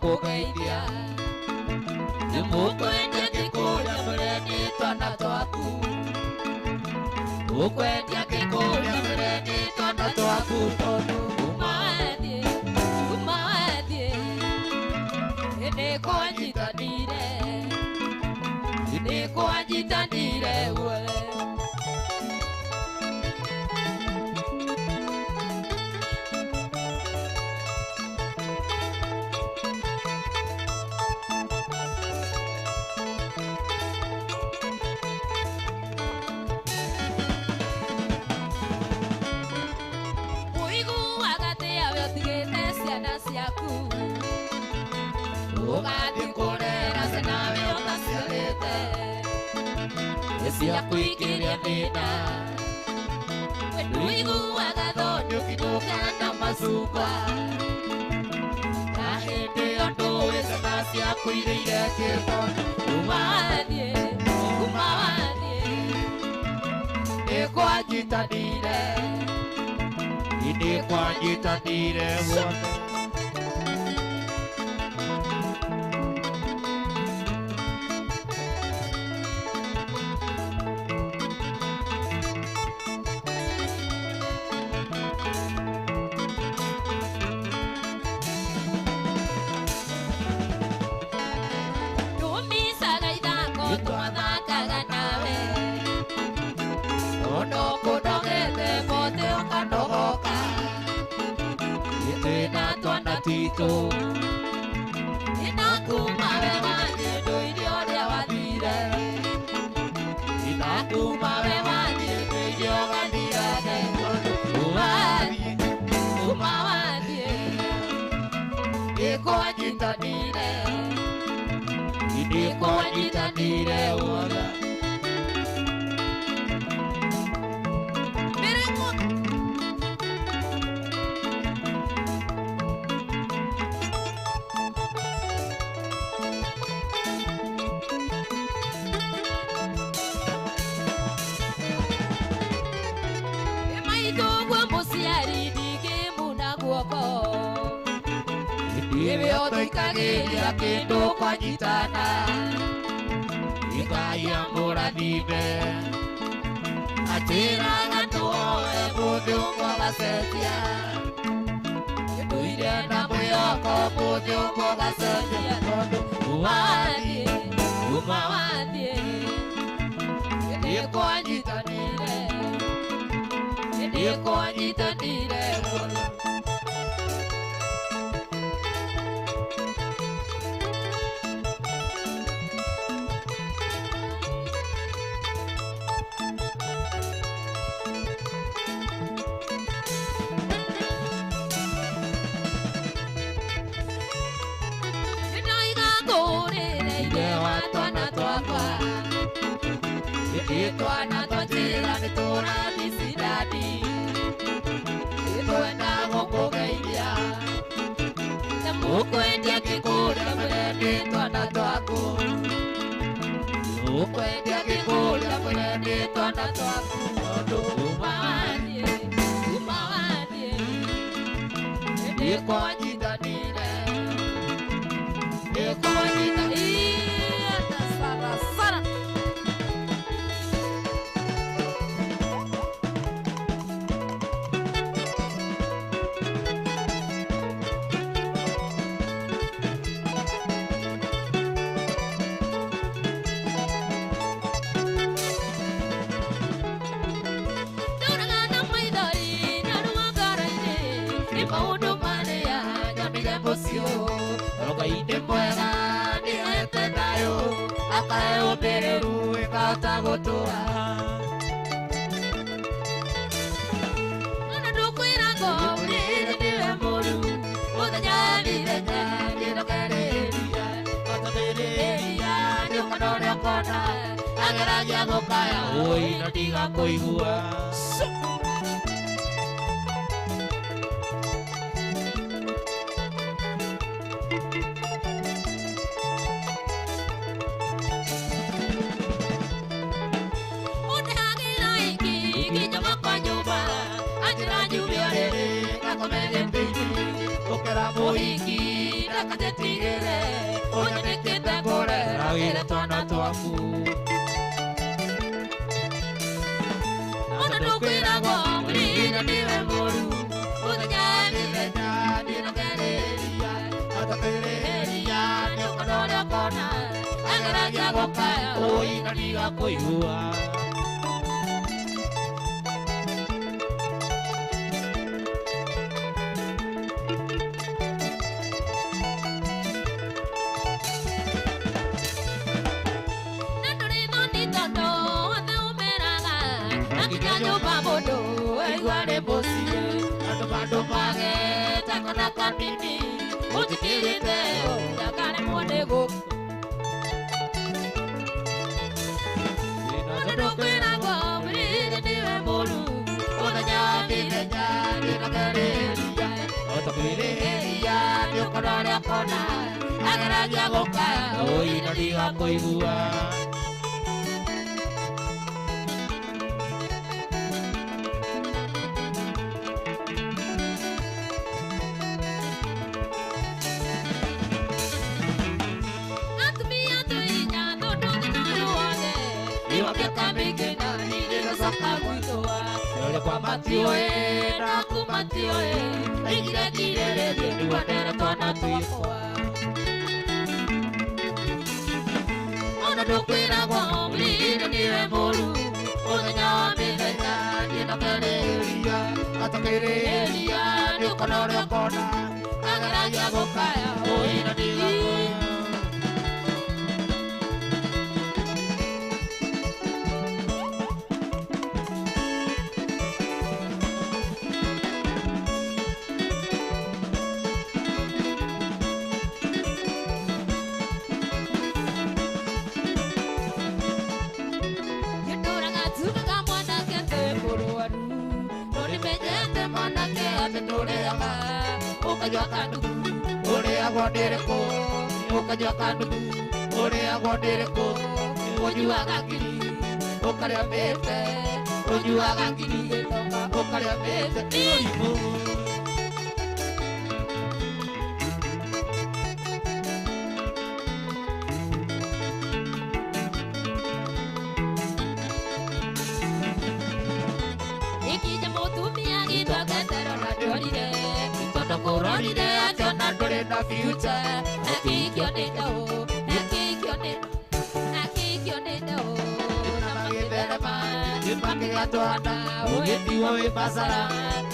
gũkũgeithia nĩmũkwendia Gĩkũria mũreni twana twaku ũkwendia Gĩkũria mũreni twana twaku tondũ kumathie nĩkwanyitanire guothe Ugathi kurera senawe okaciarĩte ciakuikĩria thĩna ndũiguaga thoni ũkĩnũka na macungwa na hĩndĩ ĩyo ndũĩ ciana ciaku irĩire kĩbono kuma wathiĩ nĩkwanyitanire guothe Tito inakumawe wani ndoirio ũrĩa wathire inakumawe wani ndoirio wathire kuma wathiĩ nĩkwanyitanire wothe Tuikageria kĩndũ kwanyitana Ngai amũrathime atĩraga tuoe mũthĩ ũmwe gacenjia ndũire na mwĩhoko mũthĩ ũmwe gacenjia tondũ kuma wathiĩ nĩkwanyitanire mũno Twana twatĩra nĩtũrathiĩ cidadi twenda gũkũgeithia nĩmũkwendia Gĩkũria mũreni twana twaku ũkwendia Gĩkũria mũreni twana twaku tondũ kuma wathiĩ nĩkwanyitanire Sara Rogaine mwega nĩhete thayũ akahe ũmĩrĩru ĩkahota gũtũra ona ndũkwĩra ngomĩrĩ nĩwe mũru mũthenya mithenya ndĩrokerĩria otũmĩrĩria nĩũkona ũrĩa ũkona ageragia gũkaya ũĩ na ndigakũigua Ukera muhiki nakate tigere Unyamikite ngore Ragire twana twaku Ona tukwiragwo Murina niwe moru Unyamikite Ninagereria Atakireria Nukanore kona Agaragia gokaya Oina niga kuigua Iguare bosie, ando page, takana kanini, utikirite, yakane monego. Ino kwena gomri niwe moru, odanya na gareria, otakire ya yokarare kona, agaragia goka, oina diga koigua. Kwa matioe na kumatioe Ingire kirere Diendu wanera twana tuikwa Ona dukwira kwa Mrina niwe moru Uthenya wa mithenya Ndiena kereria Atakireria Nukanore kona Agaragia gokaya Oina niga Ore agwadereko, okajakandu, ore agwadereko, ojuagakiri, okaria bete, ojuagakiri, okaria bete, tiorimo. Kororide atona dore na future akikyo nendo namagibere ma imakiga twana ugetiwa we basara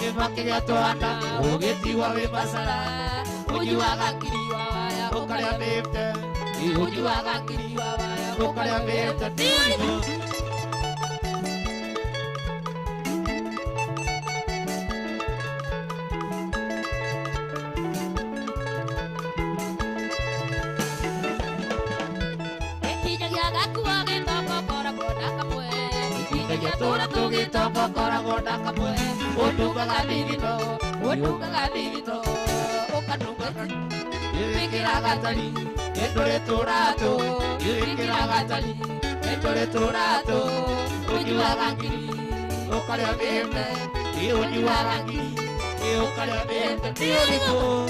imakiga twana ugetiwa we basara ujuaga kiriwa ya okaria bete ujuaga kiriwa ya okaria bete tiorimo. Tora togi toka kora goda kapwe oduga galivito okaduga yikira gatali etore torato yikira gatali etore torato ojua gangiri okaria bete ojua gangiri okaria bete tioriko.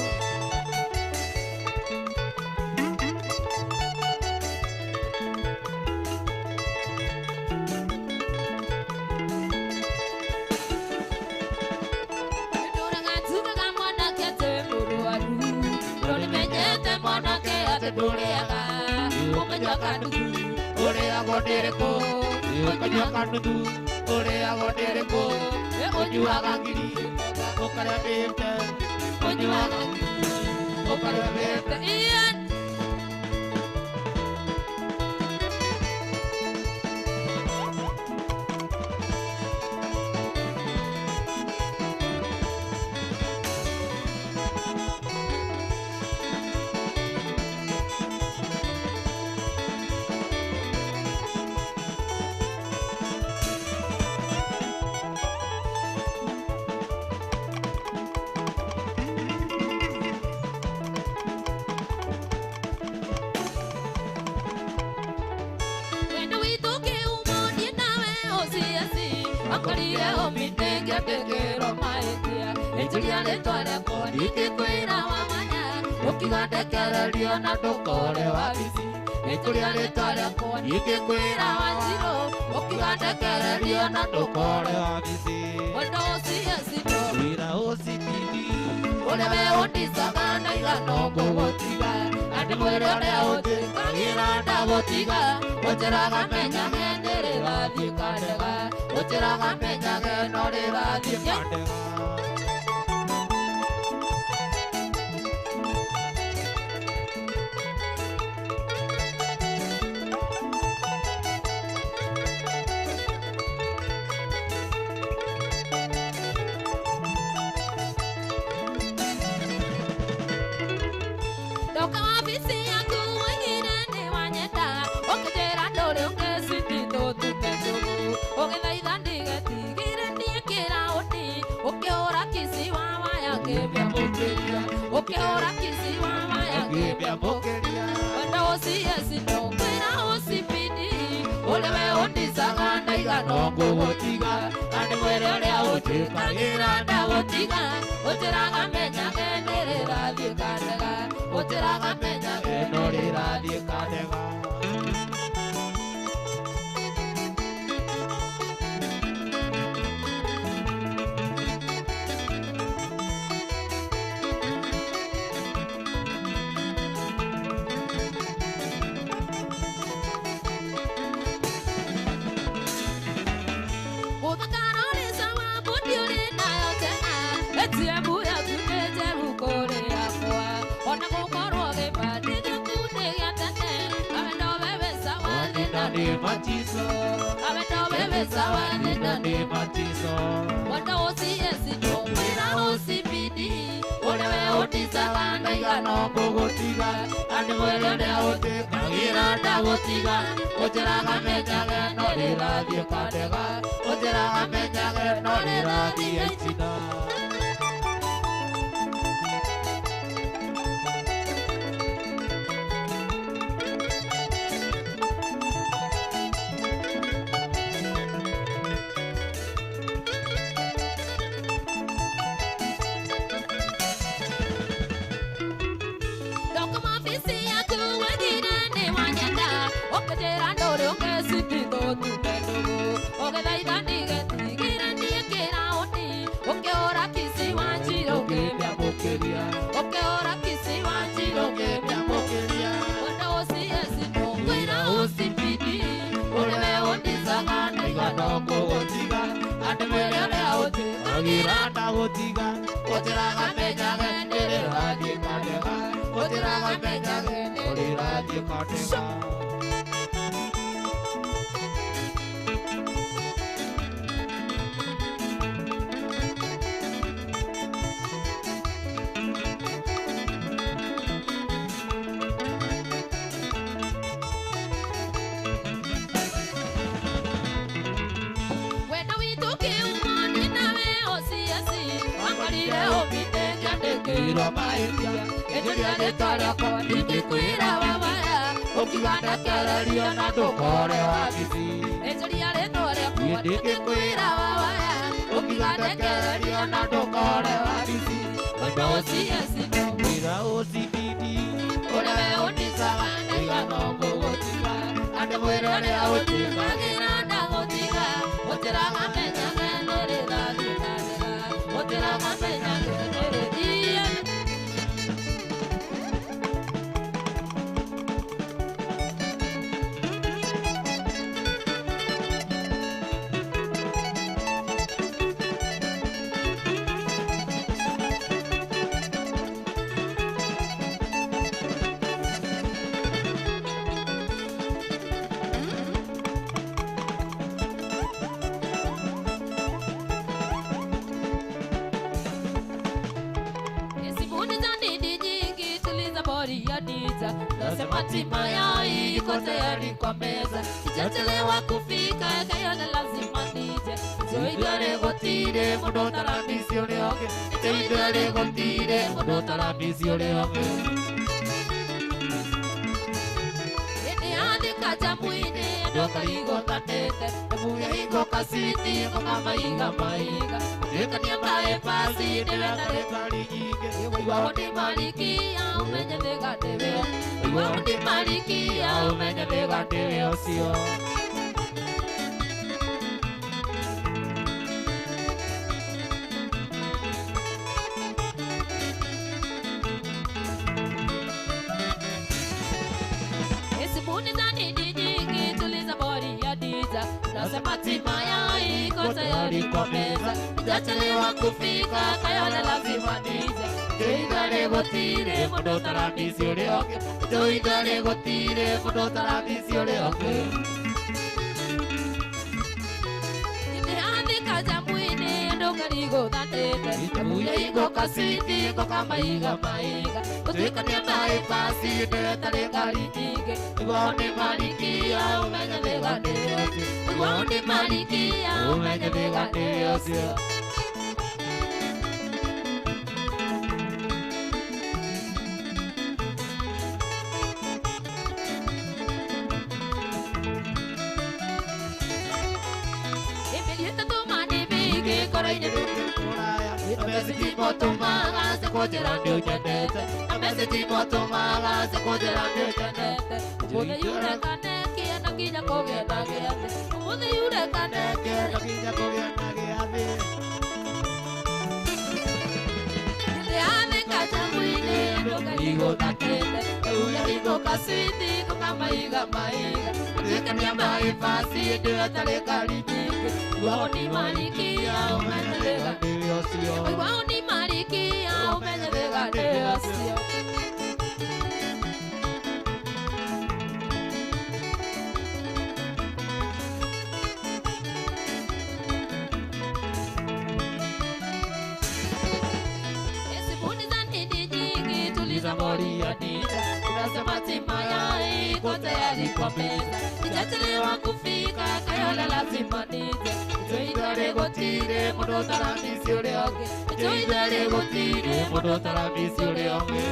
Ore agodereko, okajakandu, ore agodereko, ojuagangiri, okaria bete, ojuagangiri, okaria bete, Ian. Akarire omitenge tegero maetia Ejulia letware kodi kikwira wamanya ukigandekererio na ndukore wabici ikuria ritware kwa ikikwira Wanjiru ukigandekererio na ndukore wabici wendo ucie cito wira ucitini urewe undicaga na igana ngũgũtiga andi mwĩrĩ ũrĩa ũnjĩkagĩra ndagũtiga ũnjĩraga menyage nĩrĩrathiĩ kandega ũnjĩraga menyage no rĩrathiĩ kandega ukiora kisiwa maya kibia bokeria wenda ucie cito kwĩra ũcibidi ũrĩwe ũndicaga na igana ngũgũtiga andi mwĩrĩ ũrĩa ũnjĩkagĩra ndagũtiga ũnjĩraga menyage nĩrĩrathiĩ kandega ũnjĩraga menyage no rĩrathiĩ kandega Matiso, abendo bebe sawa nenda ni matiso. Wanda ucie cito wĩra ũcibidi ũrĩwe ũndicaga na igana ngũgũtiga andi mwĩrĩ ũrĩa ũnjĩkagĩra ndagũtiga ũnjĩraga menyage no rĩrathiĩ kandega ũnjĩraga menyage no rĩrathiĩ itina ukiora kisiwa Wanjiru kibia bokeria wenda ucie cito kwĩra ũcibidi ũrĩwe ũndicaga na igana ngũgũtiga andi mwĩrĩ ũrĩa ũnjĩkagĩra ndagũtiga ũnjĩraga menyage nĩrĩrathiĩ kandega ũnjĩraga menyage no rĩrathiĩ kandega Kiro maĩtia ĩnjĩria rĩtwa rĩakwa ingĩkwĩra wamaya ũkigandekererio na ndũkore wabici ĩnjĩria rĩtwa rĩakwa ingĩkwĩra wamaya ũkigandekererio na ndũkore wabici wenda ũcie cito wĩra ũcibidi ũrĩwe ũndicaga na igana ngũgũtiga andi mwĩrĩ ũrĩa ũnjĩkagĩra ndagũtiga ũnjĩraga menyage nĩrĩrathiĩ kandega ũnjĩraga menyage nĩrĩthiĩ hatima yao iko tayari kwa meza, sijachelewa kufika, kayona lazima nije. Zoidare gotire mundo tarabisi oleoge, zoidare gotire mundo tarabisi oleoge. Ene ande kaja muine, dokarigo tatete, muye ingo kasiti, mama inga maiga, dekania bypass ndĩretare ngari nyingĩ wĩiguaga nĩ malikia ũmenye nĩ gatĩwe wĩiguaga nĩ malikia ũmenye nĩ gatĩwe ũcio Nasema tima yao iko tayari kwa meza Itachelewa kufika Kayole lazima nize Joidare gotire Mondo tarambisi ule oke Joidare gotire Mondo tarambisi ule oke Niteandika jambuini Ndongarigo dhatete Itabuya iko kaswiti Iko kama iga maiga Kutuika ni bypass Ndĩretare ngari nyingĩ Wĩiguaga nĩ malikia Ũmenye nĩ gatĩwe wĩiguaga nĩ malikia Ũmenye nĩ gatĩwe ũcio Ĩmĩriĩte tũmani mĩingĩ Kora-inĩ kũraya Amesiti motumaga Sekũnjĩra nĩ ũnyendete Amesiti motumaga Sekũnjĩra nĩ ũnyendete Ũmũthĩ yurekane Kĩena nginya kũgĩa na gĩathĩ Ũmũthĩ yurekane Kĩena nginya kũgĩa na gĩathĩ Nĩndĩrathĩka jambu-inĩ Ndũngarigo thatĩte Ndũngarigo kaswiti Tũkamaiga maiga Gũtuĩkania bypass Ndĩretare ngari nyingĩ Wĩiguaga nĩ malikia Ũmenye nĩ gatĩwe ũcio wĩiguaga nĩ malikia Ũmenye nĩ gatĩwe ũcio Unasema tima yao iko tayari kwa meza Itachelewa kufika Kayole lazima nize Joidare gotire Mondo tarambisi ule oke Joidare gotire Mondo tarambisi ule oke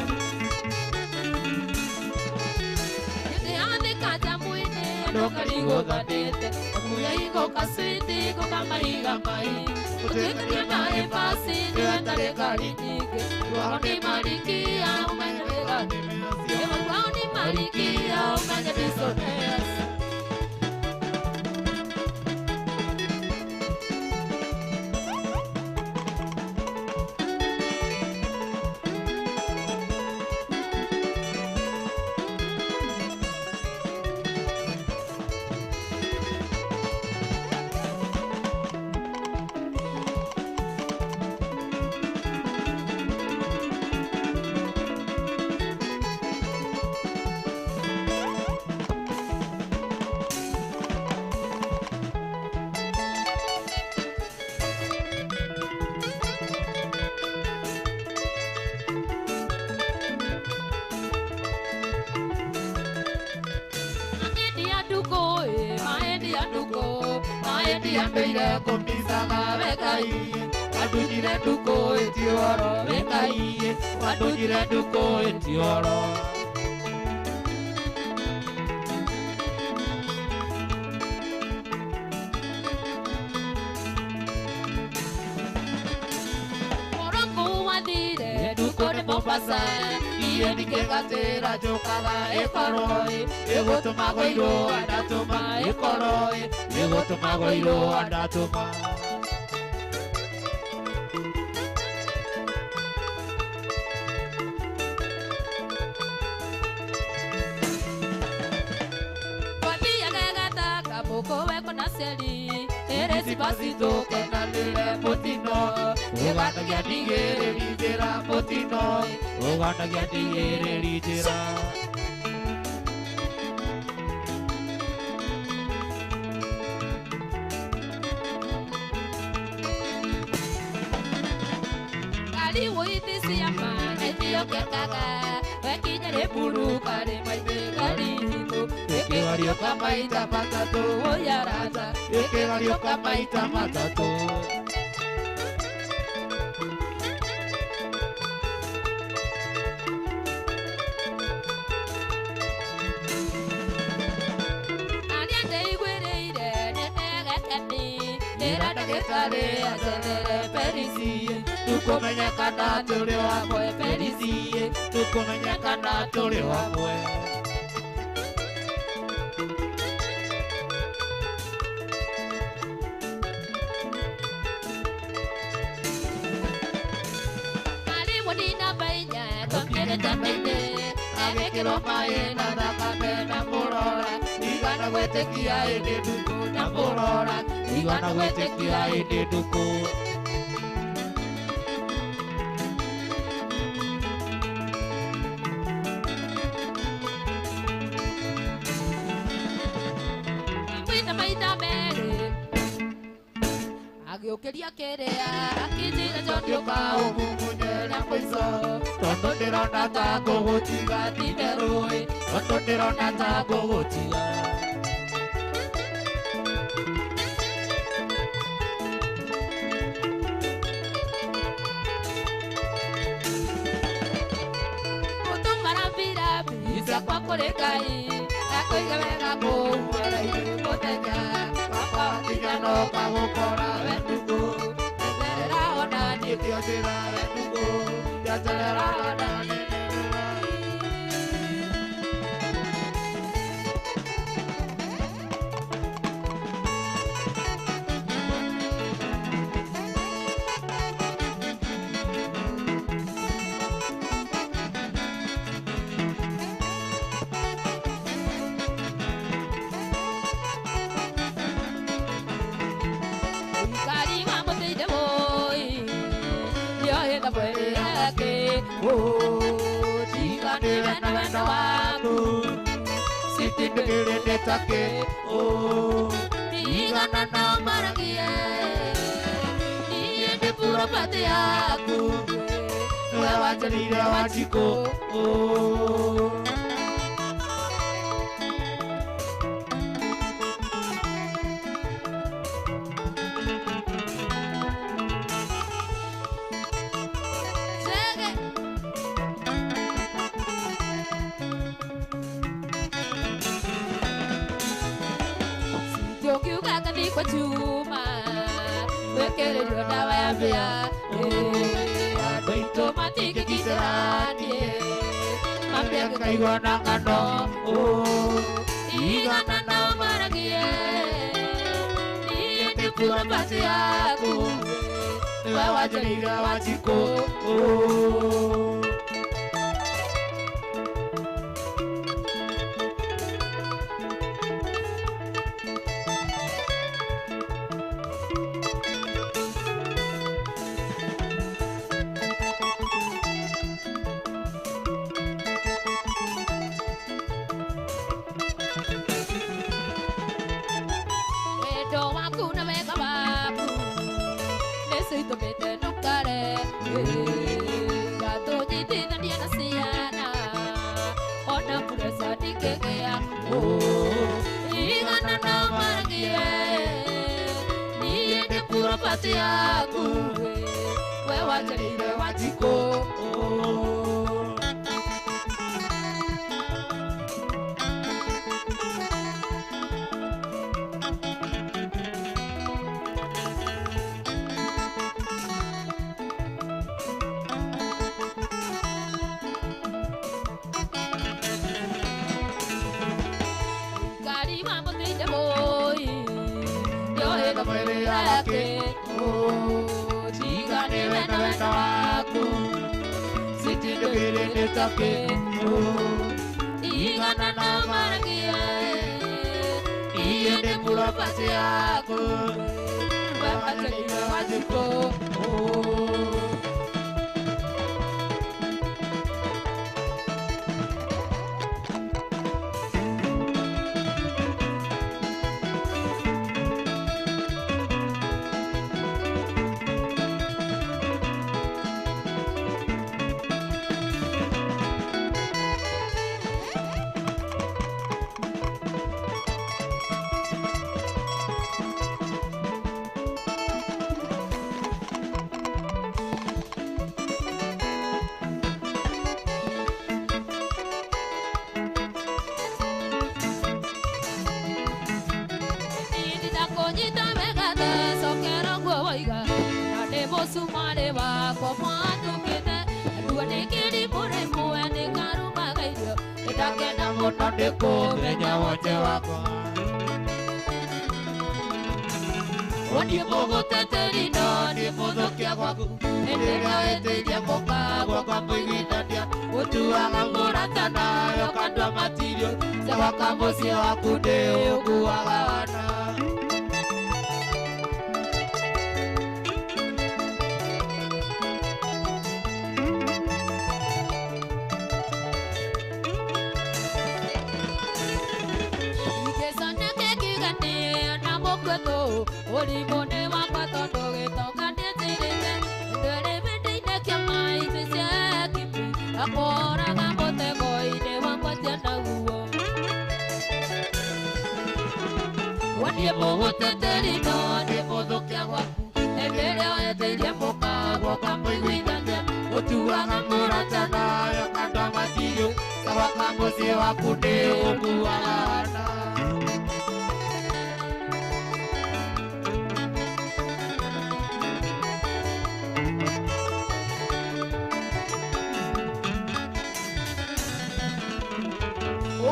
Nĩndĩrathĩka jambu-inĩ Ndũngarigo thatĩte Ũmũthĩ iko kaswiti Iko kama iga maiga Gũtuĩkania bypass Ndĩretare ngari nyingĩ Wĩiguaga nĩ malikia Ũmenye nĩ gatĩwe wĩiguaga nĩ malikia Ũmenye nĩ gatĩwe Ndiambĩire kũmbicaga Ngai Wandũnyire ndũkũĩti ũhoro Ngai Wandũnyire ndũkũĩti ũhoro Mũrũngũ wathire ndũkũ nĩ Mombasa Niĩ ndingĩgatĩra njũkaga ĩkorwo ĩgũtũmagwo irũa ndatũma ĩkorwo ĩgũtũmagwo irũa ndatũma Twathiaga gataka mũkũwe kũna ceri Despacito kenanĩre mũtino Ũgandagia ndigĩrĩri njĩra mũtino Ũgandagia ndigĩrĩri njĩra Ngari wĩiti ciama Etiokekaga Wekinya rĩburuka rĩmaithĩ ngari itũ Ĩkĩgario kamaita matatũ Ũyarata Ĩkĩgario kamaita matatũ Arĩa ndeiguĩrĩire nĩndegekeni Era ndagĩtarĩ acenere Perisi, tũkũmenya kana tũrĩ hamwe Perisi, tũkũmenya kana tũrĩ hamwe. Mwarimũ ndinamenya tokire njata-inĩ, agĩkĩrwo maĩ na thakame na mũrora, igana gwĩtĩkia hĩndĩ ndukũ na mũrora, igana gwĩtĩkia hĩndĩ ndukũ. Mwĩna maita merĩ agĩũkĩria kĩrĩa akĩnjĩra njondiũka ũmũmunye na mũico, tondũ ndĩrona ta ngũgũtiga ti therũĩ, tondũ ndĩrona ta ngũgũtiga. Ciakwa kũrĩ Ngai akũige wega kũu wĩra-inĩ mũthenya wakwa wakinya no ngagũkora we ndugu, njeterera ona niĩ ndio njĩra we ndugu, njeterera ona niĩ. Wendo waku sitindĩgĩrĩte take igana na maragie, niĩ ndĩ property yaku, we wanjarire Wanjikũ. Kwa chuma wekererio dawa ya mbea, andũ aitũ matingĩkĩranie, mambia ngĩkaigua na ngano igana na maragie, niĩ ndĩ property yaku, we wanjarire Wanjikũ. Igana na maragie, niĩ ndĩ property yaku, we wanjarire Wanjikũ. Mwĩrĩ wake tigane wendo waku sitindĩgĩrĩte take igana na maragie, niĩ ndĩ property yaku, we wanjarire Wanjikũ. musumari wakwa mwatukite ndua nikiri muri muene karuma gairio ndakena muno ndikumenya wote wakwa Wani muguteteri no ni muthukia gwaku Enderea wetirie muka gwakwa muiguitania Utuaga murata nayo kandwa matirio Segwaka muciĩ waku ndi ukuaga wana Olimone wakwa tondo gitoka ndetirite Ndere mendine kia maite cia kimi Akoraga mutego-ine wakwa tia naguo Wanie muguteteri no ni muthukia gwaku Enderea wetirie muka gwoka muiguithania Utuaga murata nayo kandwa matirio Segwaka muciĩ waku ndi ukuaga wana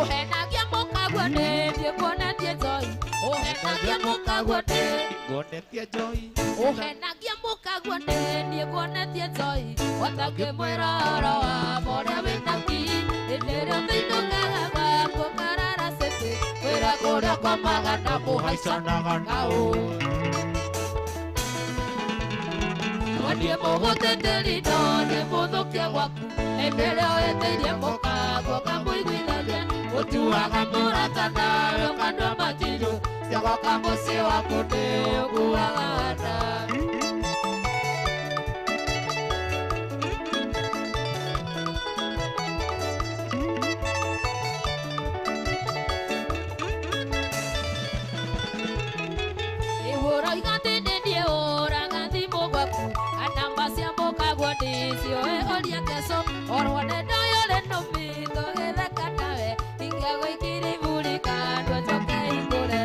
Uhenagia muka gwone ndie kuonetie joy Uhenagia muka gwone kuonetie joy Uhenagia muka gwone ndie kuonetie joy Watange mwera oro wa moria winaki Indere thĩinũkaga gwakwa ngarara cĩtĩ Wĩra kũrĩa komagana mũhaicanaga nao Waniĩ mũgũteteri no nĩ mũthũkia gwaku Endere weteirie mũka gwoka mũiguithania Utuaga murata nayo kandwa matirio Segwaka muciĩ waku ndi ukuaga wana Ihũra igathĩ-inĩ niĩ ũraga thimũ gwaku Anamba cia mũka gwa ndĩcioe ũria keco Orwo ndendoyo rĩno mitho gĩtheka nawe Ingĩagũikire iburi kandwa njoke igũre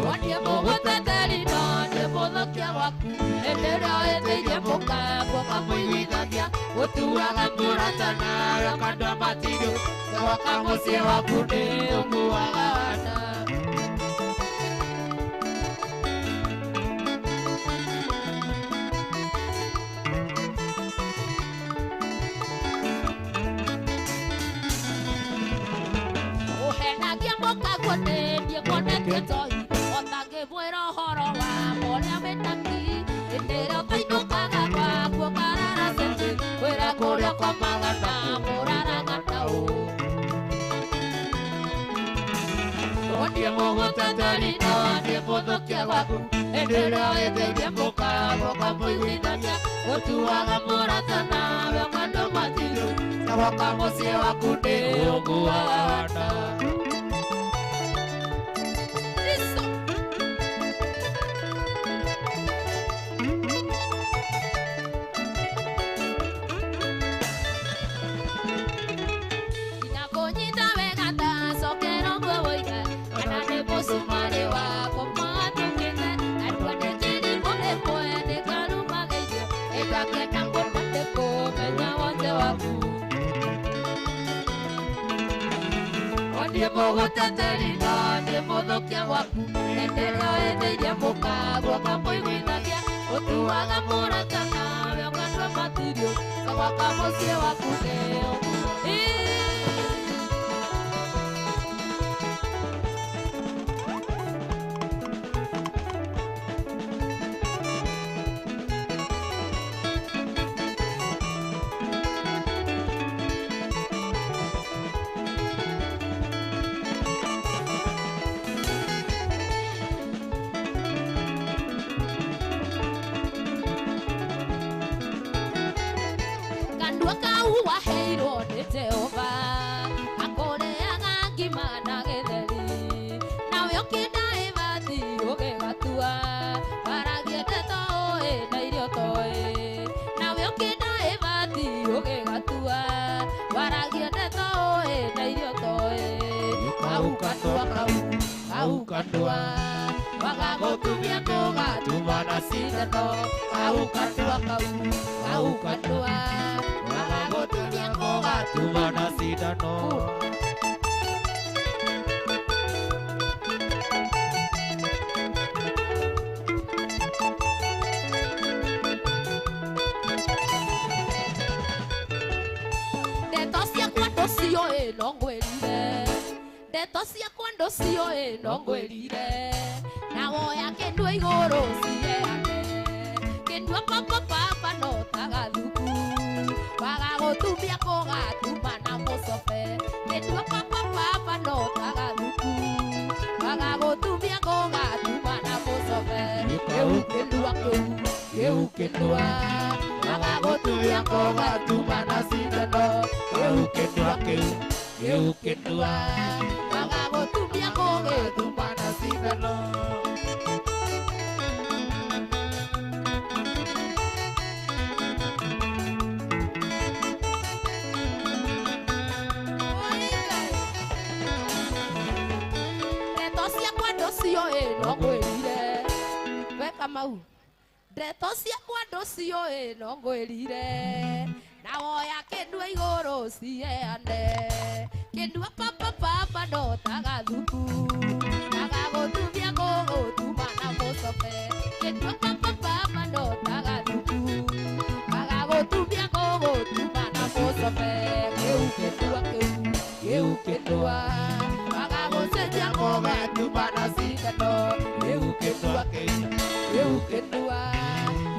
Waniĩ mũgũteteri no nĩ mũthũkia gwaku Enderea weteirie mũka gwoka mũiguithania Utuaga murata nayo kandwa matirio Segwaka muciĩ waku ndi ukuaga wana Uhenagia muka gwone ndie kuonetie joy Otange mwĩra ũhoro wa moria wĩnaki Indere thĩinũkaga gwakwa ngarara cĩtĩ Wĩra kũrĩa komagana mũraraga nao Waniĩ mũgũteteri no nĩ mũthũkia gwaku Enderea weteirie mũka gwoka mũiguithania Utuaga murata nawe kandwa matirio Segwaka muciĩ waku ndi ukuaga wana Inakunyita wega ta cokero ngwewoiga Kana nĩ mũcumari wakwa mwatukĩte Andũ ndĩkĩri mũrĩ mwene karuma gairio Ĩngakena ngũna ndĩkũmenya wothe waku Waniĩ mũgũteteri no nĩ mũthũkia gwaku Enderea weteirie mũka gwoka mũiguithania Utuaga murata nawe kandwa matirio Segwaka muciĩ waku ndi Kandwa kau waheirwo nĩ Jehova Akũrĩaga ngima na gĩtheri Nawe ũkĩnda ĩbathi ũgĩgatua Waragia ndeto ũĩ na irio toĩ Nawe ũkĩnda ĩbathi ũgĩgatua Waragia ndeto ũĩ na irio toĩ Kau kandwa kau Kau kandwa Wagagotumia kogatuma na sindano. Kau kandua kau kandua. Wagagotumia kogatuma na sindano. Ndeto ciakwa ndũcioĩ no ngwĩrire na woya kĩndũ igũrũ ciheane kĩndua papa no tagathuku wagagũtumia kũgatuma na mũcobe kĩndua papa no tagathuku wagagũtumia kũgatuma na mũcobe kĩu kĩndua wagagũtumia kũgatuma na cindano kĩu kĩndua wagagotumia kogatuma na cindano. Ndeto ciakwa ndũcioĩ no ngwĩrire weka mau. Ndeto ciakwa ndũcioĩ no ngwĩrire na woya kĩndua igũrũ ciheane kĩndua papa no tagathuku wagagũtumia kũgũtuma na mũcobe kĩndua papa no tagathuku wagagũtumia kũgũtuma na mũcobe kĩu kĩndua wagagũcenjia kũgatuma na cindano kĩu kĩndua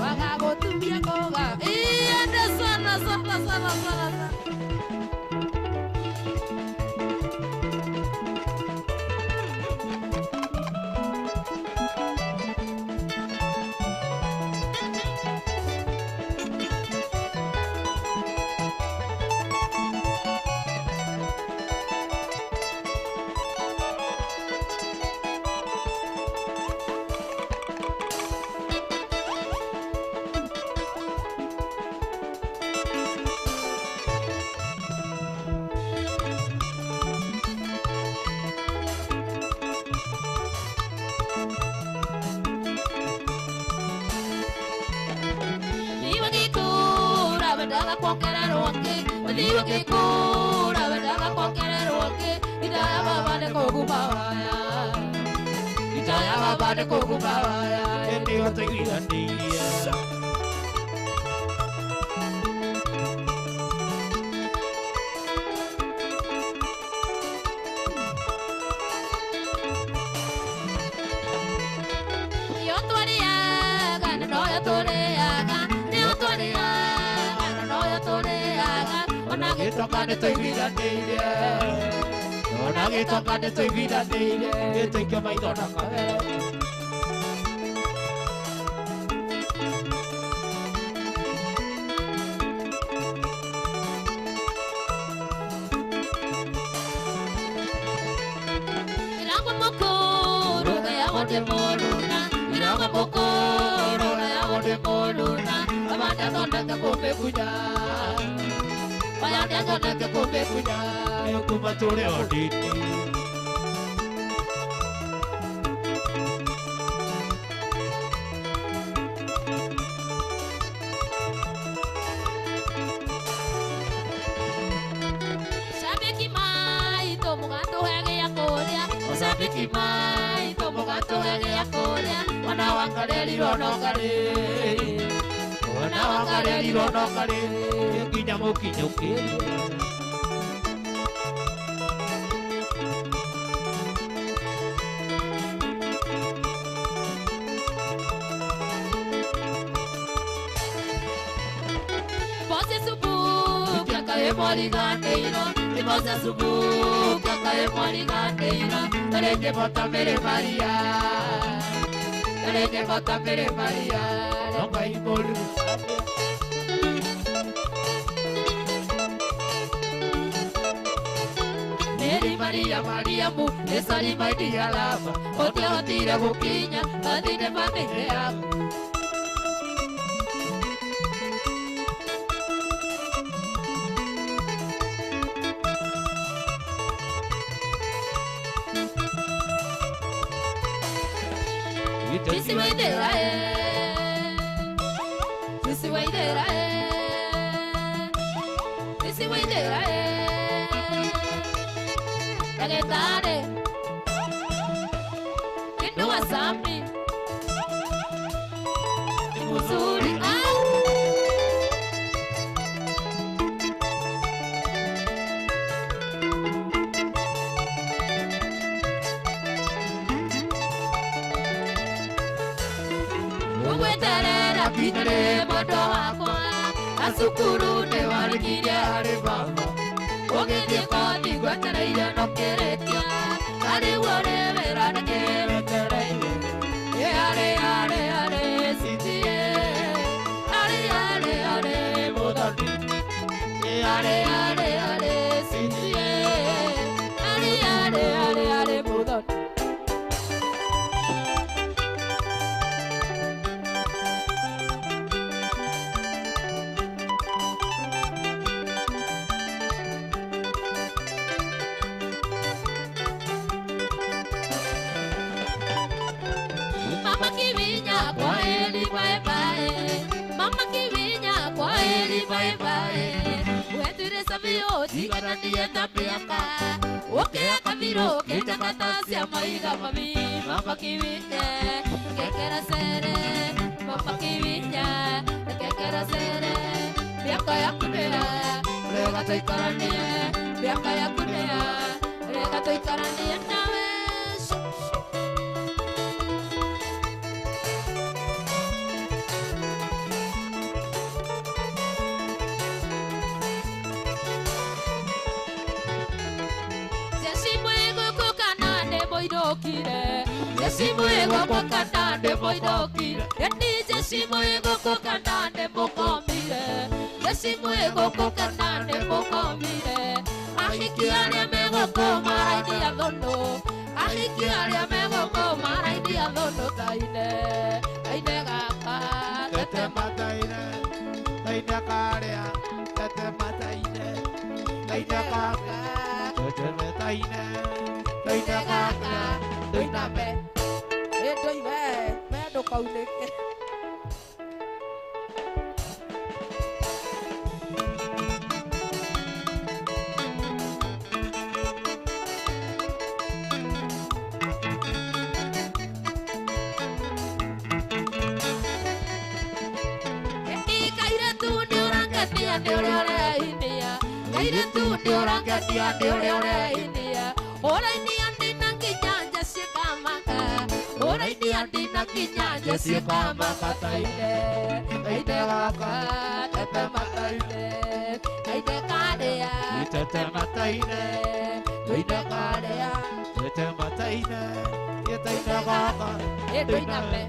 wagagũtumia kũga ende sana. Itaya baba de kokubawaya, eti otegirandia. Toca de tu vida neire, ona que toca de tu vida neire, estoy que me dona caber. Irago mokoro que hago de moruna, irago mokoro que hago de moruna, amanda donde te come cuya. Vaya de donde te come cuya, eu como tore ordini. Sabe que mai tomo gato hege ya kolia, sabe que mai tomo gato hege ya kolia, wana wangareli rono gareli. Ona wangareli rono gareli, kinyamo kinyoke. Você subiu, que acabei morigandeiro, e você subiu, que acabei morigandeiro, terei que botar mere Maria, terei que botar mere Maria, não vai embora. Maria, Maria, mu, essa lima de alava, outra tira a boquinha, a de debate real. Jisi waidera Jisi waidera Jisi waidera Dagetare Kindu wasami Muzuri Kinere modo wakwa asukuru ne warigire hari baba ogende kodi gwetereire no keretia ari wore vera ne keretereire are sitie are modati are sitie are modati bye bye. Wetire sabio tigana dieta piaka. Oke akaviro ke jakata sia maiga mami. Mama kivinya ke kera sere. Mama kivinya ke kera sere. Piaka yakudea. Rega toi karania. Piaka yakudea. Rega toi karania nawe. Yesimuego kwa kanande moidokire Yeti yesimuego kwa kanande mokomire Yesimuego kwa kanande mokomire Ahikiari amego kwa maraidi ya londo Ahikiari amego kwa maraidi ya londo Taine, taine gaka Tete mataine, taine karea Tete mataine, taine kaka Tete mataine, taine kaka Taine me Doi me do kauleke Eti kaira tu de orang katia de ore India Kaira tu de orang katia de ore India Ora India dinangi janja sikamaka Ora India dinangi janja sikamaka taide Taide waka tete mataide Taide kadea tete mataide Taide kadea tete mataide Taide waka taide me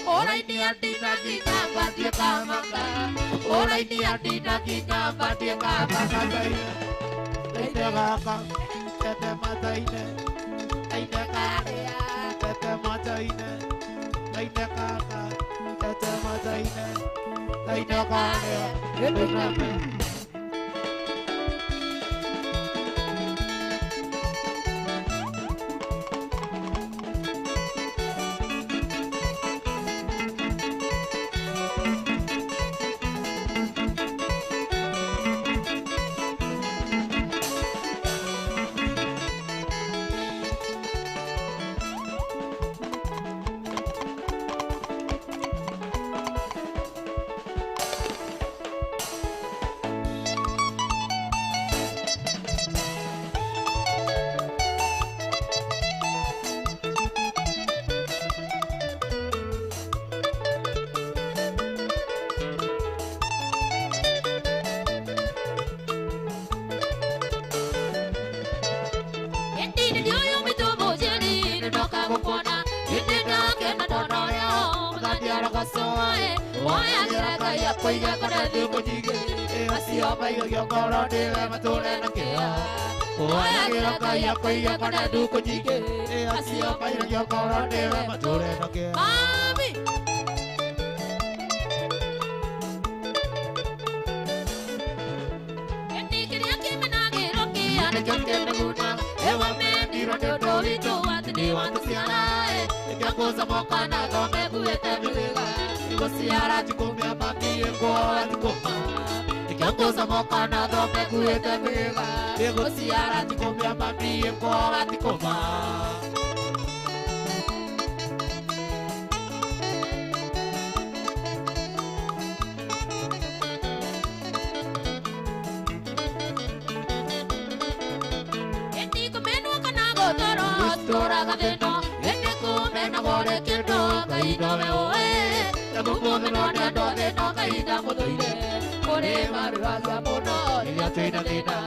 Ora ini adina kita batia kamaka. Ora ini adina kita batia kamaka. Taide kaka, tete mataine. Taide karea, tete mataine. Taide kaka, tete mataine. Taide karea, tete mataine. Koiga kona di kojige, asio bayo yo koro de matule na kia. Oya gira kaya kaya kana duko jike. Asio kaya yo korone matore noke. Mami. Eti kiria kimenage roki ane jonke meguna. Ewa me diro do vito atni wantu siara. Cosa mocana do me guete mega. Igo siara tikomia mami ego atikoma. Cosa mocana do me guete mega. Igo siara tikomia mami ego atikoma. Eti komenu kana godoro stora gadeno. Nagore kendo kaino me oe Tabuko me no ne do de no kaida modoire Kore maruaga mono ya tena tena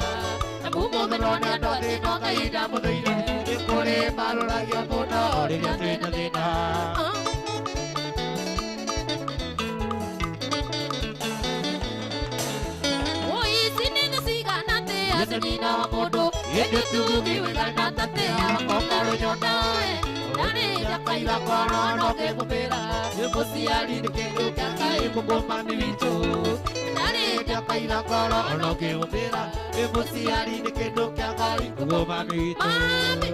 Tabuko me no ne do de no kaida modoire Kore maruaga mono ya tena tena Oi sinenga sigana te asenina modo Yedu tugi wigana tate akokaro yonae Nani jakaila kono no ke kupera Yukosiari de kendo kaka ikugoma mivito Nani jakaila kono no ke kupera Yukosiari de kendo kaka ikugoma mivito Mami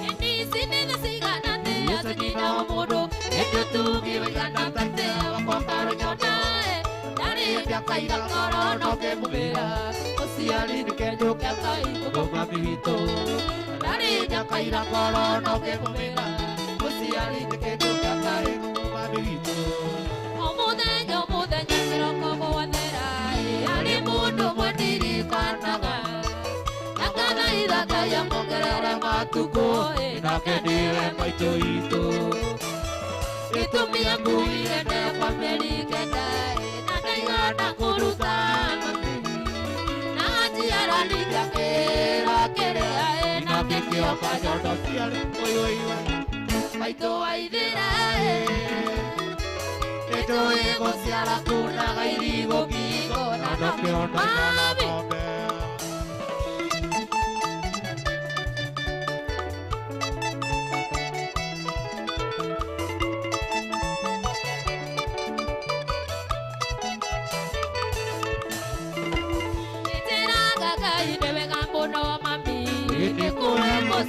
Eni sinena sigana te asenina wamodo Etu give gana tate wakokaro yonae Nani jakaila kono no ke kupera Yukosiari de kendo kaka ikugoma mivito Nani jakaila kono no ke kupera Yukosiari de kendo kaka ikugoma mivito Omudeña sero como bandera Ali mundo mwendiri kanaga Nakana idaka ya mongerere matuko Nakendire maito ito Ito miyangu iende kwa meri kenda Nadaigana kuruta mambiri Najiara nijake rakere ae Nakekio kajodo siale Oyo iwa Maito waidira Eto ego siara kuna gairigo kiko Nanoke onda Mami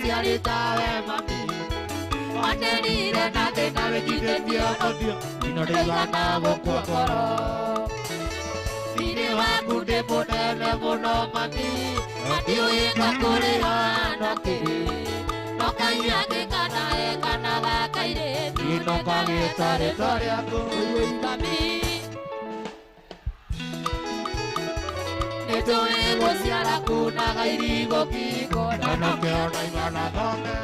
Siaritawe mami Wanderire nate nawe jite dio odio Inodigana woko koro Sire waku depodeme mono mami Adio eka kore anoke Noka iake kana e kana wakaire Inoka getare tare ako Mami Eto ego siara kuna gairigo kiko Nanoke ona imana dome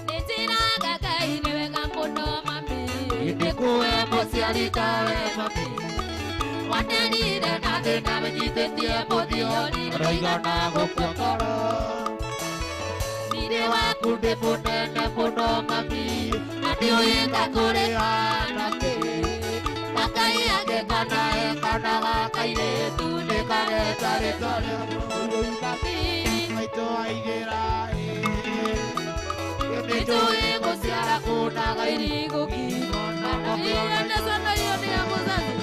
Nitiraga kai niwe kampuno mami Idikuwe mosiaritawe mami Wanderire nate nawe jite tie modio Roigana woko koro Sire waku depodeme mono mami Adio eka kore anake Makai ake kana e kana wakaire Tune kare tare tare Mami Maito aigera Neto ego siara kuna gairigo kiko Nanoke ona Nanda sana yoni ya muzazi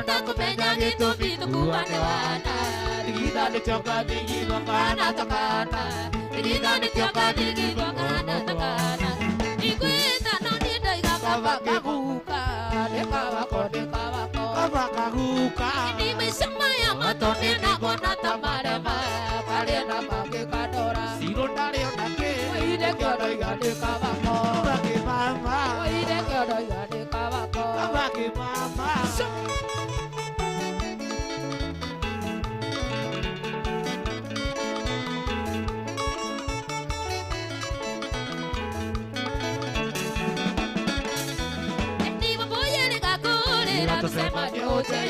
Ndirenda kumenya gĩtũmi tũkuane wana Tigitha nĩkĩoka thigithwo kana takana Tigitha nĩkĩoka thigithwo kana takana Nĩngwĩta no niĩ ndaiga kaba kaguka Ndĩkabako ndĩkabako Kaba kaguka Ini maica maya matone na gona ta marema Karĩa na mangĩkandora Siro ndarĩ ona kĩ Waire kĩo ndaiga ndĩkabako Kaba mama Waire kĩo ndaiga ndĩkabako Kaba mama Tusema nyote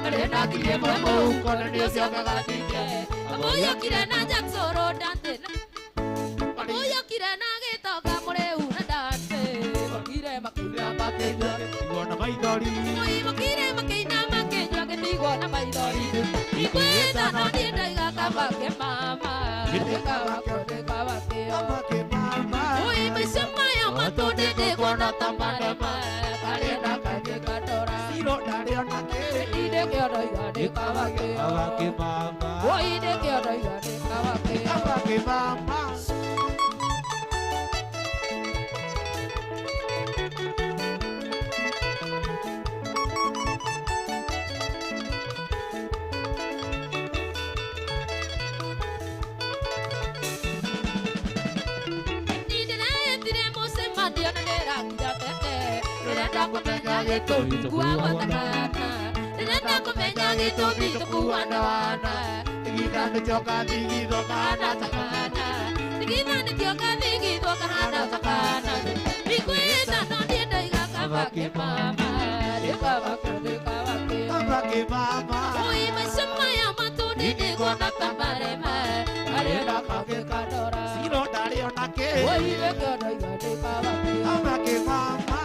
Arena kile mwemo Kona ndio siyoka gatike Amoyo kile na jaksoro dante Amoyo kile na gitoka mure una dante Makire makina makeja Tigo na maidori Moi makire makina makeja Tigo na maidori Ikweta no nienda igakabake mama Dekabake Kabake mama Moi maisema ya matone Tigo na tamarema Karena kake kadora Siro dari ona ke Ide ke ada igade kabake Kabake mama Oh ide ke ada igade kabake Kabake mama Kumenya gĩtũmi tũkuana Ndirenda kũmenya gĩtũmi tũkuana wana Tigitha nĩkĩoka thigithwo kana takana Tigitha nĩkĩoka thigithwo kana takana Nĩngwĩta no niĩ ndaiga kabake mama Ndĩkabake ndĩkabake Kabake mama Oi maica maya matũni nĩguona ta marema Karĩa na kangĩkandora Siro ndarĩ ona kĩ Oi wĩkĩo ndaiga ndĩkabake Kabake mama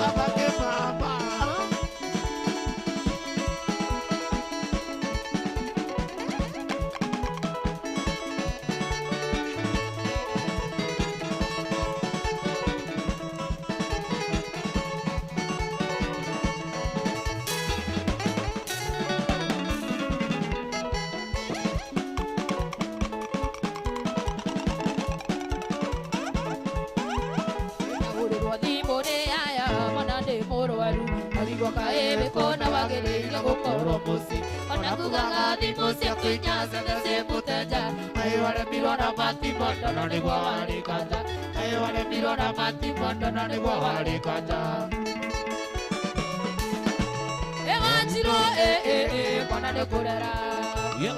Kabake mama Kaebe kona wagereire gũkorwo mũciĩ Ona kugaga thimũ cia kũinya ciothe ciĩmũteja Kaĩ waremirwo na matimondo na nĩguo warĩ kanja Kaĩ waremirwo na matimondo na nĩguo warĩ kanja Wanjirũ mwana nĩ kũrera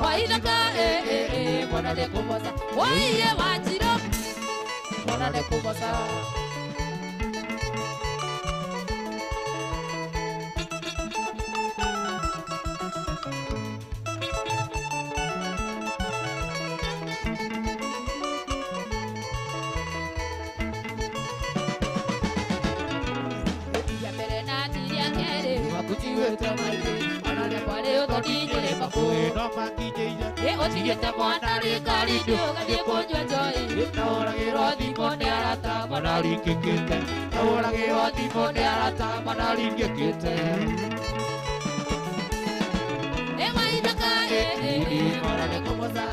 Waithaka mwana nĩ kũmoca Woiye Wanjirũ mwana nĩ kũmoca Otigete mwana rĩngari ndũgathiĩ kũnyua njohi Naũragĩrwo thimũ nĩ arata mana ringĩkĩte Naũragĩrwo thimũ nĩ arata mana ringĩkĩte Waithaka mwana nĩ kũmoca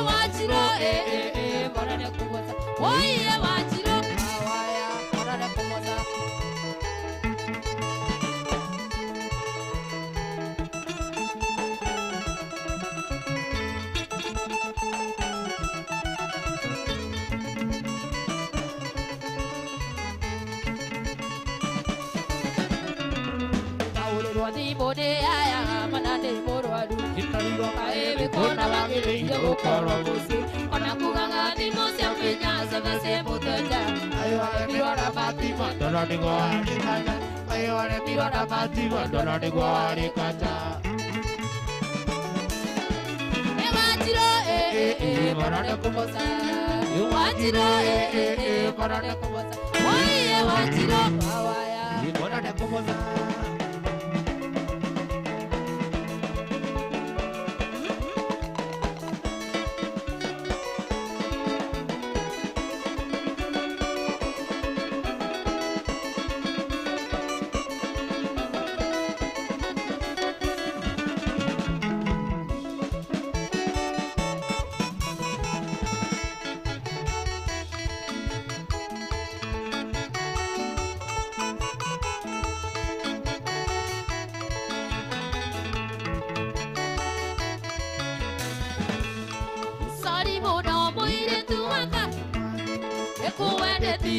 Wanjirũ mwana nĩ kũmoca Woiye Wanjirũ awaya mwana nĩ kũmoca Kona wagereire gũkorwo mũciĩ Ona kugaga thimũ cia kũinya ciothe ciĩmũteja Kaĩ waremirwo na matimondo na nĩguo warĩ kanja Kaĩ waremirwo na matimondo na nĩguo warĩ kanja Wanjirũ mwana nĩ kũmoca Wanjirũ mwana nĩ kũmoca Woiye Wanjirũ awaya mwana nĩ kũmoca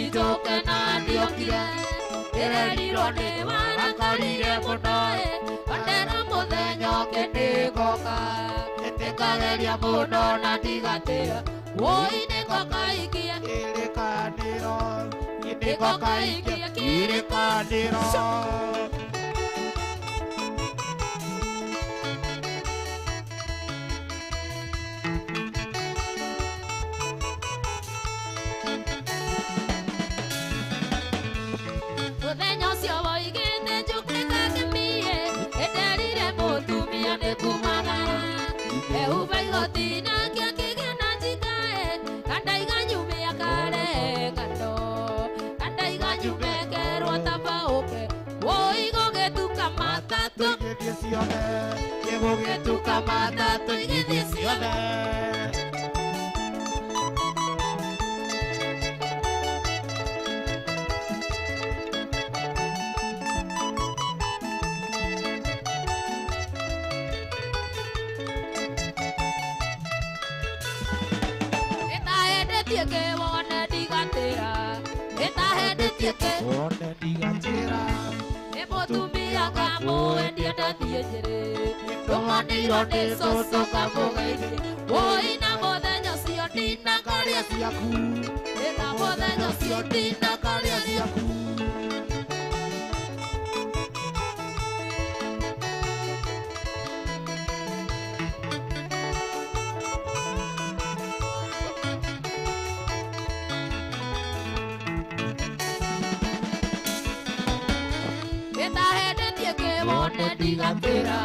njoke na ndiokire ndĩrerirwo nĩ warakarire mũno ondera mũthenya ũngĩ nĩngoka nĩtĩkageria mũno na ndigatĩra woi nĩngoka ikie kĩrĩkanĩro nĩngoka ikie kĩrĩkanĩro mũthenya ũcio woigĩte njũkĩka ngĩmie ĩnderire mũtumia nĩkumagara ehumba igoti nake akĩgĩa na njikae kandaiga nyumia karengano kandaiga nyume kerwo tabaũke woi gũgĩtuka matatũ igĩthiĩ ciothe gĩgũgĩtuka matatũ igĩthiĩ ciothe wone ndigatĩra ĩtahendĩtie kĩ wone ndigatĩra nĩ mũtumia kamũĩ ndiendetie njĩrĩ ndũmanĩirwo nĩ cũcũ kamũgeithie woi na mũthenya ũcio ndinakarĩa ciaku na mũthenya ũcio ndinakarĩa ciaku wone ndigatĩra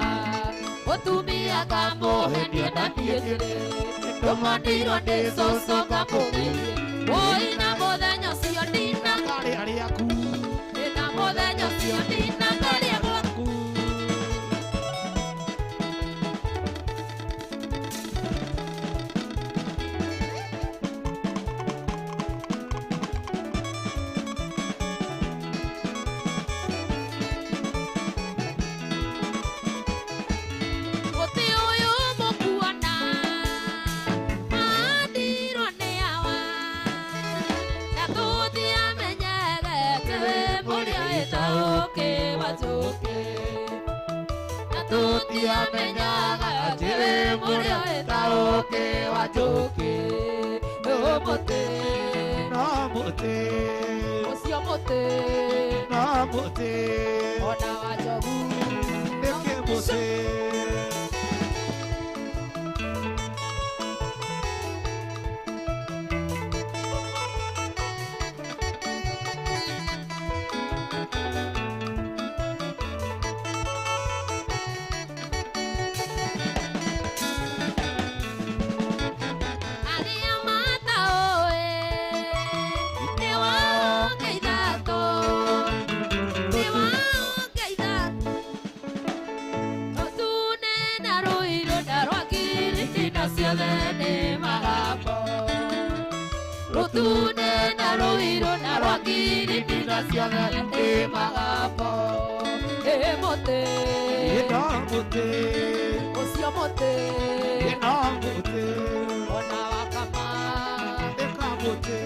mũtumia kamũhe ndiendetie njĩrĩ ndũmanĩirwo nĩ cũcũ kamũgeithie woi na mũthenya ũcio ndinakarĩa rĩaku na mũthenya ũcio ndinakarĩa gwaku tutiamenyaga atĩrĩ mũrĩa wĩtaũkĩ wa njũkĩ mũtĩ no mũtĩ ũcio mũtĩ no mũtĩ ona wa njogu nĩkĩ mũtĩ Rutune na ruiru na rwangiri ndina ciothe nĩ magambo mũtĩ no mũtĩ ũcio mũtĩ no mũtĩ ona wakama ĩka mũtĩ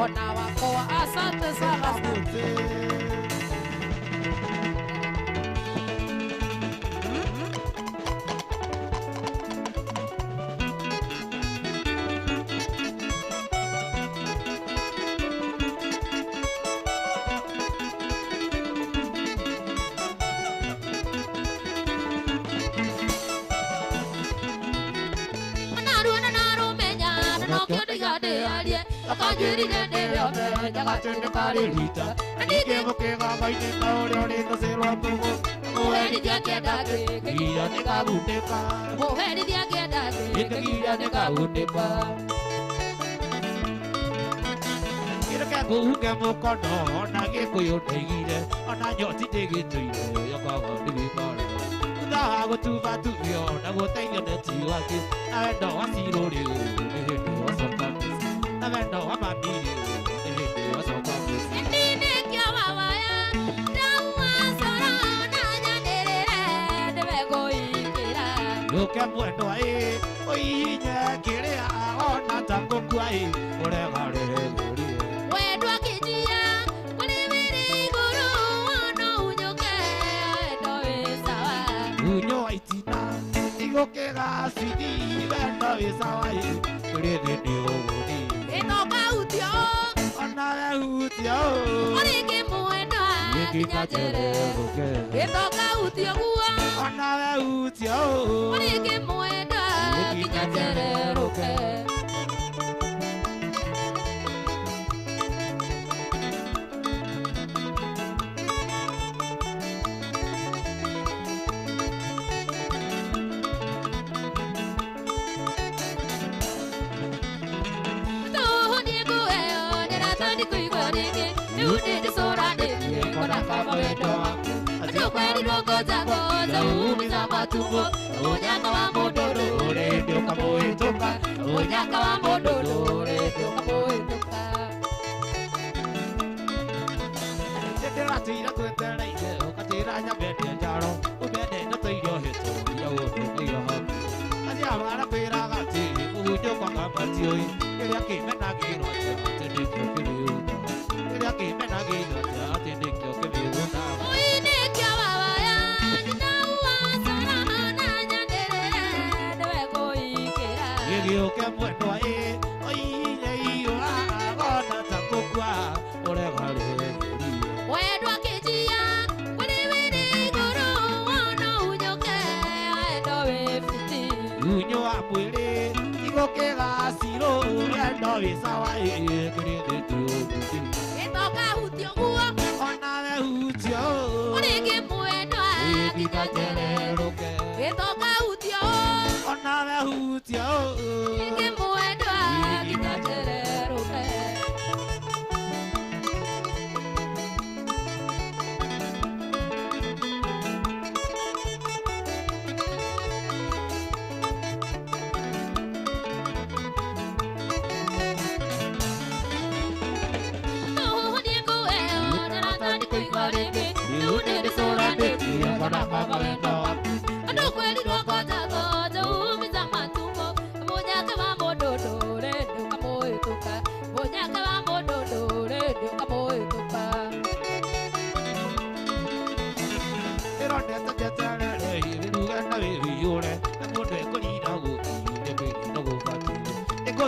ona wakwa asante sana de alie akanjiri de ome jaga tene kare rita Nike mukega baine kaore no se lo apugo muheri dia kenda ke Gira ne kabuteka muheri dia kenda ke gira ne kabuteka Gira ka buga mukono nage koyo tegire Ana nyoti tege tuire yakaga digi kare Da go tu va tu yo na go tenga ne tiwa ke Ando asiro ri ne do asoka Na vendo amami ne do asoka Ndine kya baba ya dawa sora na nyanderere debe goikira Yo ke bueno ai oi nya kire a ona tango kwai ore gare gori wedwa kijia kulibiri guru ono unyoke endo esawa Unyo aitina Igo ke ga sidi vendo isawai Kure de ni ogoni eno kautio Ona ve utio orike muendo Yekikatere roke eno kautio kuwa Ona ve utio orike muendo kinyatere roke Onyaka wa mododo Ore dio kamo etoka Onyaka wa mododo redio kamoetoka Tera tira kwetera ide Katira nya bete jaro Ubede no teiro heto Yawo yo ha Aja mara pera gati Ujo kwa kamati oi Kaya ke mena giro Tene kyo kebe uta Kaya ke mena giro Tene kyo kebe uta Uine kia baba ya Jinaua sana na nyanderere Debe goikera Yegio ke bueno ai Oi nei wa Gona takukwa Ore gare Wedwa kijia kulibiri guru ono unyoke endo wefiti Unyo apwere Igo ke ga siro Endo isawai Kire de tu etoka hutio kuwa Ona ve utio Orike muendo Yekikatere roke etoka hutio Ona ve utio Orike muendo kinyatere roke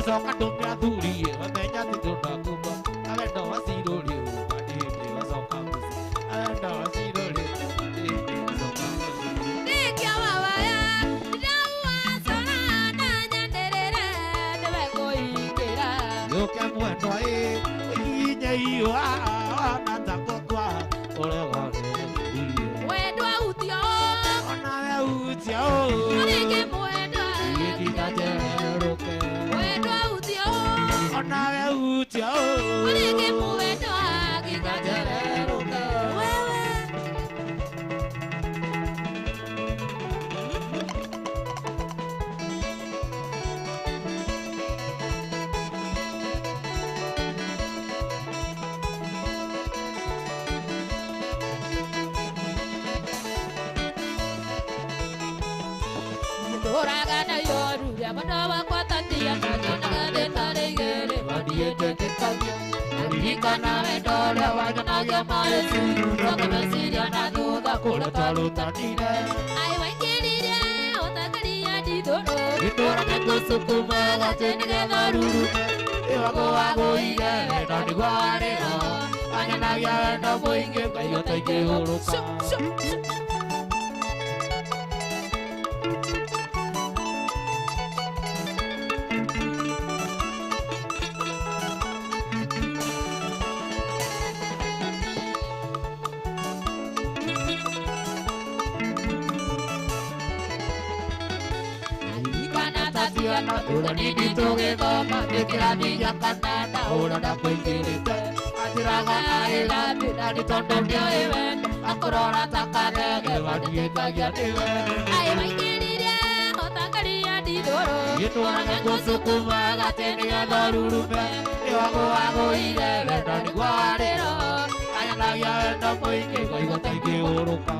Soka dunia duri, menya tidur nakuba. Avendo asiro liu, padi liu soka musi. Avendo asiro liu, padi liu soka musi. Nikia baba ya Dawa sana na nyanderere Debe goikera Yo que bueno ai, inya iwa, na takokwa, ore gare gari. Wedwa hutio Ona ve utio, Orike muendo yekikatere roke. Wedwa hutio Ona ve utio, Orike muendo kinyatere roke Wewe Doragana yoru ya manawa kwa tantia Najana de taregere Madiete ke kabia Nadika na vendora Wajana ya maesu Roka mesiria na duda Kula talu tatine Ai waikirire Otakaria didoro Dora nako sukuma Gatene ke daruru Ewago wago ige Venda ni guarero Anyana ya venda boinge Kayo taike uruka Tũgatiana tũranini tũgĩthoma Thĩkĩrani ya kanana Ũra na kũingĩrĩte Atiraga arĩrambi Na nĩ tondũ nĩoĩ wendo Akũrora ta karege Wandiĩkagia nĩ wendo Ai maingĩrire Ũtangaria ndithũrũ Gĩtũrage gũcukuma Gatĩni gathorurume Nĩwagũwagũire Wendo nĩguo warĩro Ayanagia wendo mũingĩ Ngoigo taingĩũrũka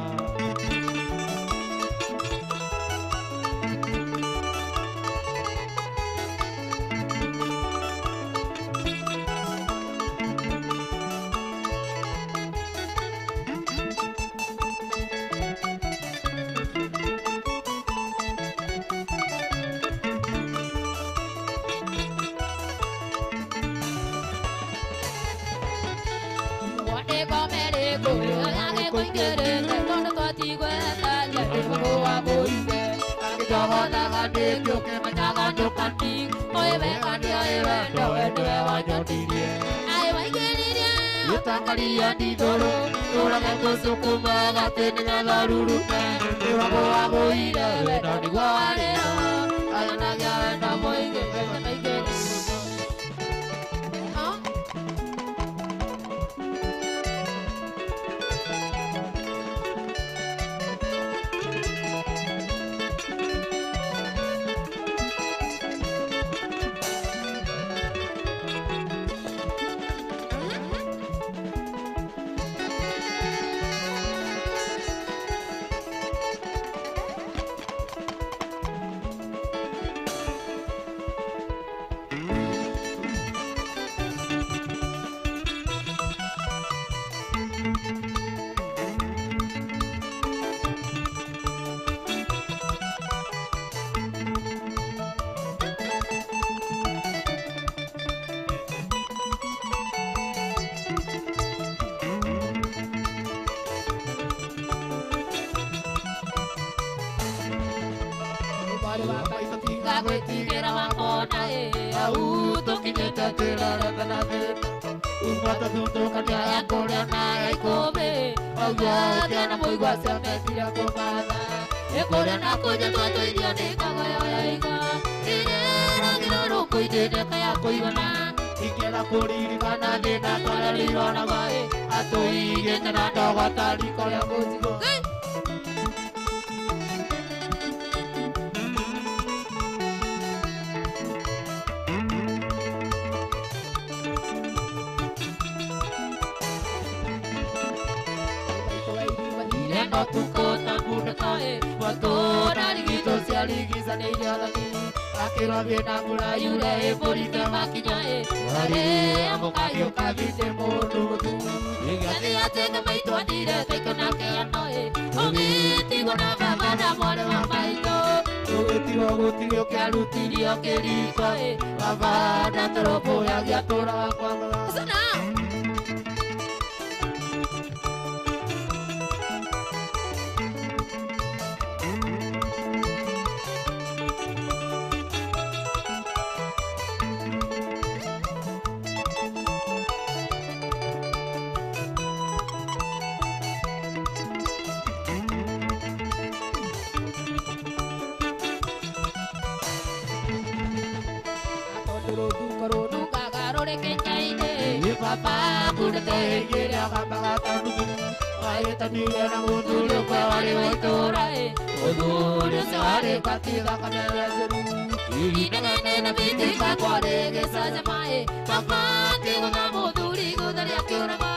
Tangaria ndithũrũ Tũrage gũcukuma Gatĩni gathorurume Nĩwagũwagũire Wendo nĩguo warĩro Ayanagia wendo mũingĩ Ngoigo taingĩũrũka Gwĩtigĩra makona Au tũkinyĩte twĩrorete na thĩna Umata thutũkania ya kũrĩa na ya ikũmbĩ Oguo ũkĩona mũigua ciametire kũmatha Ĩkũrĩa na kũnja twatũirio nĩ kagoyo ya igwa Irĩra gĩrũrũkũ indĩndĩka ya kũigana Ingĩenda kũririkana thĩna twarerirwo na maĩ Atũigĩte na ndogo ta riko rĩa mũzigo Tukota kunakae Watora rigito sialigiza neidialagi Akirabie na mula yule Polite makinyae Wale amokayo kavite monudu Igati ateka maito adire Teka nake anoe Omiti gona baba na mware mamaito Ogeti wagutirio ke alutirio ke rikoe Baba na toropo ya giatora kwa Sana Papa kudete gere akapanga tanu ayeta niya na udulo kawari waitorae udulo sare katira kanara zeru ine na biti kakware gesa jamae papa te gona moduri godari akyora ma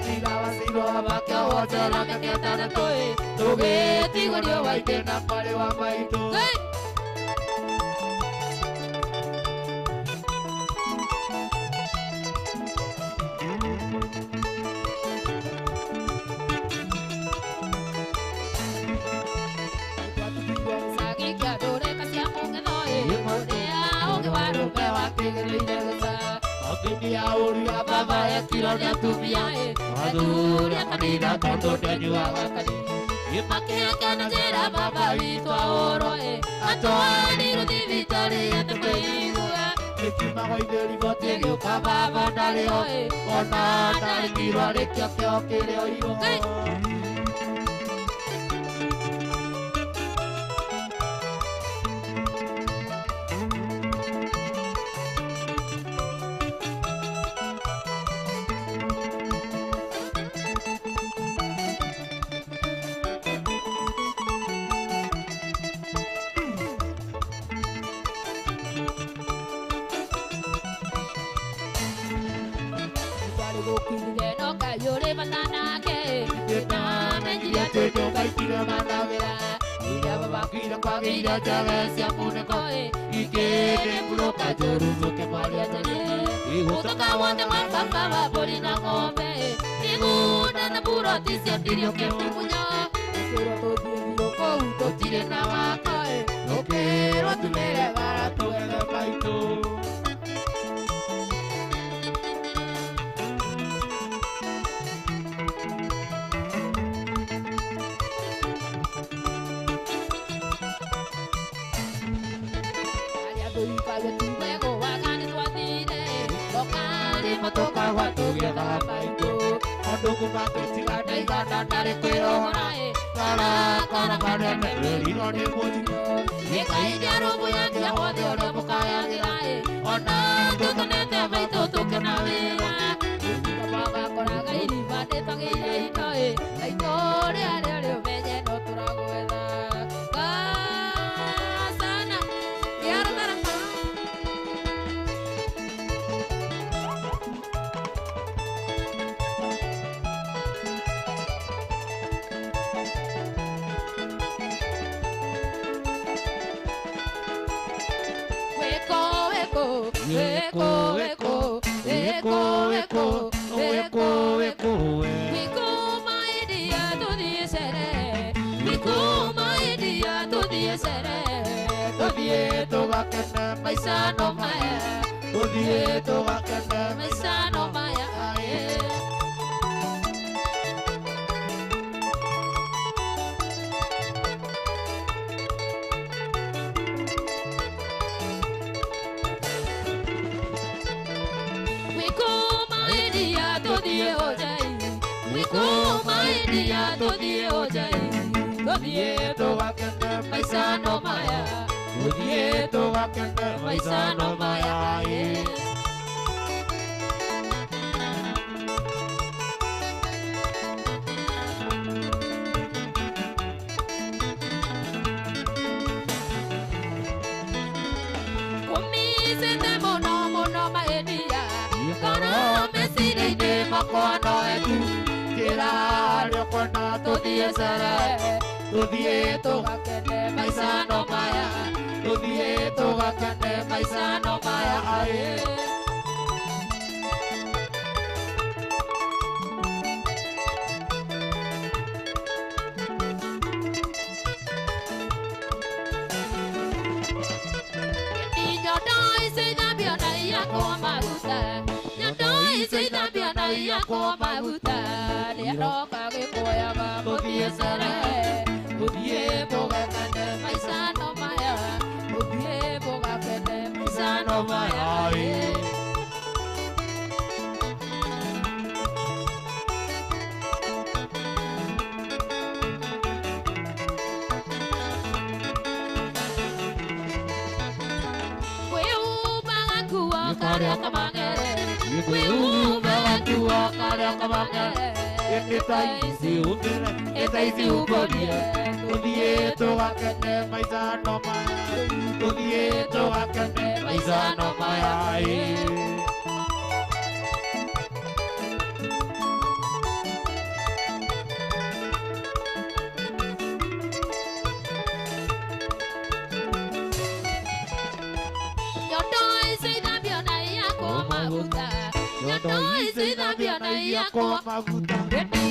silawa silawa bakya wajara kaketa na toe toge tigorio waite na pare wa maito Auria baba ya kironya tumiae aduria kanina tondo denua wakani Ipake akana jera baba vitwa oroe atoani rudi vitari atapeigua Ekima goideri bote gyoka baba nare oe ona nare kirare kya kya kere oigo nake Namenyire atĩ ngaikire managĩra iria babakire kwagĩire njage cia mũnĩko ikĩndĩ mbũrũka njũru tũkĩmaria tene Gũtoka wothe mababa wa mbũri na ng'ombe mĩgũnda na buroti cia ndirio kĩmũmunyo Ũkĩrwo tũthiĩ kũu tũtirĩ na wako Ũkĩrwo tumĩre bara tũgethe maitũ Matoka watugetha maitũ Andũ kumatũtiga ndaigana ndarĩ kwĩrohora Kara kanene rĩriro nĩ mũtino Nĩkaindia rũmũyangia wothe ũrĩa mũkayagĩra Ona tũtũnete maitũ tũkena wĩra Ũthira mwagakoraga irima ndĩtagĩire ino Aitũ rĩa rĩo menye no tũragwetha Sana Yara Tũthiĩ tũgakene maica no maya Tũthiĩ tũgakene maica no maya Tũthiĩ tũgakene maica no maya Tũthiĩ tũgakene maica no maya Kumicĩte mũno mũno maendia Ngoro meciria-inĩ makwa no etu Njĩra harĩa ũkwenda tũthiĩ cere Tũthiĩ tũgakene maica no maya Tũthiĩ tũgakene maica no maya Kwa maguta nĩaroka gĩkũyaga mũthiĩ cere Tũthiĩ tũgakene maica no maya mũthiĩ mũgakene maica no maya Kwĩhumbaga nguo karĩa kamang'ere Kwĩhumbaga nguo karĩa kamang'ere Nĩ ta ici humbũrie Tũthiĩ tũgakene maica no maya Tũthiĩ tũgakene maica no maya Nyondo ici ithambio na iyakwo maguta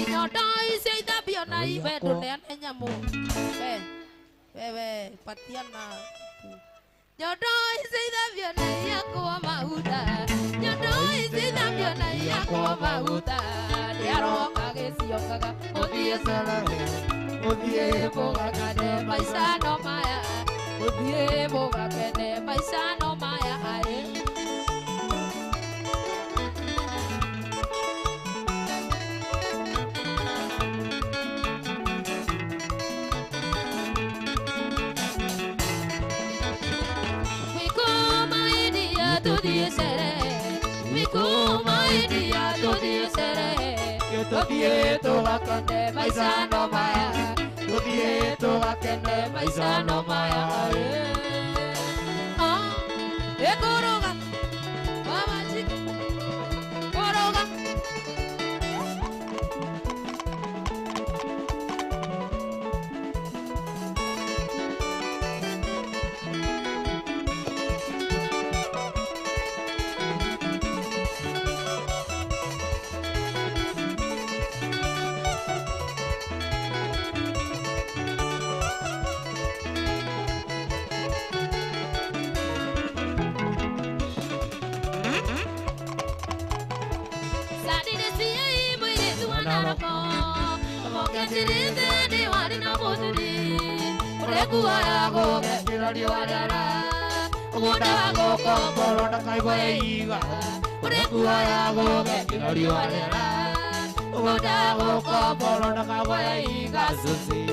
Nyondo ici ithambio na wendo nĩane nyamũ Wewe patiana Nyondo ici ithambio na iyakwo maguta Nyondo ici ithambio na iyakwo maguta Nĩaroka gĩciongaga Ũthiĩ cere Ũthiĩ mũgakene maica no maya Ũthiĩ mũgakene maica no maya Tũthiĩ cere Wikuma iria tũthiĩ cere Tũthiĩ tũgakene maica no maya Tũthiĩ tũgakene maica no maya Ekoroga Mama chick Koroga marako Moketirize ni wari na mudiri Urekuwa yago Gekirari warara Umunda wago Komboro na kaiwe iga Urekuwa yago Gekirari warara Umunda wago Komboro na kaiwe iga Susi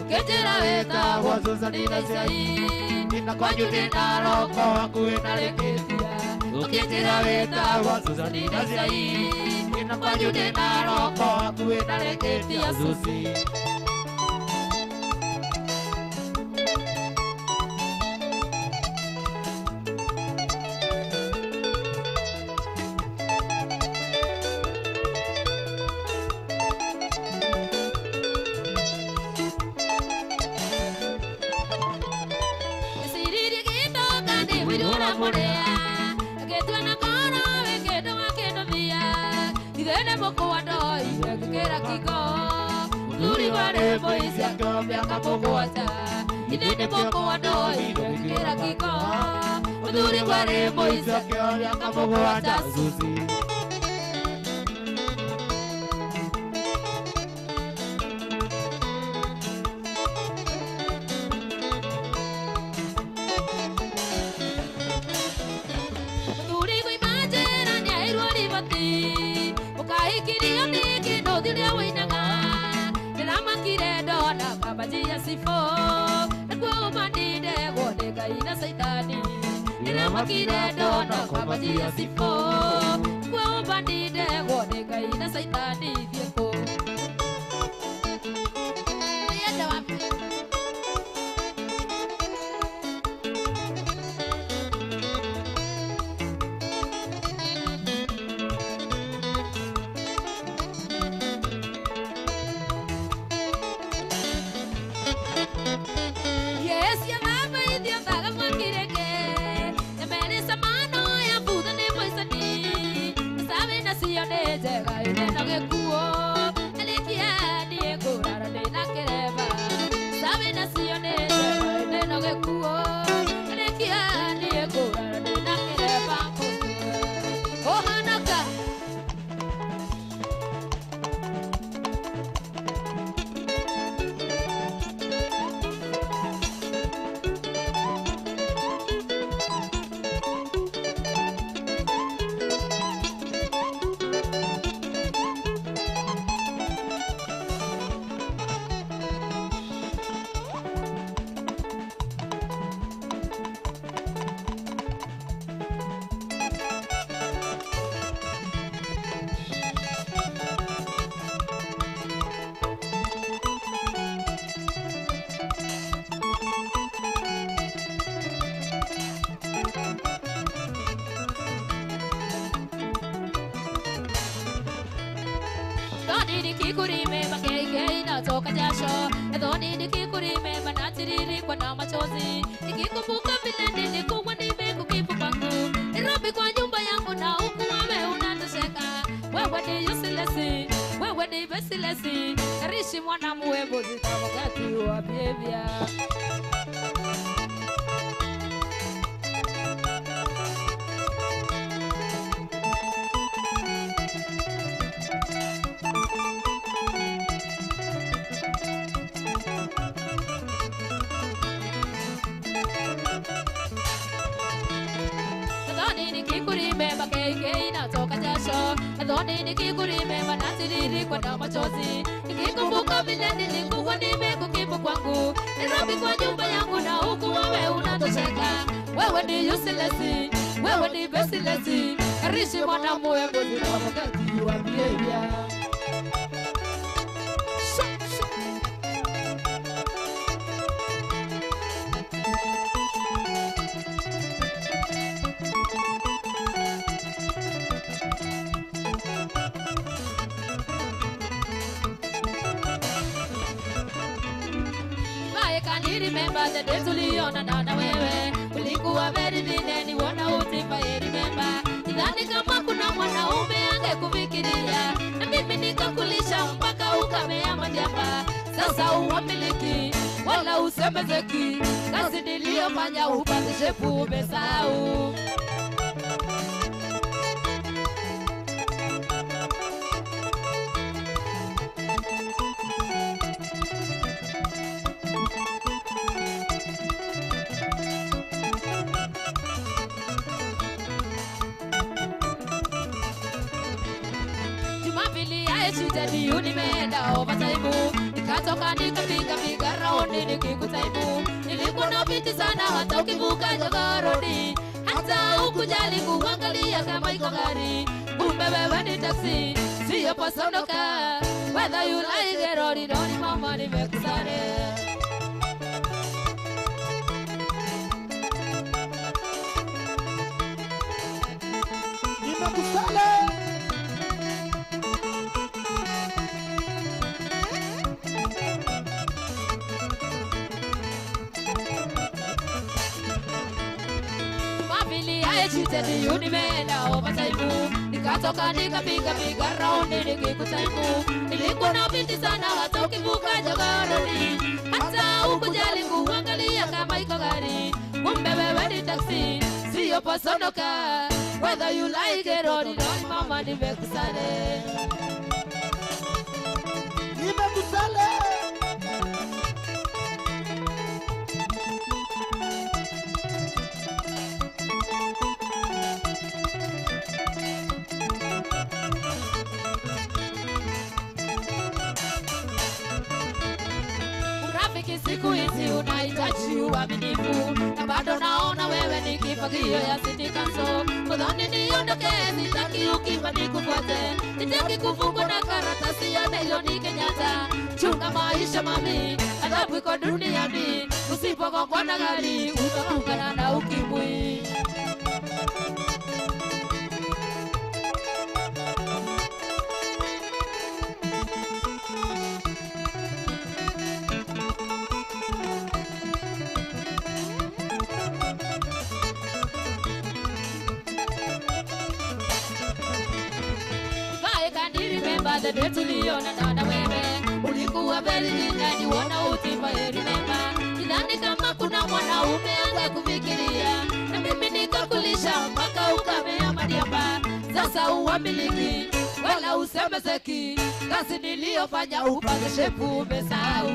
Ketera wazuza ninasai Nina kwanyu tena roko Akue nareketia Ketera wazuza ninasai Nina kwanyu tena roko Akue nareketia Susi Idene boko wadoi kera kiko Uduri ware moisa kyo yaka mogo wata Susi Uduri kui majera nyairu alivati Ukahikiri yoniki no dilia wainanga Nirama kire dona babajia sifo Ina saitani Nirama kire dona kwa bajia sifo Kwa bandide Woneka ina saitani Dieko Yenda wapi Toka jasho, edoni nikikurime manatiriri kwa na machozi. Nikikumbuka vile nilikuwa nimekukipu pangu. Nirudi kwa nyumba yangu na huku wewe unatosheka. Wewe ni useless, wewe ni baseless. Rishi mwana muwebo zita wakati wa behavior. Adoni nikikurime manatiriri kwa na machozi. Nikikumbuka vile nilikuwa nimekukipu kwangu. Nirudi kwa nyumba yangu na huku wewe unatosheka. Wewe ni useless, wewe ni baseless. Rishi mwana muwebo zina wakati wa behavior. Remember the days uliona na wewe ulikuwa very thin and you wanna uti remember Sidhani kama kuna mwanaume angekufikiria, na mimi nikakulisha mpaka ukamea majamba. Sasa uwamiliki wala usemezeki, kazi niliyofanya upate shepu umesahau. Shitani unimeenda overtime, nikatoka nikapiga raundi nikikutaimu. Nilikuwa na biti sana hata ukivuka jogorodi, hata ukujali kuangalia kama iko gari. Kumbe wewe ni taxi, siyo pasonoka. Whether you like it or you don't, mama nimekusare. Nimekusale. Shitani unimeenda overtime, nikatoka nikapiga raundi nikikutaimu. Nilikuwa na binti sana hata ukivuka jogorodi, hata ukujali kuangalia kama iko gari. Kumbe wewe ni taxi, siyo pasonoka. Whether you like it or not, mama nimekusale. Nimekusale. Siku hizi unahitaji uaminifu, na bado naona wewe ni kifagio ya City Council. Mudhani niondoke, sitaki ukifa nikufuate. Sitaki kufungwa na karatasi ya Nairobi Kenyatta. Chunga maisha mami, adhabu iko duniani. Usipogongwa na gari, utaungana na ukimwi. The day tuliona na wewe ulikuwa very ndani wana utimba remember. Sidhani kama kuna mwanaume angekufikiria, na mimi nikakulisha mpaka ukamea madiamba. Sasa uwamiliki wala usemezeki, kazi niliyofanya upate shepu umesahau.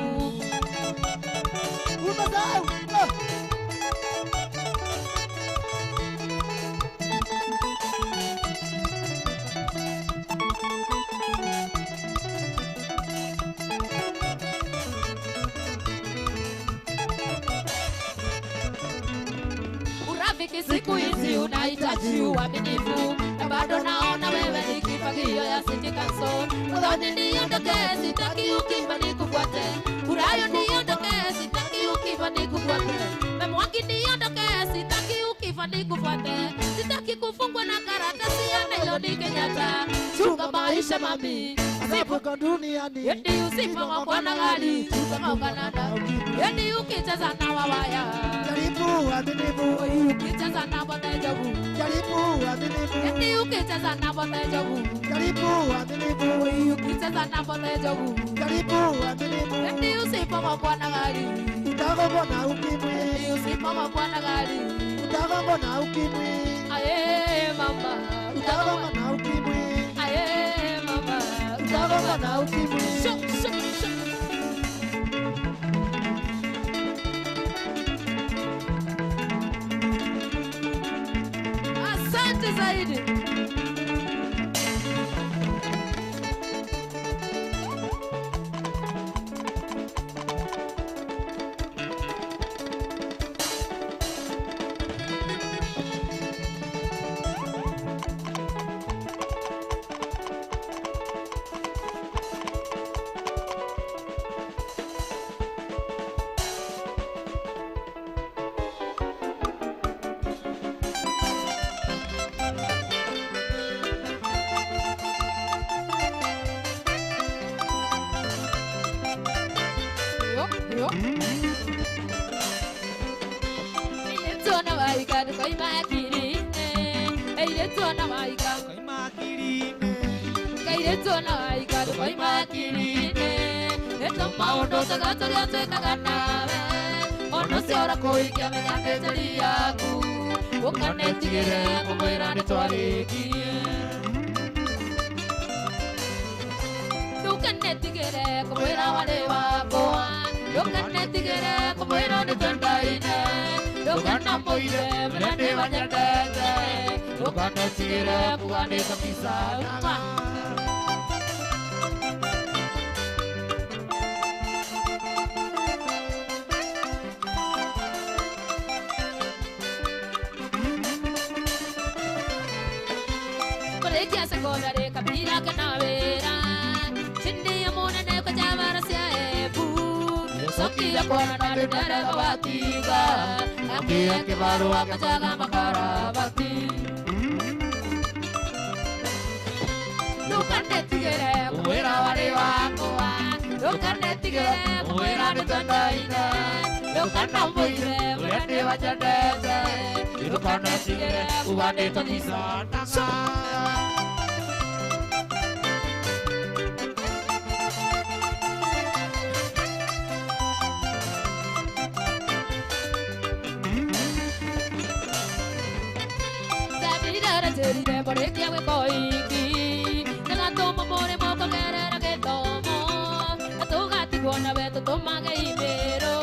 Umesahau. Siku hizi unahitaji uaminifu, na bado naona wewe ni kifagio ya City Council. Mudhani niondoke, sitaki ukifa nikufuate. Urayo niondoke, sitaki ukifa nikufuate. Memwangi niondoke, sitaki ukifa nikufuate. Sitaki kufungwa na karatasi ya Nairobi Kenyatta. Chunga maisha mami, adhabu iko duniani. Yeti usipogongwa na gari, utaungana na ukimwi. Yeti ukicheza na wawaya, Jaribu uaminifu. ukicheza na botejogu. Jaribu uaminifu. Yeti ukicheza na botejogu. Jaribu uaminifu. Ukicheza na botejogu. Jaribu uaminifu. Yeti usipogongwa na gari, utagongwa na ukimwi. Yeti usipogongwa na gari, utagongwa na ukimwi. aye mama, Utagongwa na ukimwi. aye mama, Utagongwa na ukimwi. Asante zaidi. Kairetu na waiga Koima kirine Kairetu na waiga Koima kirine Eto maundo tagatoria twekaga nawe Ono ciora kuikia menyane njari yaku Ukanetigire kumwira nitwarikie Ndukanetigire kumwira wari wakwa Ndukanetigire kumwira nitwendaine Ndukanamuire mrende wanyendete Ndukanetigire kuganitha kisana Kia sekondari kabira kenawera Chindi ya monene kwa jamara siya ebu Soki ya kona na bidere kawatiga Aki ya kibaru wakajaga makarabati Lukane tigere kumwira wari wakoa Lukane tigere kumwira nitwendaine Lukana mbuire mrende wajendeze Lukane tigere kuganitha kisana Jerire borekia we koiki Nela tomo more moko gerera ke tomo Atugati kuona beto tomage ibero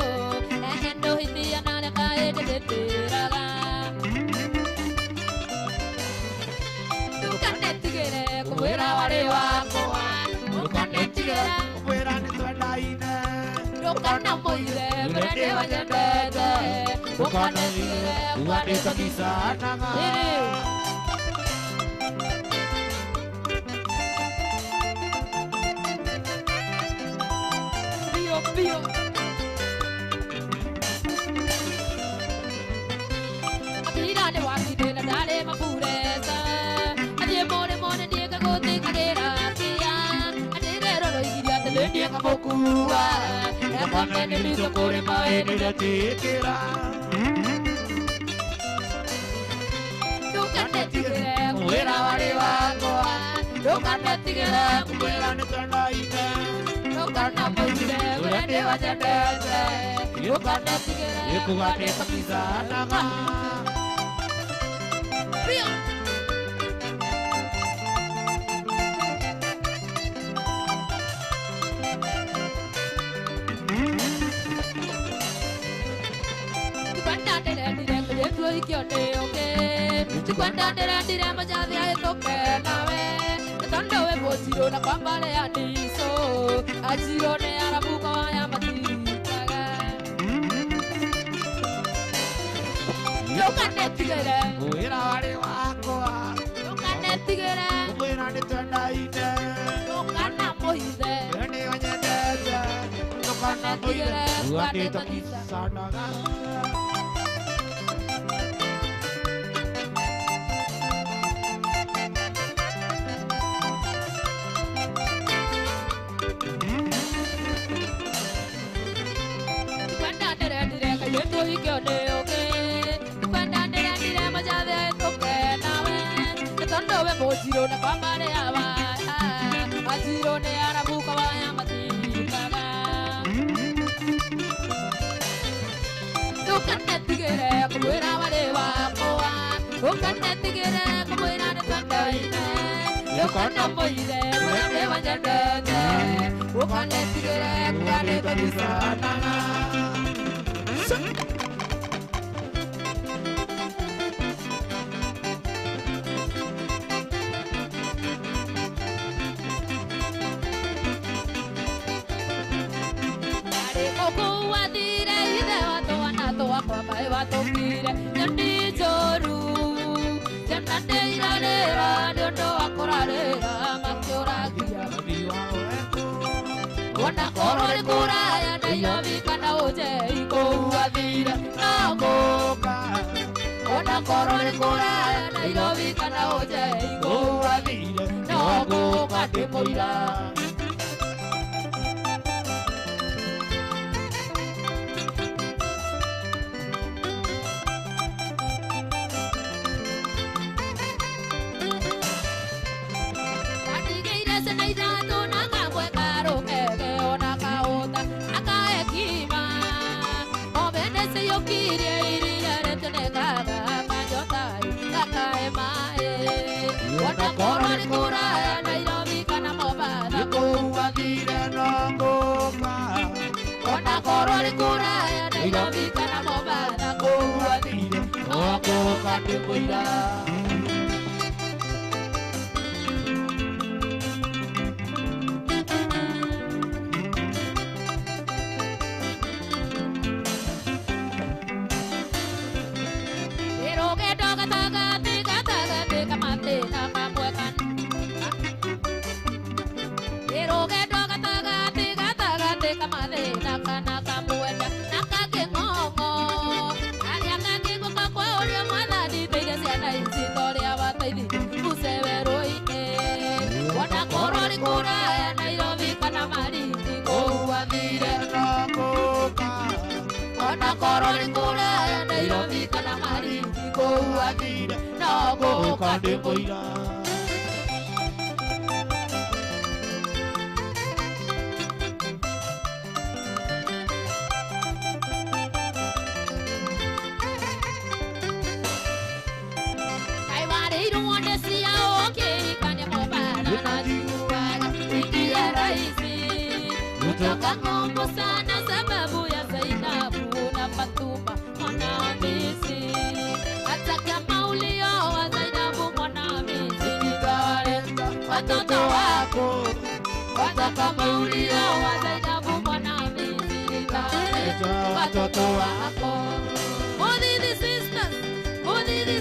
Ehendo hitia nane kae de teraga Tukanetigere kumwira wari wakwa Tukanetigere kumwira nitwendaine Ndukanamuire mrende wanyendete Tukanetigere kuganitha kisana Pio Akira ne wakide na dale mapureza Adie mone diega gote kadera kia Adire roro igiria tele diega mokua Ekame ne liso kore mae ne ratikira Tukanetigire kumwira wari wakoa Tukanetigire kumwira nitwendaine Ndukamuire mrende wanyendete Tukanetigire kuganitha kisana Pio Tukwandandere kujetu ikione oke Tukwandandere majadhira etoke nawe Tando we botiro na kwambale ya niso Ajiro ne arabuka wa ya matikaga Tukanetigire kumwira wari wakwa Tukanetigire kumwira nitwendaine Tukanamuire mrende wanyendete Ndukanetigire kuganitha kisana Yeto ikione oke Tukwandandere majadhira etoke nawe Tando we botiro na kwambale ya waya Ajiro ne arabuka wa ya matikaga Tukanetigire kumwira wari wakoa Tukanetigire kumwira nitwendaine Tukanamuire mrende wanyendete Tukanetigire kuganitha kisana Watokire Yandi joru Jemnande irarera Nyondo wakorarera Makioragia Wana korore kuraya Neyo vikana oje Iko uadhira Nagoka Wana korore kuraya Neyo vikana oje Iko uadhira Nagoka Temoira korore kuraya Nairobi kana Mombasa kuwathire Oko kandi kuira Eroge doga taga tika mate na kamwekan Eroge doga taga tika mate na kana kamweka nakake ngongo Aliaka kiko kakwa ulio mwana di tege siana isitoria wataidi kusevero ine Wana korori kuraya Nairobi kana mariti kuwathire Wana korori kuraya Nairobi kana mariti kuwathire Nago kandi kuira Kutoka ngombo sana sababu ya Zainabu na Fatuma Mwanamisi Hata kama ulioa Zainabu Mwanamisi Nitaleta watoto wako Hata kama ulioa Zainabu Mwanamisi Nitaleta watoto wako Mudhidi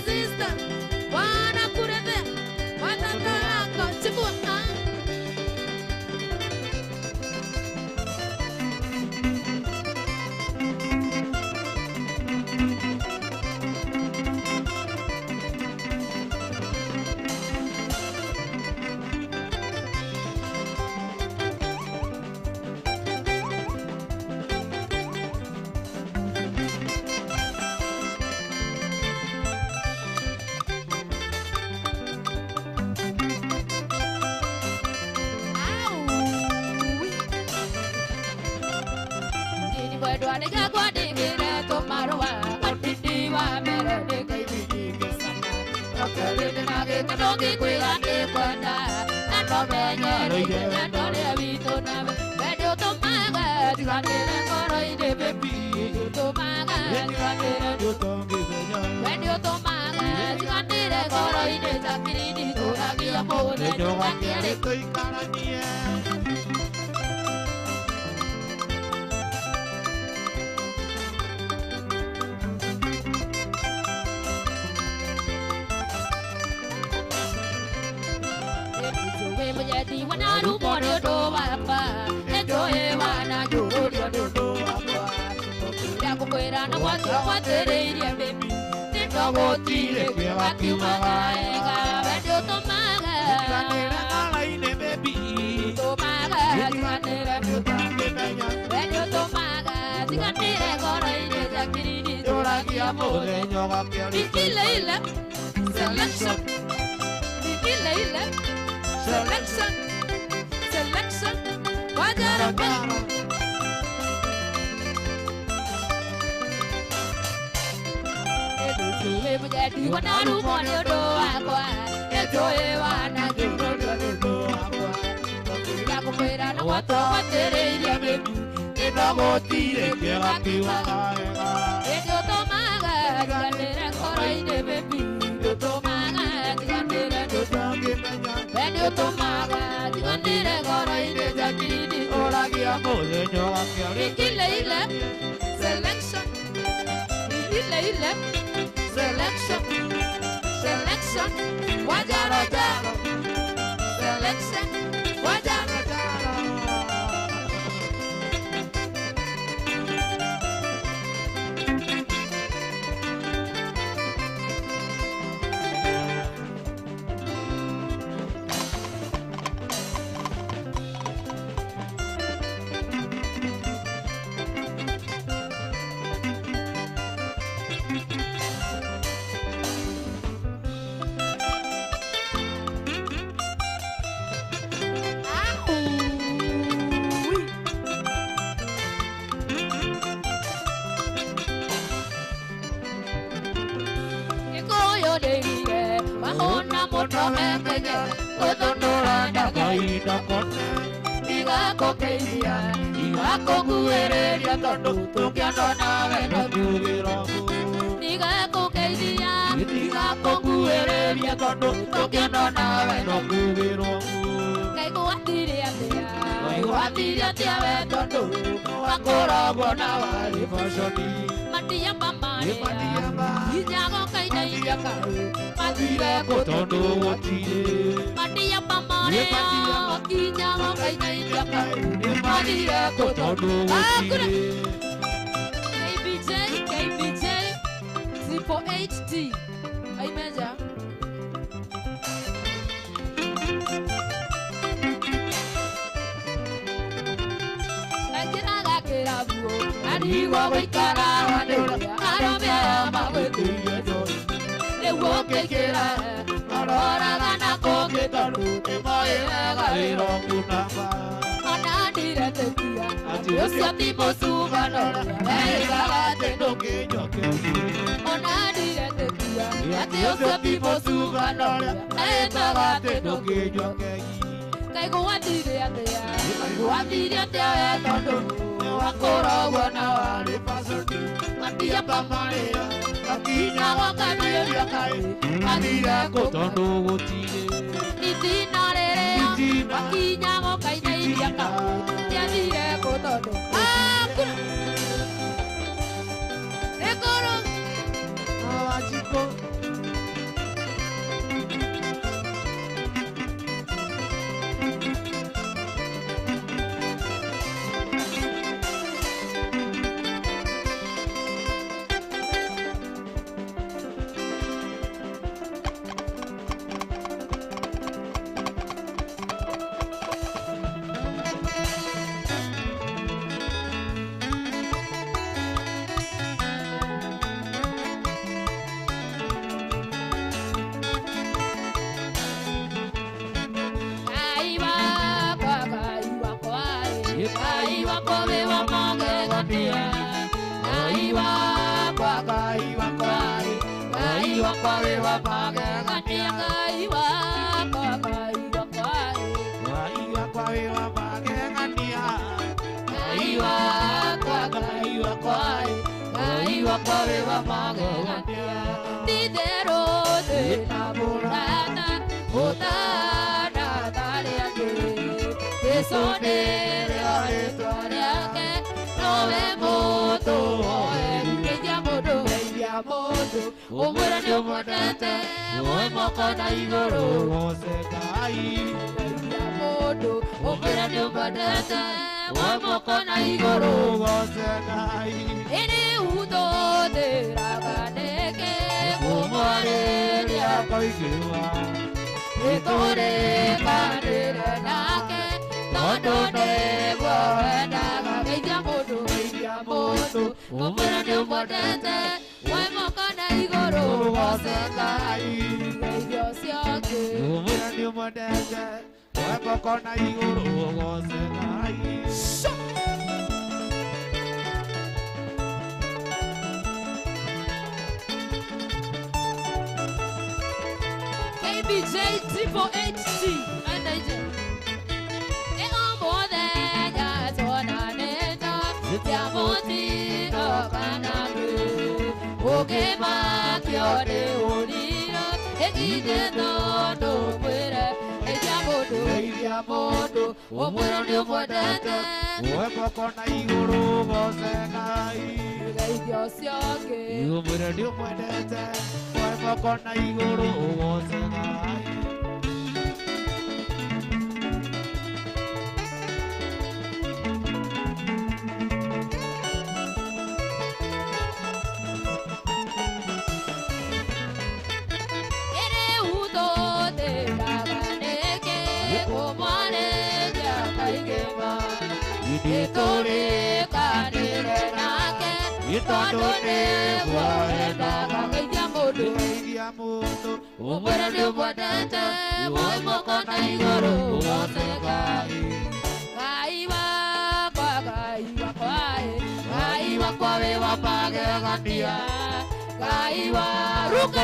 sisters Wanakurete watoto wako Chibuna Kanogi kuirande kwenda Nanomenye Ride Nandole Avito Nave Vedio Tomaga Tigandere Koro Ide Bebi Tomaga Tigandere Vedio Tomaga Tigandere Koro Ide Zakiridi Turagi Amore Nyokangiere Kuikaranie Menjadi wana rumo do apa enjoy wana juru do apa ya kukwera na watu watereria baby nitogo tire kwa watu magaega vedio tomaga kanera kala ine baby tomaga kanera vedio tomaga kanera kora ine zakiridi doragi amore nyoga kiari Leila selection Leila Selection, Wajara Bang. Edu menjadi wana rumo do aqua, enjoy wana do aqua. Ya kukwera na watu watereria baby, nitogo tire kwa watu magaega. Edio tomaga, tigandere kora ine baby, tomaga, tigandere Vedio tomaga, tigandere kora ine zakiridi Oragi amore nyoga kiari Leila Selection Leila Selection Wajara jara Selection Wajara jara Ngakuguĩrĩria tondũ tũngĩona nawe no tugĩra Ndigakũgeithia Ndigakũguĩrĩria tondũ tũngĩona nawe no tugĩra Ngaigua atĩa Waigua atĩa we tondũ wakoragwo na warĩ baconi Matia mamare Inyago kainairia Mathire kũ tondũ gũtirĩ Matia mamare Inyago kainairia Mathire kũ tondũ gũtirĩ KBJ Triple HT Aimeja Adigua gũikara wanĩũra arũme magwĩtĩire ndũĩ Nĩguo ngĩkĩra maroraga na kũngĩ tondũ nĩmoĩ wega wĩra ũkunamba Ona ndiretĩkia Atĩ ũcio ti mũcumanora Wĩraga atĩ ndũngĩnjokeria Ona ndiretĩkia Atĩ ũcio ti mũcumanora Wĩraga atĩ ndũngĩnjokeria Ngaigua atĩa Wathire atĩa we tondũ wakoragwo na warĩ baconi Matia pamarĩa Gakinya gwakanĩria kaĩ Mathire kũ tondũ gũtirĩ Itina rĩrĩa Gakinya gũkainairia kaĩ Ndiathire kũ tondũ Ekoro Awachiko Umwĩra nĩ ũmwendete woe moko na igũrũ goce Ngai mũndũ Umwĩra nĩ ũmwendete woe moko na igũrũ goce Ngai Ini uthũthĩraga nĩkĩ Kũmwarĩria koigĩrwa Nĩtũrĩkanĩre nake tondũ nĩguo wendaga Geithia mũndũ Umwĩra nĩ ũmwendete woe moko na igũrũ goce Ngai Geithia ũcio ũngĩ Umwĩra nĩ ũmwendete woe moko na igũrũ goce Ngai KBJ Triple HT Andaije Mũthenya tuonanĩte cia mũtino kanake ũkĩmakio nĩ ũriro ĩgithĩ tondũ mwĩre Geithia mũndũ Umwĩra nĩ ũmwendete woe moko na igũrũ goce Ngai Geithia ũcio ũngĩ Umwĩra nĩ ũmwendete woe moko na igũrũ goce Ngai Nĩtũrĩkanĩre nake tondũ nĩguo wendaga Geithia mũndũ Umwĩra nĩ ũmwendete woe moko na igũrũ goce Ngai Ngai wakwa Ngai wakwa wĩ wa magegania Ngai wa ruka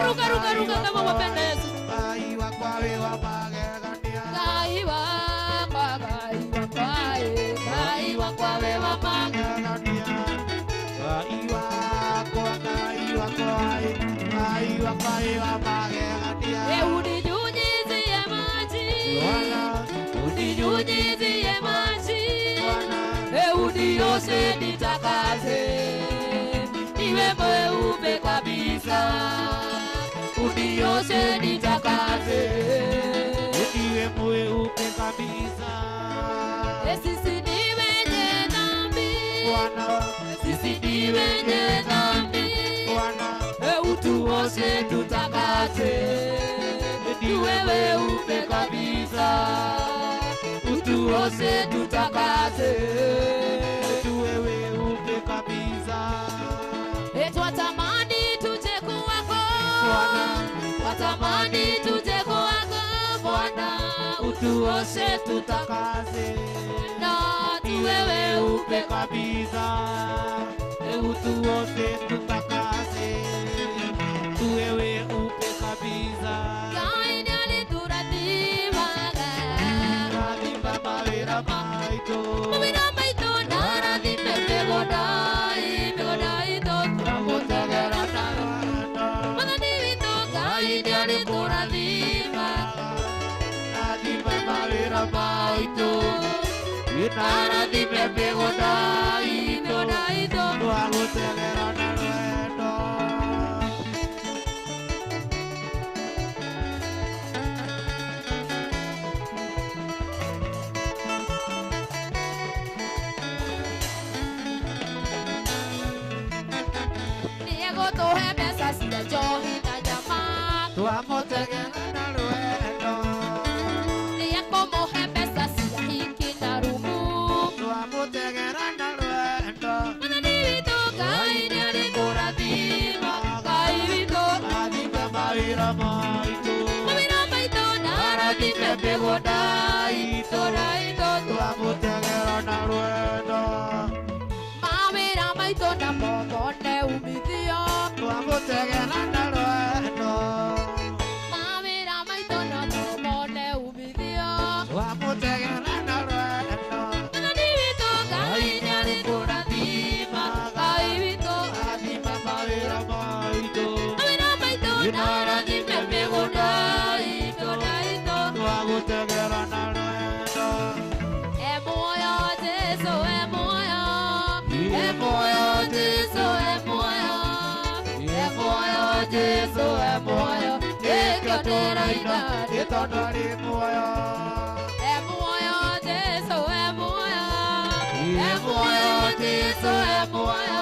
kama wapenda Yesu Ngai wakwa wĩ wa magegania Ngai wakwa Ngai wakwa wĩ wa uninyunyizie maji, uninyunyizie maji, unioshe nitakase, niwe mweupe kabisa, unioshe nitakase, niwe mweupe kabisa. Sisi ni wenye dhambi, sisi ni wenye dhambi, utuoshe tutakase, niwe mweupe kabisa, utuoshe tutakase, niwe mweupe kabisa. Twatamani tuje kwako, twatamani tuje kwako Bwana, utuoshe tutakase, na niwe mweupe kabisa, utuoshe tutakase, niwe mweupe kabisa. Kaini aliturathima, mawira maito, mawira maito narathime mĩgũnda itũ tũramũtegera na rwendo. Mwathani witũ Ngai nĩarĩtũrathima, mawira maito, narathime mĩgũnda itũ tũramũtegera na rwendo. nĩegũtũhe mbeca cia njohi na nyama, tũramũtegera na rwendo. nĩekũmũhe mbeca cia hiki na rumu, tũramũtegera na rwendo. Mwathani witũ Ngai nĩarĩtũrathima, Ngai witũ Rathime mawĩra maitũ, mawĩra maitũ narathime mĩgũnda itũ tũramũtegera na rwendo. mawĩra maitũ namo mone umithio, Tũramũtegera na rwendo. mawĩra maitũ namo mone umithio, Tũramũtegera na rwendo. Mwathani witũ Ngai nĩarĩtũrathima, Ngai witũ Rathime mawĩra maitũ, mawĩra maitũ narathime mĩgũnda itũ tũramũtegera na rwendo. muoyo Jesũ muoyo, muoyo Jesũ muoyo, muoyo Jesũ muoyo, nĩkĩo ndĩraina Nĩ tondũ arĩ muoyo. muoyo Jesũ muoyo, muoyo Jesũ muoyo,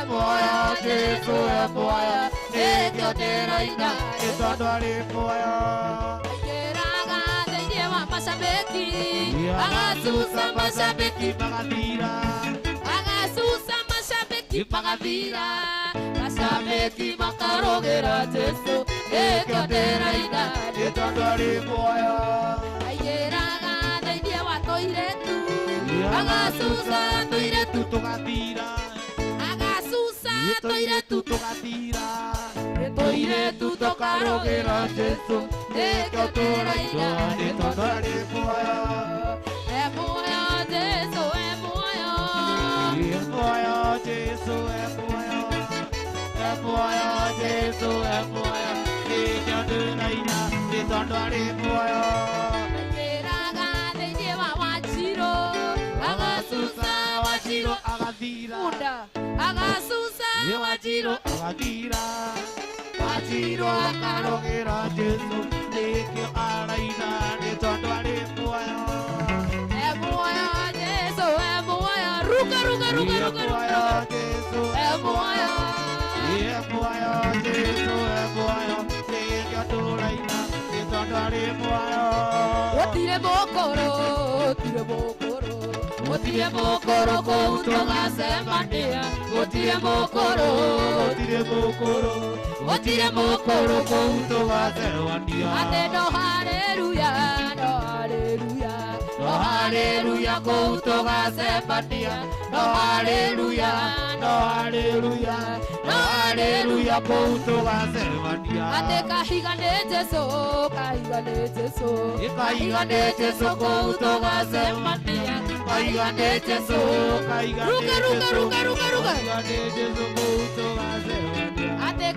muoyo Jesũ muoyo, nĩkĩo ndĩraina Nĩ tondũ arĩ muoyo. aingĩraga thĩinĩ wa macambĩki, agasusa macambĩki, Magathira. agasusa macambĩki magathira, macambĩki makarũgĩra Jesũ, nĩkĩo ndĩraina Nĩ tondũ arĩ muoyo. aingĩraga thĩinĩ wa tũirĩtu, agasusa tũirĩtu, Tũgathira. agasusa tũirĩtu, Tũgathira. tũirĩtu tũkarũgĩra Jesũ, nĩkĩo ndĩraina Nĩ tondũ arĩ muoyo. muoyo Jesũ muoyo, Nĩ muoyo Jesũ e muoyo. E muoyo Jesũ e muoyo. Nĩkĩo ndĩraina. Nĩ tondũ arĩ muoyo. aingĩraga thĩinĩ wa Wanjirũ, agasusa Wanjirũ Agathira. bunda, agasusa Nĩ Wanjirũ agathira. Wanjirũ akarũgĩra Jesũ. Nĩkĩo araina. Nĩ tondũ arĩ muoyo. muoyo Jesũ muoyo, ruka ruka ruka ruka ruka, muoyo Jesũ muoyo muoyo Jesũ muoyo. Nĩkĩo tũraina. Nĩ tondũ arĩ muoyo. gũtirĩ mũkũrũ, gũtirĩ mũkũrũ, gũtirĩ mũkũrũ kũu tũgacemania, gũtirĩ mũkũrũ, Gũtirĩ mũkũrũ. gũtirĩ mũkũrũ kũu tũgacemania. atĩ no haleluya, no haleluya, No haleluya kũu tũgacemania. No haleluya. No haleluya. No haleluya kũu tũgacemania. atĩ kahiga nĩ Jesũ, kahiga nĩ Jesũ, Kahiga nĩ Jesũ kũu tũgacemania. Kahiga nĩ Jesũ. Kahiga nĩ ruka ruka Jesũ. ruka ruka ruka, Kahiga nĩ Jesũ kũu tũgacemania. atĩ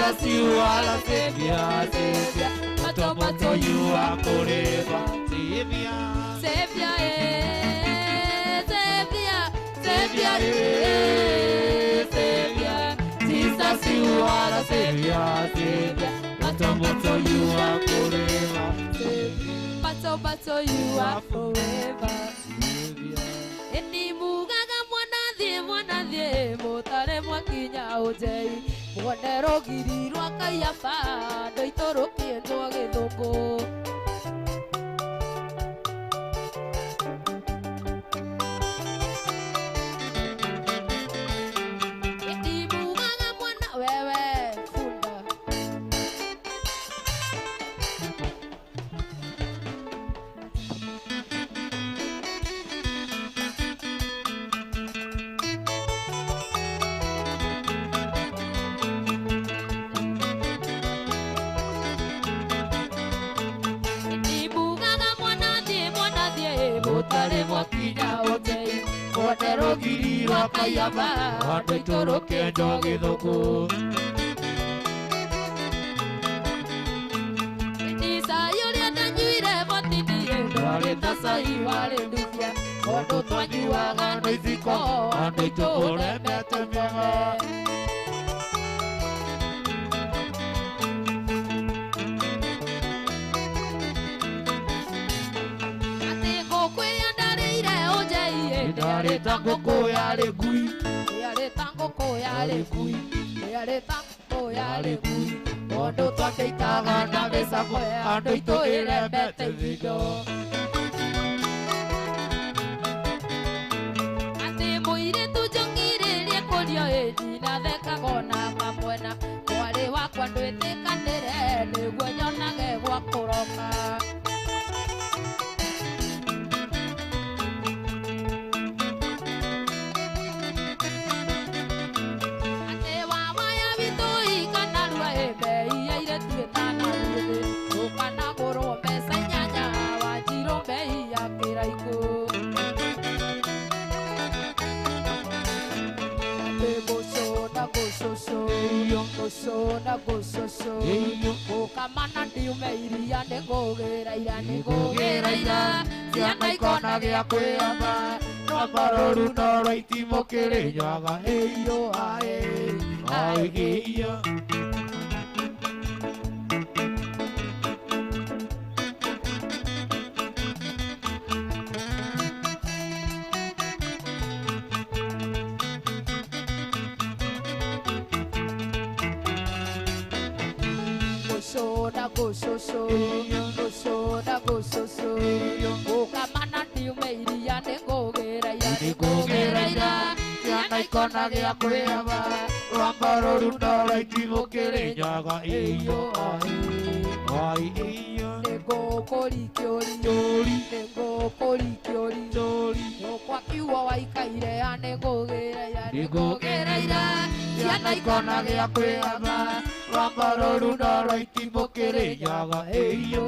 Jesus, you are a Savior, Savior. But you are forever, Savior. Savior, Savior, Savior, Savior. Jesus, you are a Savior, Savior. But you are forever, Savior. But you are forever. Motare mwakinya ujei mwonero giri rwa Kaiafa ndoitũrũkie ndwa gĩthũngũ itimugaga mwana wewe funda motare mwakinya ujei mwonero giri rwa Kaiafa ndoitũrũkie ndwa gĩthũngũ ndicayũrĩa ndanyuire botithie ndwarĩ ta cai warĩ ndukia tondũ twanyuaga na ithiko andũ aitũ ũremete mĩoyo Yare tango yare gui, yare tango yare gui, yare tango yare gui. Ondo twake itaga na mesa kwa ando ito iremete video. Ate muire tu jongire rie korio edi na theka gona mamwena. Kware wakwa ndwĩtĩkanĩre nĩguo nyonage gwa kũroka. Gososo, kamana ndiumeiria nĩngũgĩraira ciana ikona gĩa kwĩamba no marũru no raitimũ kĩrĩnyaga ĩyo aĩgĩia gososo ukamana ndiumeiria nĩngũgĩraira ciana ikona gĩa kwĩamba rwambarũru no raitimũ kĩrĩnyaga ĩyo nĩngũkũrikiũri ũkwa kiugo waikaire nĩngũgĩraira ciana ikona gĩa kwĩamba rwambarũru no raitimũ kĩrĩnyaga ĩyo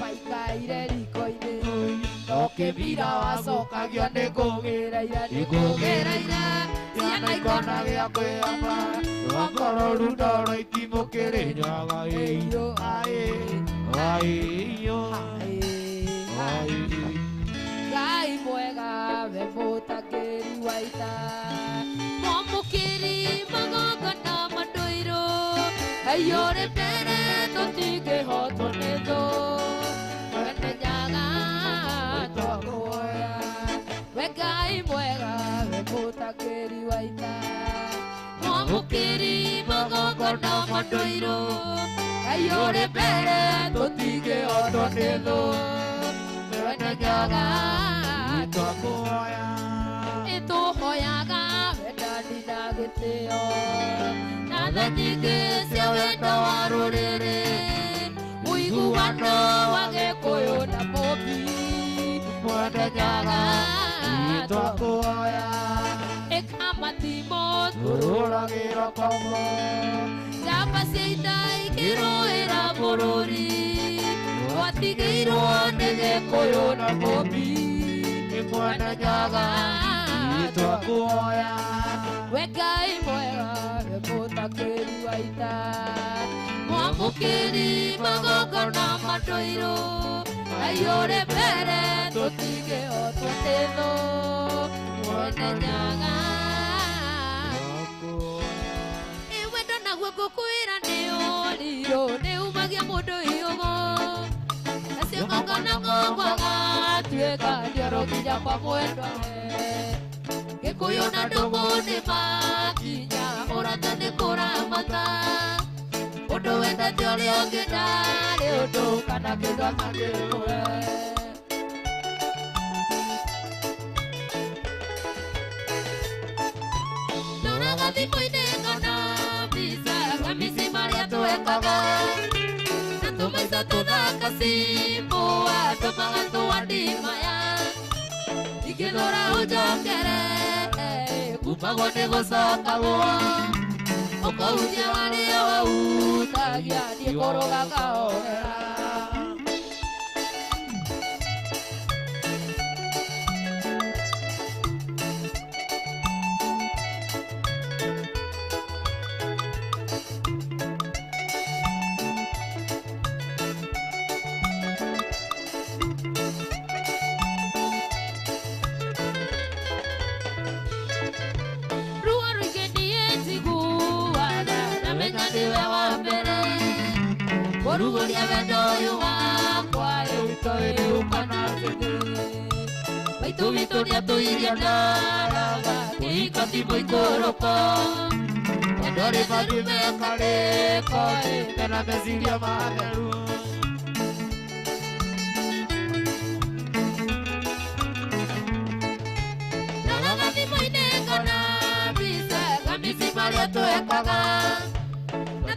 waikaire riko-inĩ okĩmira wacokagio nĩngũgĩraira ciana ikona gĩa kwĩamba rwambarũru no raitimũ kĩrĩnyaga ĩyo Ngai mwega we mũtangĩri wa ita mwamũkĩri magongona mandũirũ aiyũrĩ mbere tũtingĩhotwo nĩ thũ wene nyaga twakuoya we Ngai mwega we mũtangĩri wa ita mwamũkĩri magongona mandũirũ aiyũrĩ mbere tũtingĩhotwo nĩ thũ wene nyaga twakuoya ĩtũhoyaga wendani na gĩtĩo na tha nyingĩ cia wendo wa rũrĩrĩ ũiguano wa gĩkũyũ na mũmbi mwene nyaga twakuoya ĩkamatimũ tũrũragĩra komo njamba cia ita ikĩrũĩra bũrũri twatigĩirwo nĩ gĩkũyũ na mũmbi mwene nyaga twakuoya Ngai mwega mũtakĩri wa ita mwamũkĩri magongona matũirũ aiyũre mbere tũtingĩhotwo nĩ thũ mwene nyaga wendo naguo ngũkwĩra nĩ ũrirũ nĩumagia mũndũ iũgũ nacio ngongona ngongwaga tuĩka ndioro nginya kwa mwendwa Gĩkũyũ na ndũngũ nĩ makinya ũrata nĩ kũramata ũndũ wendete ũrĩa ũngĩ ndarĩ ũndũ kana kĩndũ akĩmwe ndoraga thimũ-inĩ ngona mbica kamĩci marĩa twekaga na tũmaica tũthaka cimbũa tũmaga tũwandimaya ikĩthora ũnjokere kumagwo nĩ gũcokagwo ũkauthia warĩa wautagia niĩ kũrũga kahorera Uruguria wendo uyu wakwa itoe ukana tete Baitu vitoria tuiria ndaraga Kuika timo ikoroko Endore madume kareko Tena mesiria mageru Naraga timo inengana Bisa kamisi maria tuekaga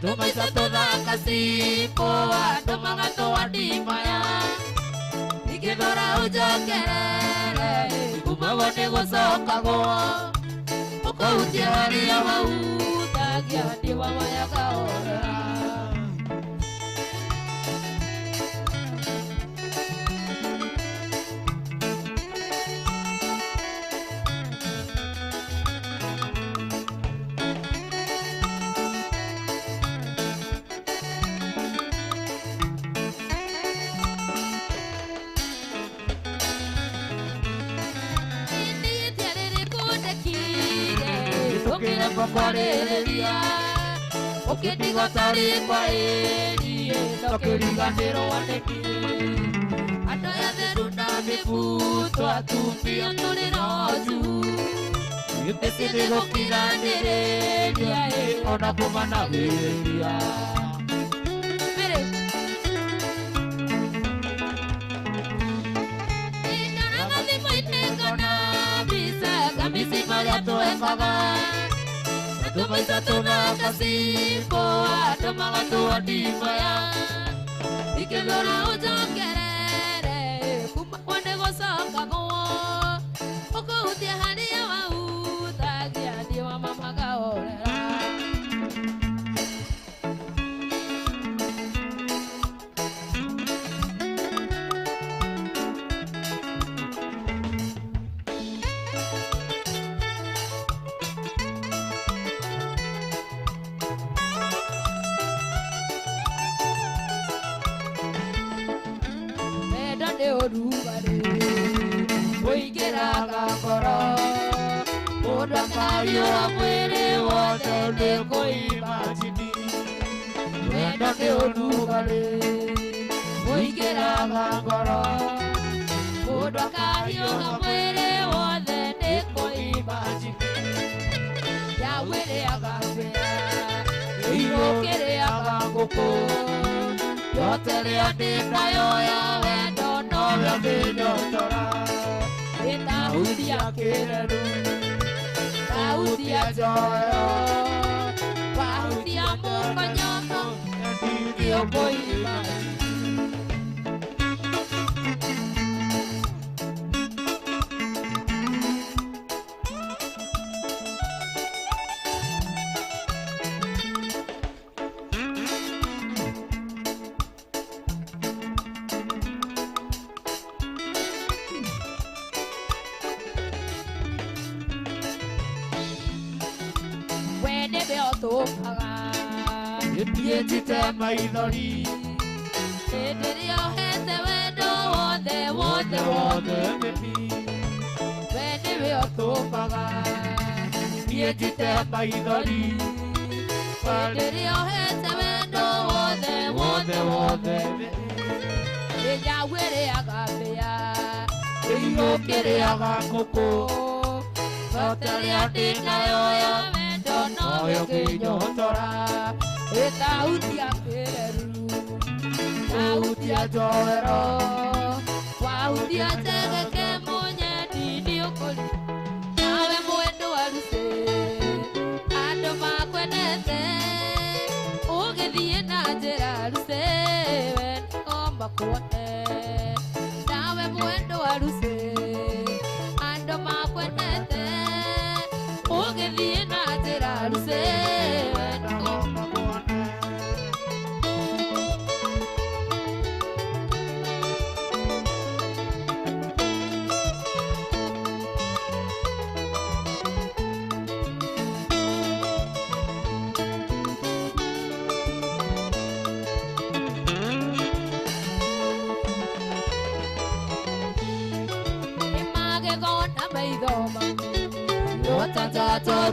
Tumaica tũthaka cimbũa tũmaga tũwandimaya ikĩthora ũnjokerere kumagwo nĩ gũcokagwo ũkautia harĩa wautagia ndiwamaya kahorera Kwarĩrĩria ũkĩndigotari kwa ĩri ndokĩriganĩrwo wanĩki andũ aya theru na mĩbuto atumbia tũrĩ roju ĩci nĩ gũkiranĩrĩria ona kũmanagĩrĩria ndoraga thimũ-inĩ ngona mbica kamĩci marĩa twekaga Tumaica tũthaka cimbũa tũmaga tũwandimaya ikĩthora ũnjokerere kumagwo nĩ gũcokagwo ũkauthia harĩa wautagia ndiwamamaga horera Uingĩraga ngoro mũndũ akariũra mwĩrĩ wothe nĩ kũimagini wendo nĩ ũrugarĩ uingĩraga ngoro mũndũ akariũra mwĩrĩ wothe nĩ kũimagini yaũ ĩrĩaga mbĩa ĩgũkĩrĩaga ngũkũ yote rĩa ndĩ nayo ya wendo novyo mĩnyotora ĩtahutia kĩreru tahutia njoyo wahutia mũkonyono ndio kũima tũmaga Niĩ njite maithori hĩndĩ ĩrĩa ũhete wendo wothe wothe wothe we nĩwe ũtũmaga Niĩ njite maithori hĩndĩ ĩrĩa ũhete wendo wothe wothe wothe Nyau ĩrĩaga mbĩa Kĩhiũ kĩrĩaga ngũkũ Zote rĩa ndĩnayo ya wendo noyo kĩnyotora Sauti ya kĩreru Sauti ya njoero Sauti ya tegeke mũnyendi nĩ ũkũri Nawe mwendo waruse Andũ makwendete Ũgĩthiĩ na njĩra ruse We ngomba kuone Nawe mwendo waruse Andũ makwendete Ũgĩthiĩ na njĩra ruse We ngomba kuone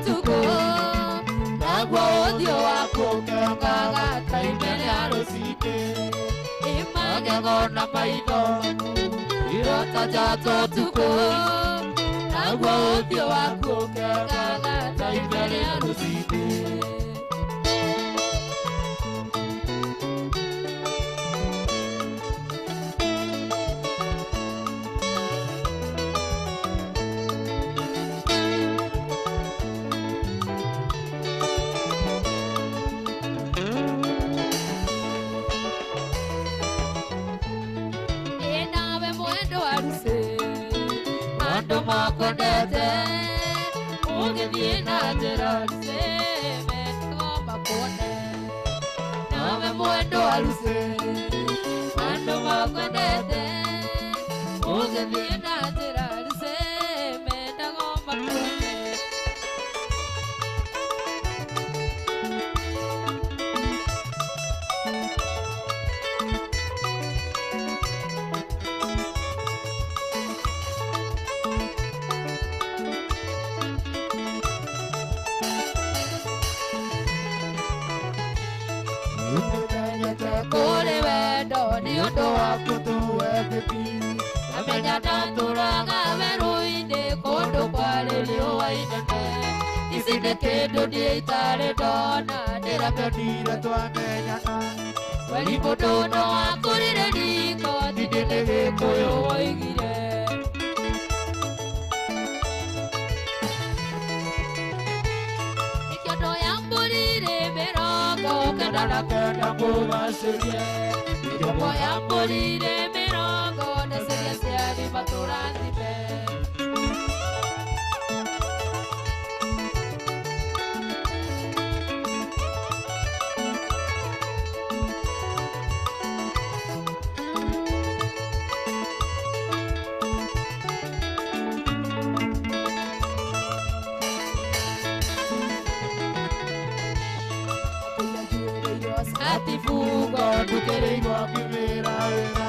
Tuko Nagwa odio wako Kaga kaimele arosite Image gona maitho Irota jato tuko Nagwa odio wako Kaga kaimele arosite Makwendete Ũgĩthiĩ na njĩra ruse We ngomba kuone Nawe mwendo waruse Andũ makwendete Ũgĩthiĩ na njĩra ruse We ngomba kuone Kũrĩ wendo nĩ ũndũ waku tuwethĩki Namenya ndatũraga werũ-inĩ kũndũ kwarĩ riũa inene Ici nĩ kĩndũ niĩ itarĩ ndona ndĩramĩonire twamenyana Weri mũndũ no wakũrire riko Thindĩ nĩ Gĩkũyũ woigire Nĩkĩo yambũrire mĩrongo kenda na kenda kũgacĩrie Nĩkĩo yambũrire mĩrongo ndeciria ciarĩ matũrathime Atifungo ndũkĩrĩirwo kĩmĩra wĩra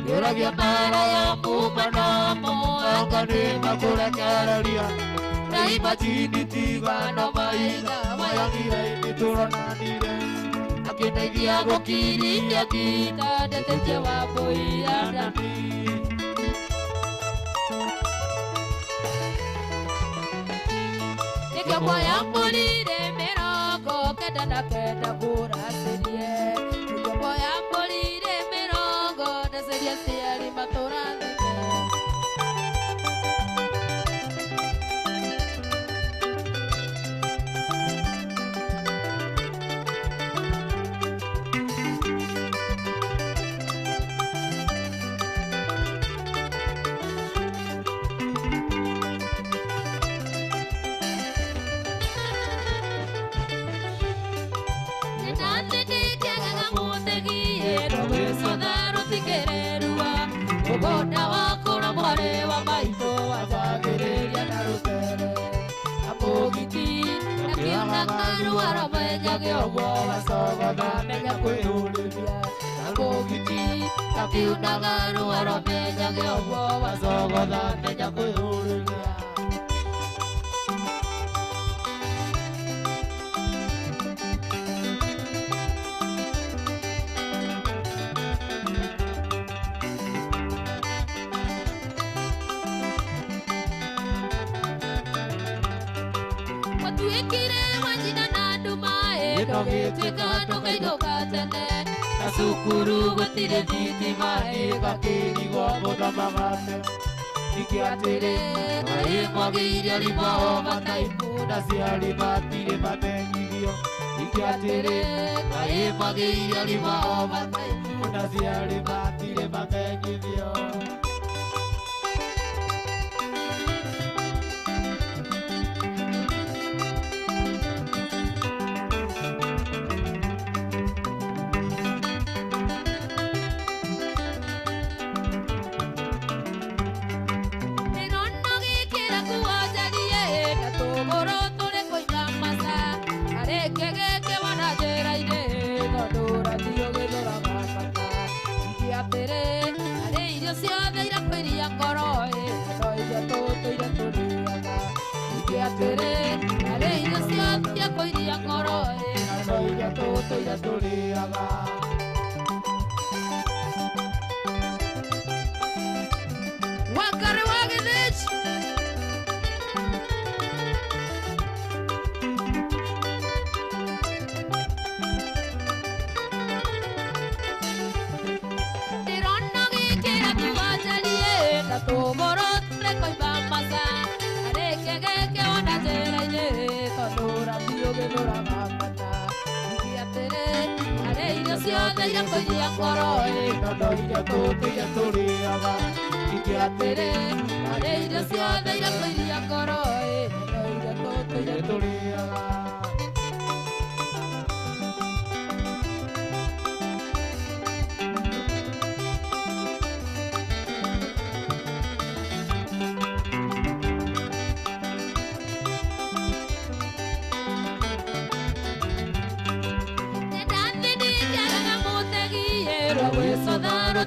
Yũragia mara ya mumanomo anga nĩ makũrekereria Naima chini tigano maitha mayagire-inĩ tũronanire Akĩndeithia gũkiriria ngita ndetetie Wambũi Adani Nĩkĩo yambũrire mĩrongo kenda na kenda kũracĩrie Nĩkĩo yambũrire mĩrongo ndeciria ciarĩ matũrathime Go down. ng'aru aramenya gĩoguo gacogotha menya kwĩyũrĩria na mũgiti gakiuna ng'aru aramenya gĩoguo gacogotha menya kwĩyũrĩria Nogĩtuĩka ndũkainũka tene na cukuru gũtirĩ thitima ĩgakĩrigwo mũthamagate ningĩ atĩrĩ marĩ mwagĩire rima o mataipu na ciarĩ matirĩ mamenyithio ningĩ atĩrĩ marĩ mwagĩire rima o mataipu na ciarĩ matirĩ mamenyithio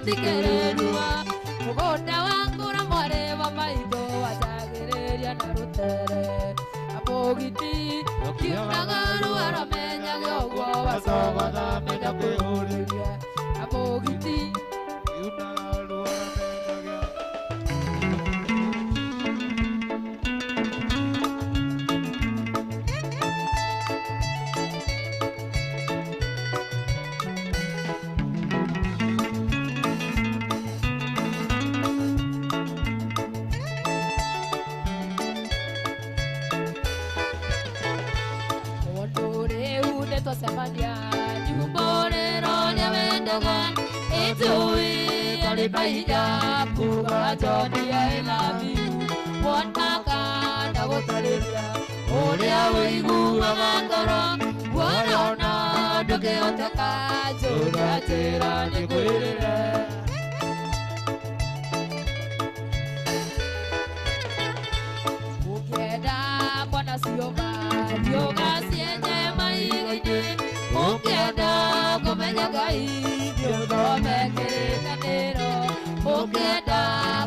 tikererua mugonda wangu na mware wa maitho wajagĩrĩria na rũtere amũgiti ũkiunaga ruara menya gĩoguo wacogotha menya kwĩyũrĩria amũgiti ũkiunaga ruara menya Baija kuga Johnny I love you Wonaka na gũtarĩria ũrĩa ũiguaga ngoro wona ndũkĩhoteka njũria njĩra nĩngwĩrĩre ũkĩenda mbona ciũma thiũga cienye maiga-inĩ ũkĩenda kũmenya Ngai thiũthome kĩrĩkanĩro ũkĩenda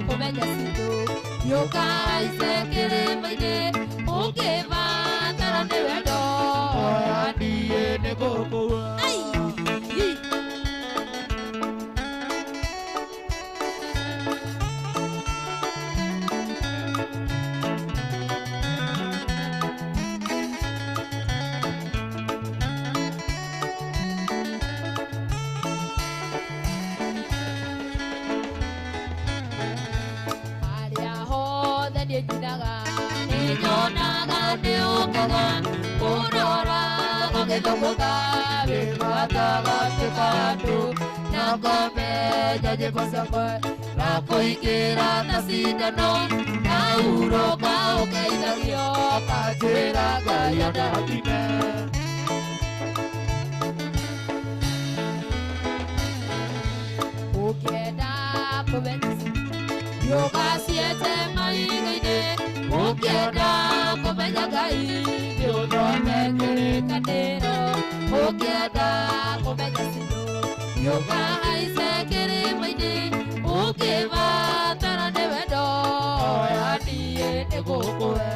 kũmenya citũ thiũka haice kĩrĩma-inĩ ũkĩbatara nĩ wendo oya niĩ nĩngũkũa Gĩthũngũtha gĩgatagatĩ andũ na ngomenya nyĩmbo ciakwa na kũingĩra na cindano na hurũka ũkeithagio kanjĩra Ngai andathime ũkĩenda kũmenya thiũga cienje maiga-inĩ ũkĩenda kũmenya Ngai thiũthome kĩrĩ kanero ukienda kumenya sindu yoga aisekere maini ukivatara ni wendo yanie nigukue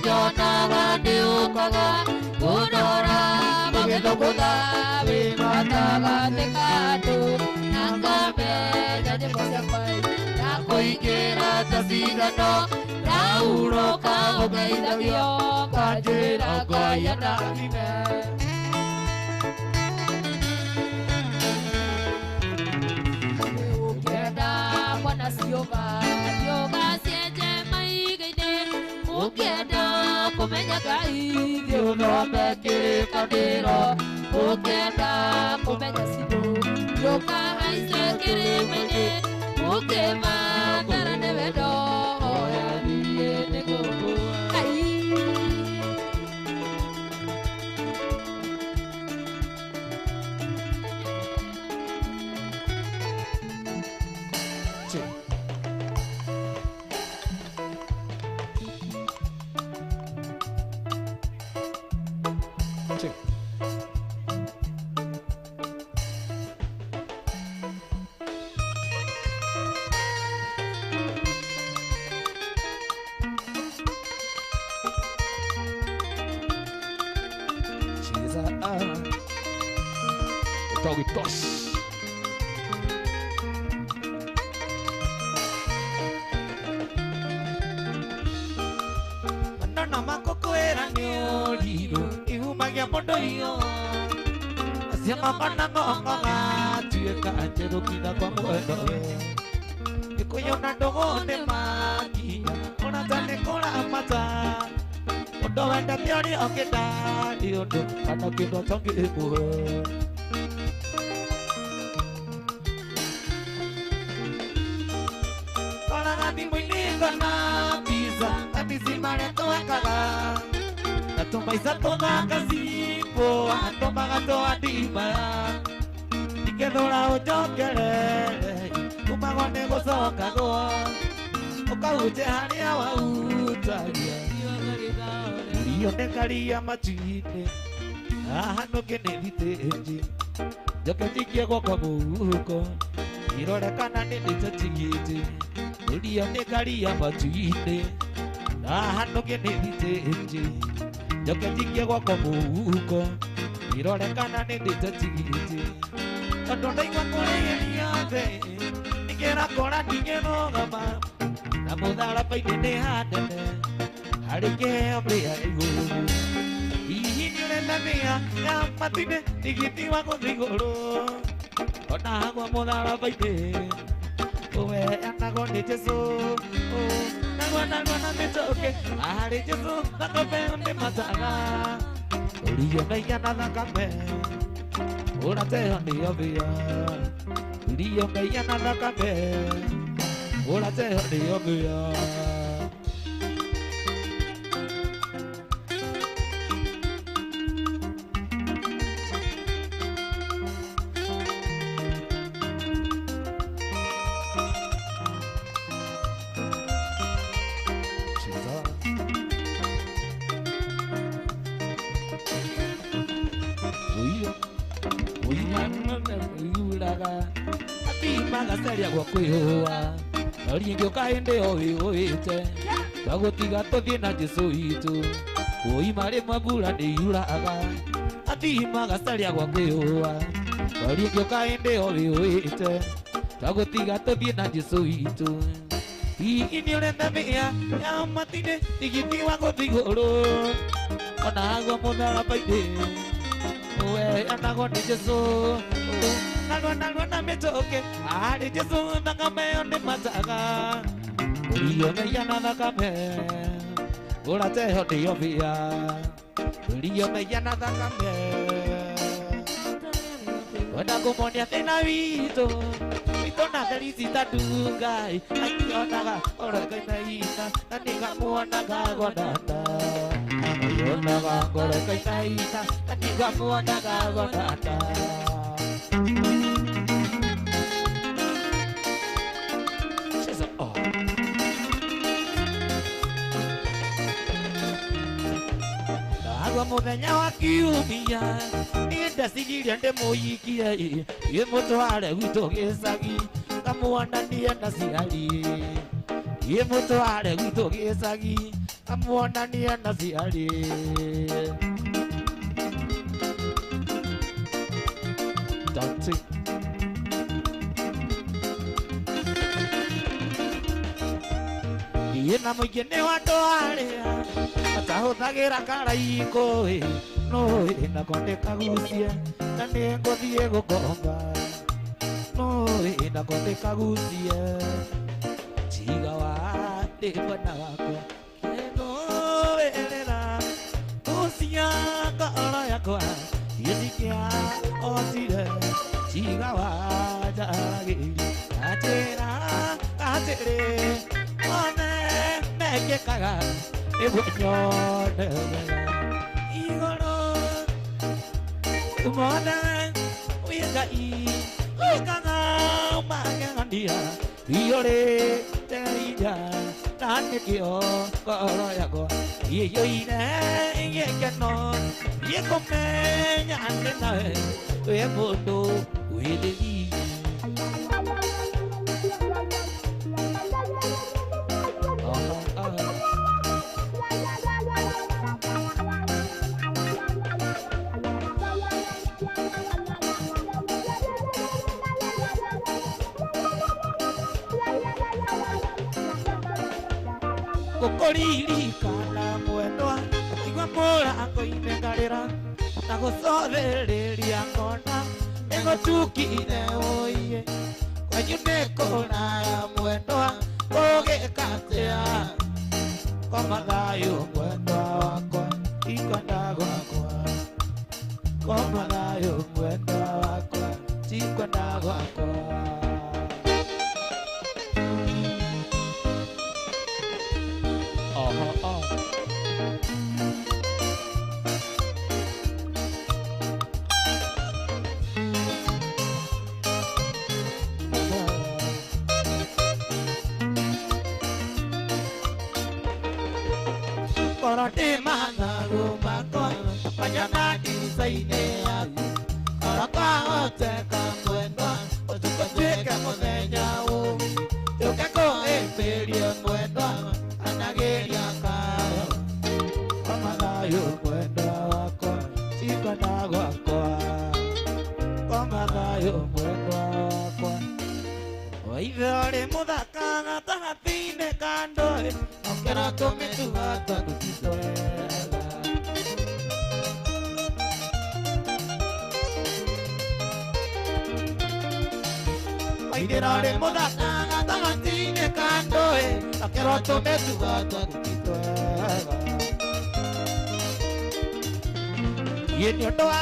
Jonaga diukaga Gunora Magitokota Vimataga Tekadu Nakame Jadi Mosapai Nakoikira Tasigano Nauroka Ogaidagio Kajira Gayana Vime Ukienda Mwana Siyoga Yoga Siete Maigaide Ukienda kumenya Ngai gĩũthome kĩrĩkanĩro ũkĩenda kumenya Sindu yoka haice kĩrĩma-inĩ ũkĩmatara nĩ wendo yanie nĩgũkua Togitos Manana makokwera nyoriru ihumagia mondo iyo Asiama manango ongonga tueka anjero kina kwa mwendo Ikuyo na ndogo ne makinya Ona tane kora amata Ondo wenda tiori okeda Iondo kana kindo tongi ibuhe na pizza Abisimare toakaga Natomaiza toda kazipo Atomaga toa dima Ikedora ojokere Umagone gosoka goa Okauche haria wa utagia Ulionekaria machine Ahano kene viteji Joke chikie kwa muko Irorekana nini chachigiti Ulionekaria machine Ahano kene viteji Joke chikie kwa muko Irorekana nini chachigiti Ondonda ikwa kore yate Nikera kora ningeno gama Na mudara paine ne hadene Harike obrea iguru Ihi nyurenda mea Ya matine Nigiti wako nigoro Ona hagwa mudara paine Owe anago ni jesu Nagwa na mitoke Ahari jesu Nakope onde mataga Uriyo meya na nakame Ora te honi obia Uriyo meya na nakame Ora te honi obia Magacaria gwa kwihua Oringi ukaende oite Twagutiga tuthie na Jesu itu Uima rimwe mbura ni yuraga Ati magacaria gwa kwihua Oringi ukaende oite Twagutiga tuthie na Jesu itu Hihi ni urenda mea ya matine Tigiti wa guthiguru Ona hagwa muthara paine Uwe anago ni Jesu Nalwa na metoke Ahari jesu nakame onde mataga Uriyo meya na nakame Ura te honi obia Uriyo meya na nakame Ona kumonia tena vito Dona felicita dungai Akionaga Orokai na ina Naniga muonaga godanda Akionaga Orokai na ina Naniga muonaga godanda She's like, oh Agua muthenya wa kiumia Nienda sigiria ndemuikia Ye mutware gwitũ gĩcagi Kamuonanie na ciari Ye mutware gwitũ gĩcagi Kamuonanie na ciari Dante Ye na mũingĩ nĩ watwarĩa Atahũthagĩra karaiko no na kwandĩka gucia na nĩ ngũthiĩ gũkomba no na kwandĩka gucia tiga wa ndĩ mwena wakwa kĩnũĩrĩra gucia ngoro yakwa gĩcikia otire tiga wa njaragĩri atĩra atĩrĩ one mekĩkaga nĩguo nyone igũrũ tumona wĩngai wĩkaga magegania iyũrĩte ira na nĩkĩo ngoro yakwa iyũire gĩkeno gĩkũmenya atĩ nawe wĩ mũndũ wĩthĩi Gũkũririkana mwendwa igua mũrango-inĩ ngarĩra na gũcothĩrĩria ngona nĩgũtukire ũiye kwanyu nĩ kũraya mwendwa ũgĩka atĩa koma thayũ mwendwa wakwa ikwenda gwakwa koma thayũ mwendwa wakwa ikwenda gwakwa Korode manaru makwa Panyana disaine yaku Koraka oteka mwendwa Otuka tweke muthenya umi Tuke kuhĩmbĩrie mwendwa Anageria kayo Koma thayũ mwendwa wakwa Sikwenda gwakwa Koma thayũ mwendwa wakwa Waithe ũrĩ mũthaka gatagatĩ-inĩ ka ndũĩ Okera tũmĩtuga twagũtitwo wega Waithe ũrĩ mũthaka gatagatĩ-inĩ ka ndũĩ Okera tũmĩtuga twagũtitwo wega Yĩ nĩ ũndũ wa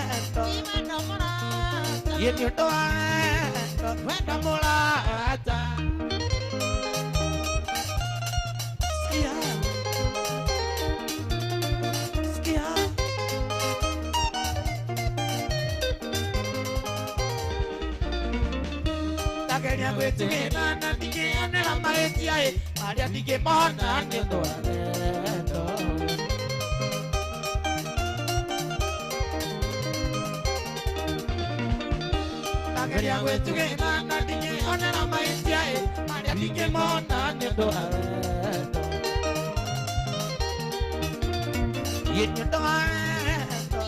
wendo Yĩ nĩ ũndũ wa wendo Wendo mũrata Tageria gwĩtigĩra na ndingĩonera mahĩtia marĩa ndingĩmona nĩ ũndũ wa wendo Tageria gwĩtigĩra na ndingĩonera mahĩtia marĩa ndingĩmona nĩ ũndũ wa wendo Yĩ nĩ ũndũ wa wendo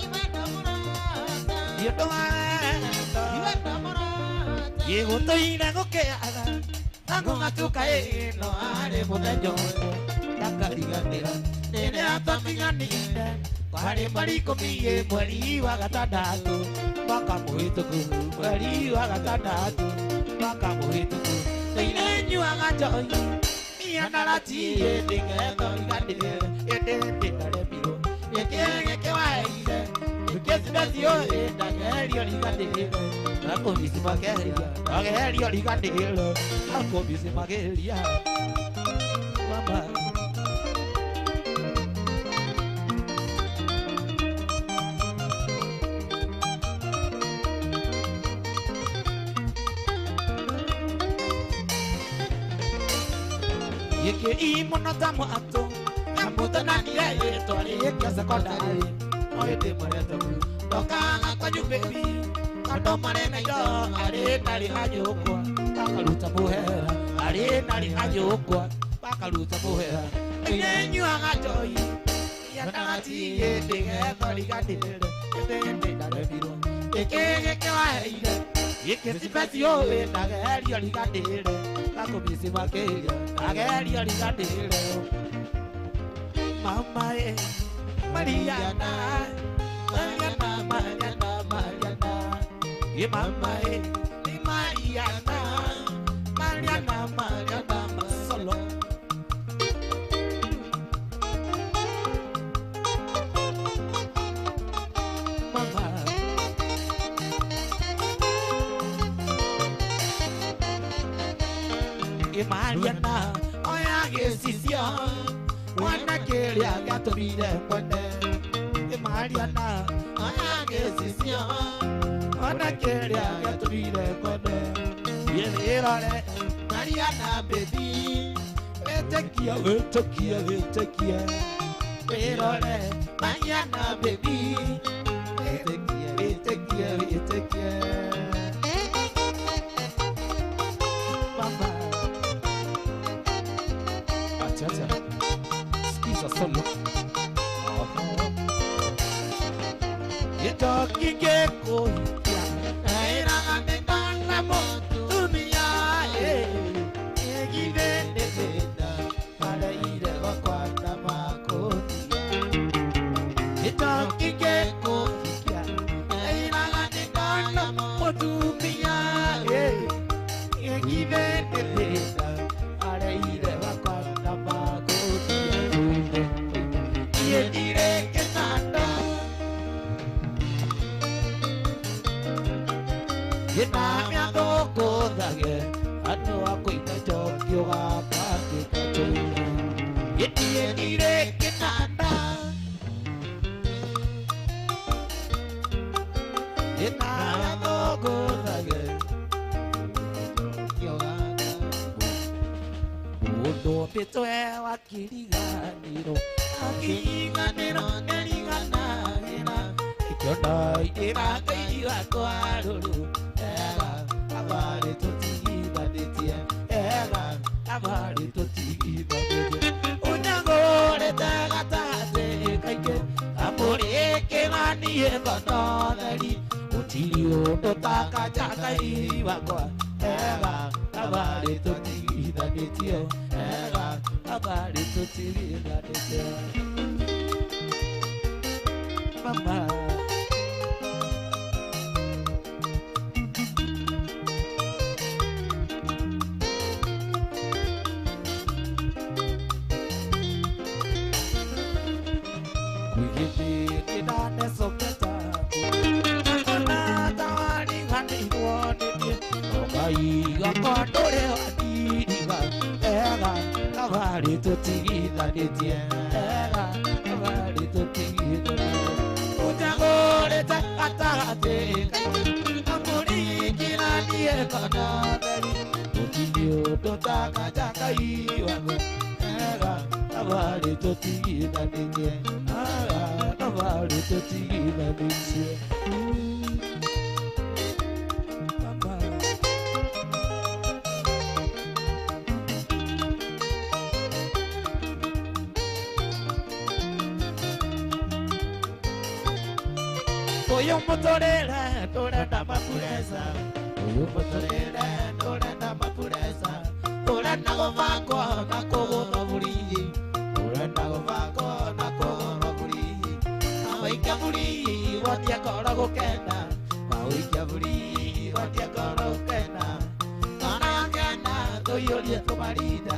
Yĩ ũndũ wa wendo Gĩgũtũire gũkĩaga na gũgatuka ĩno harĩ mũthenya ũmwe ndakariganĩra rĩrĩa twatiganire kwarĩ mweri ikũmi mweri wa gatandatũ mwaka mũhĩtũku mweri wa gatandatũ mwaka mũhĩtũku tũire nyuaga njohi mianarati hĩndĩ ng'endo iganĩre hĩndĩ ndĩtaremirwo gĩkĩ waheire gĩkĩ Ikesibesio Dagerio Ligadero Akomisi Mageria Dagerio Ligadero Akomisi Mageria Mama Yeke imonotamo ato Yamuta nani ye Tori yeke sekondari Oete moreto Toka kwa baby Kato marena yo Are nari ajokwa Pakaluta muhera Are nari ajokwa Pakaluta muhera Enyenyu angajoi Yanagati ye Dege tori gadere Yete darebiro Yeke waheire Yeke sipesio Dagerio ligadere Akomisi Mageria Dagerio ligadere Mama Mariana Mariana Mariana Mariana Ye mama Mariana Mariana Mariana Solo Mama Ye Mariana Oya gesisio Wana kelia gato bide konde Mariana Wana gesisio Wana kelia gato bide konde Yelirole Mariana baby Etekia Yelirole Mariana baby Etekia Mama Achacha Solo Yetoki geko Aira nana motu Umia Egide nebeda Para ire wakwanda makoni Yetoki geko Aira nana motu Umia Egide nebeda Para ire wakwanda makoni Yedire kenanda Yetami adoko dage Ano ako inajokyo kapati kachoya Yedire kenanda Yetami adoko dage Udo pito ewa kiriganiro Akiriganiro neriganagina Ikondai irakeira kwaruru Ega abari totigiganitie Ega abari totigiganitie Unyagore tagatate kaike Amureke manie kononeri Utirio totaka chakai wakwa Ega abari totigiganitie Ega abari totigiganitie Mama Kuigiti kidane soketa Nakona tawani handi kuonini Okai gakondore wadiriga Ega kabari totigiganitie Ega kabari totigiganitie Unyagore tagatate Amuri kinanie kanadari Utilio totaka chakai wago Ega kabari totigiganitie Ega kabari totigiganitie Oyo motorera, torenda mapureza. Oyo motorera, torenda mapureza. Torenda govako, nakogo maburi. Torenda govako, nakogo maburi. Awaika buri, watia kora gokena. Awaika buri, watia kora gokena. Kana kena, toyoria tomarida.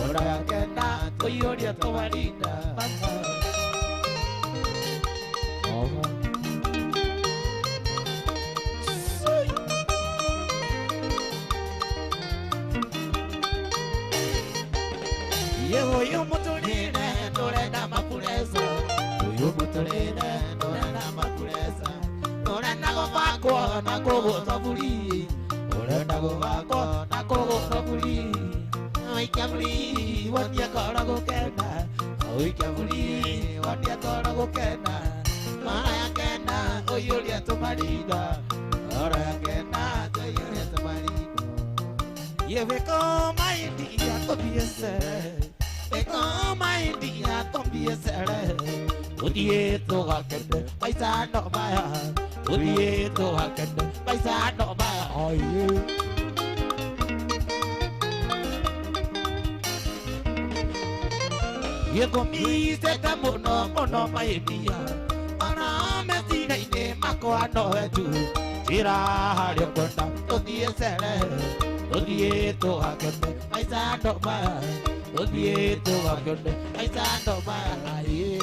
Ora kena, toyoria tomarida. Uyu mutulire nurenda mapuresa Uyu mutulire nurenda mapuresa Nurenda guvakwo na kugutwo buri Urenda guvakwo na kugutwo buri Aikia buri wonia kora gukenda Aikia buri wonia kora gukenda Maya kenda uyuria tumarinda Ora ya kenda uyuria tumarinda Ye veko maindi ya kobiese Veko maindi ya kobiese Udie to hakende paisa no maya Udie to hakende paisa no maya Oye Ye komi se ta mono maindi ya Ana mesina ine mako ano etu Tira hario konda Udie sere Udie to hakende paisa no maya Udie to hakende paisa no maya Aye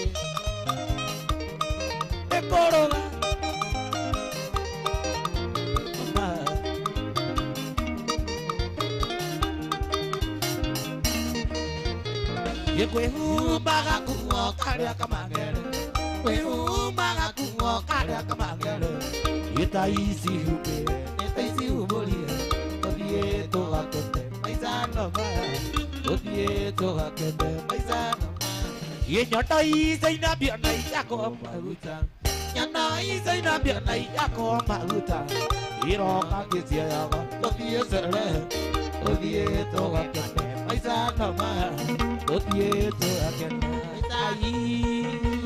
Ekoroga Yekwehubaga kuo karia kamagere Kwehubaga kuo karia kamagere Yetaisi hupe Yetaisi hubolie Odie to hakende Maisa no maya Odie to hakende Maisa no maya Yenyota isa inabia na yako maruta Nyana isa inabia na yako maruta Iroka kisia yawa Odie sere Odie to hakende Maisa no maya Odie to hakende Maisa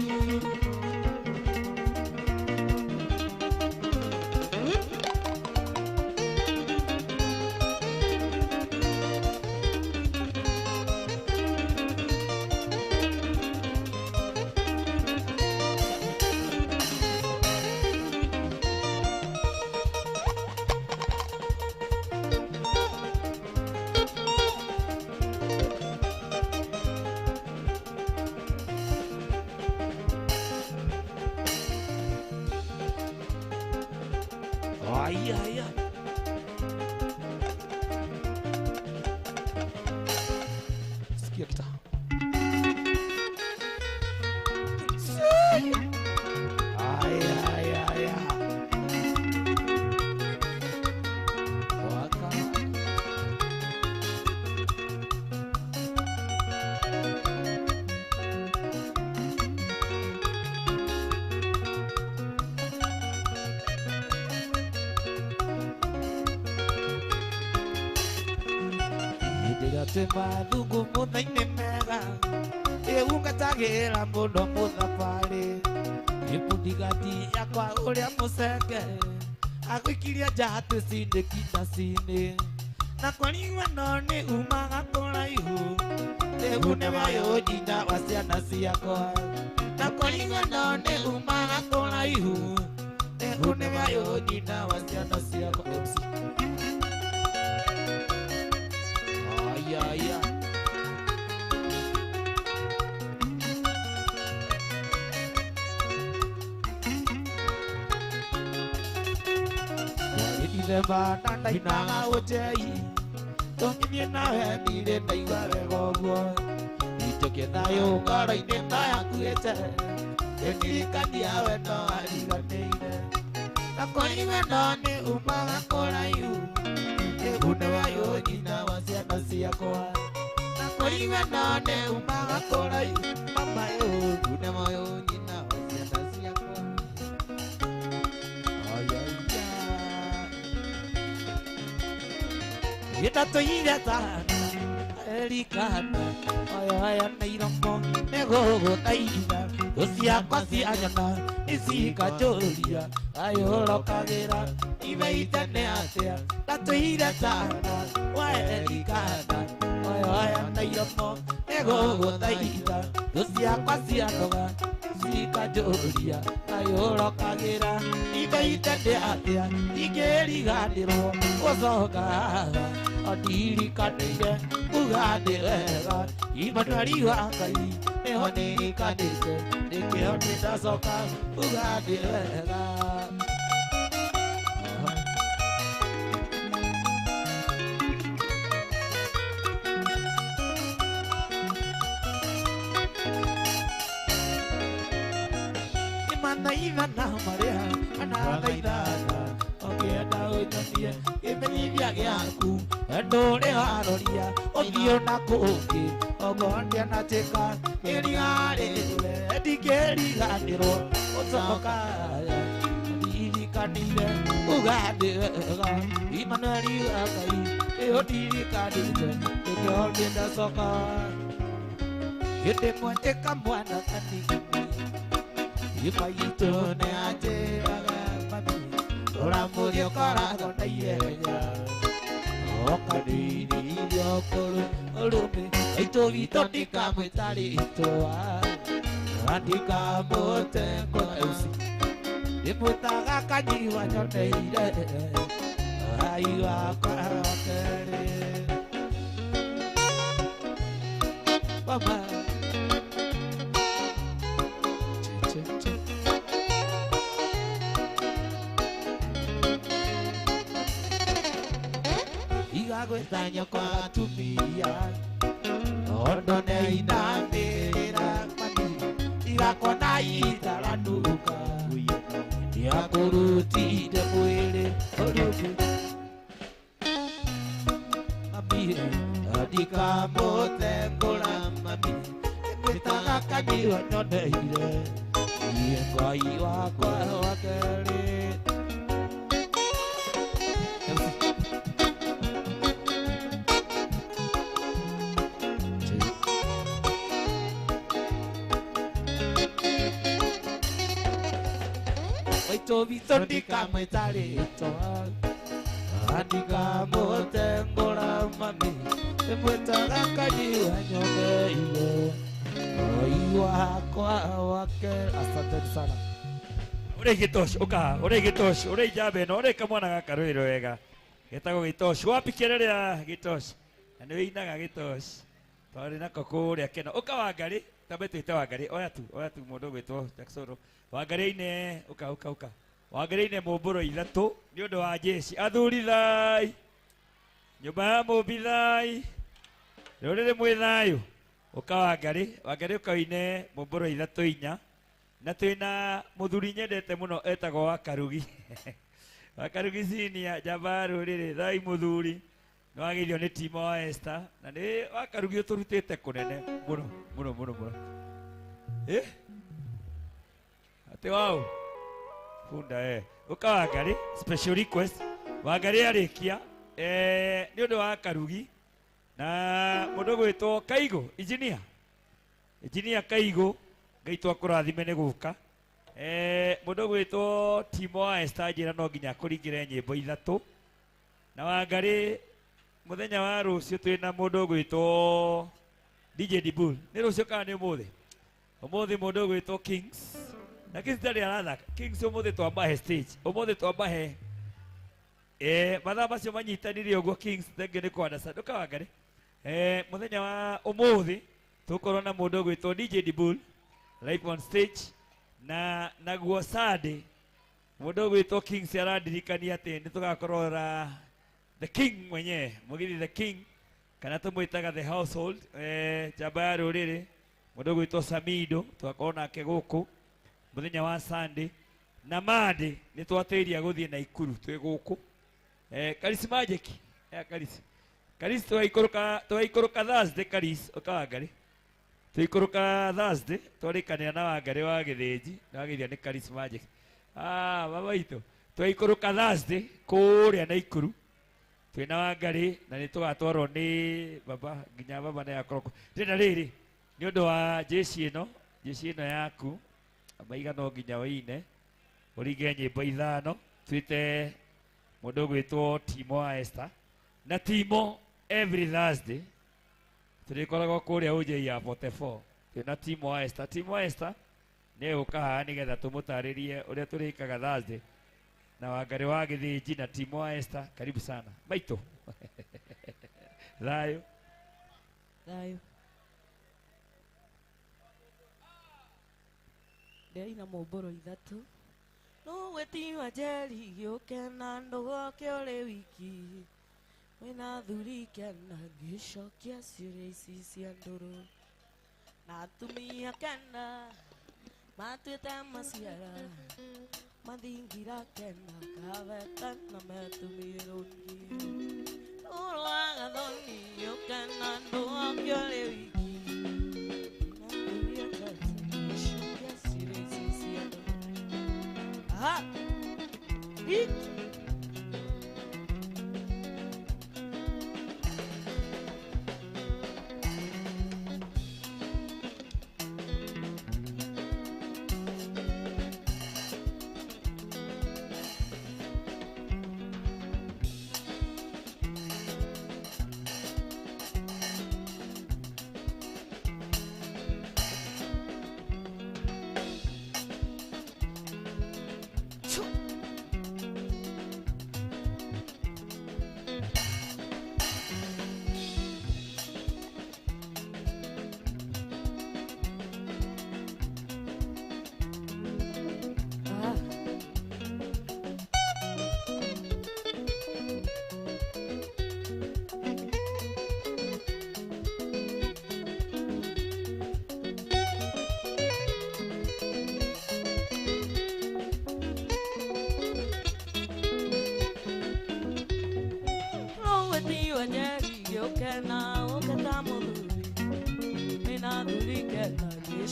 Ay, ay, ay. Sikia kita. Ay, ay, ay, ay. Waka. Tema nungu munaine mega Eungatagĩra mũno mũthabarĩ Gĩbundigati yakwa ũrĩa mũcenge Agũikiria njatũ cindĩkitacinĩ Na kũrigwo no nĩ umaga kũraihu Rĩu nĩ wayũnjina wa ciana ciakwa Na kũrigwo no nĩ umaga kũraihu Rĩu nĩ wayũnjina wa ciana ciakwa Yeah, yeah. Never done I now ojei Don't give na he ni na igare gogo Itoke na yo ngara ine na yakuete Eni kania we no ariganeire Na koni we no ni umaga koraiu Egune wa yo nyina wa ciana ciakwa Na koni we no ni umaga koraiu Mama yo gune wa yo nyina wa ciana ciakwa Itato irata Erikana Aya aya nairomo Negogo taira Usia kwasi anyana Isika choria Ayoro kagera Ibeita neatea Tato irata Wa erikana Aya aya nairomo Negogo taira Usia kwasi anyana Isika choria Ayoro kagera Ibeita neatea Igeri gadiro Ozoga Adiri kanire ugade wega Imanari wakai Ehone kanise Nike hone tasoka ugade wega maithana marĩa kana thaithana ũkĩenda ũnyonie gĩmenyithia gĩaku ndũrĩ waroria ũthiũ na kũngĩ ũgondia na tĩka ĩrigarĩrwe ndingĩriganĩrwo ũcokaya ndirikanire ugandĩ wega Imanueli wa Ngai ĩũndirikanire ĩkĩhondĩ ndacoka hĩndĩ mwandĩka mwana kanini imaitũ nĩ anjĩraga mami ũramũthi ũkoragwo na ihenya okanini iria ũkũrũ ũrũme aitũ witũ ndikamwĩta rĩtwa ndikamũtengwa uci ndĩmwĩtaga kanyiwa nyoneire ai wakwa wa kerĩ mama igagwĩta nyoko atumia ondo nĩinamĩrĩra mami igakona itaranuka yakũrutire mwĩrĩ ũrũgĩ mami ndikamũtengũra mami ndĩmwĩtaga kanyiwa nyoneire Ngai wakwa wa kerĩ Tovito ndikamwĩta rĩtwa ndikamũtengũra mami ndĩmwĩtaga kanyiwa nyoneire Ngai wakwa wa kerĩ asante sana Ore Gitosh uka ore Gitosh ore jabe no ore kamwana gaka rwĩro wega getagwo Gitosh wapi kĩrĩrĩa Gitosh na nĩ wĩinaga Gitosh twarĩ nako kũrĩa kena uka Wangari tambe twĩte Wangari oya tu mũndũ gwĩtwo Jackson Wangari-inĩ uka Wangari-inĩ mũmbũro ithatũ nĩ ũndũ wa jeshi athuri thai nyũmba ya mũmbi thai rũrĩrĩ mwĩ thayũ uka Wangari ũkaine mũmbũro ithatũ inya na twĩna mũthuri nyendete mũno etagwo Wakarugi Wakarugi senior njamba rũrĩrĩ thai mũthuri nĩ wageithio nĩ Timo wa Esther na nĩ Wakarugi ũtũrutĩte kũnene mũno ati wao funda uka Wangari special request Wangari arĩkia nĩ ũndũ wa Karugi na mũndũ gwĩtwo Kaigũ engineer Kaigũ Ngai twakũrathime nĩ gũka mũndũ gwĩtwo Timo wa Esther njĩra no nginya kũringĩre nyĩmbo ithatũ na Wangari mũthenya wa rũciũ twĩna mũndũ gwĩtwo DJ Dibul nĩ rũciũ kana nĩ ũmũthĩ mũndũ gwĩtwo Kings na Kings ndarĩ arathaka Kings ũmũthĩ twambahe stage ũmũthĩ twambahe mathaa macio manyitanire ũguo Kings thengio nĩ kwandasa ndũka Wangari mũthenya wa ũmũthĩ tũkorwo na mũndũ gwĩtwo DJ Dibul live on stage na naguo Sunday mũndũ gwĩtwo Kings arandirikania atĩ nĩ tũgakorwo the king mwenyewe mũgithi the king kana tũmwĩtaga the household njamba ya rũrĩrĩ mũndũ gwĩtwo Samido twakorwo nake gũkũ mũthenya wa Sunday na Monday nĩ twatĩria gũthiĩ Naikuru twĩ gũkũ Karisi Magic Karisi twaikũrũka Thursday Karisi uka Wangari twaikũrũka Thursday twarĩkanĩra na Wangari wa Gĩthĩnji na wageithia nĩ Karisi Magic baba itũ twaikũrũka Thursday kũrĩa Naikuru twĩna Wangari na nĩ tũgatwarwo nĩ baba nginya baba nĩ akorwo rĩna rĩrĩ nĩ ũndũ wa jeshi ĩno yaku maiga no nginya wĩine ũringe nyĩmbo ithano twĩte mũndũ gwĩtwo Timo wa Esther na Timo every Thursday tũrĩkoragwo kũrĩa ũnjĩ ya 44 twĩna Timo wa Esther nĩ ũka haha nĩgetha tũmũtarĩrie ũrĩa tũrĩkaga Thursday na Wangari wa Gĩthĩnji na Timo wa Esther karibu sana maitũ thayũ ndĩraina mũmbũro ithatũ no gwĩtinywa njeri gĩũke na ndũgoke ũrĩ wiki wĩna thuri kena ngĩcokia ciũria ici cia ndũrũ na atumia kena Matuĩte maciara mathingira kena kavetana metumĩrũngi ũrwaga thoni ũkena ndũokio rĩ wiki na ndũria tatu cia cirĩ cia aha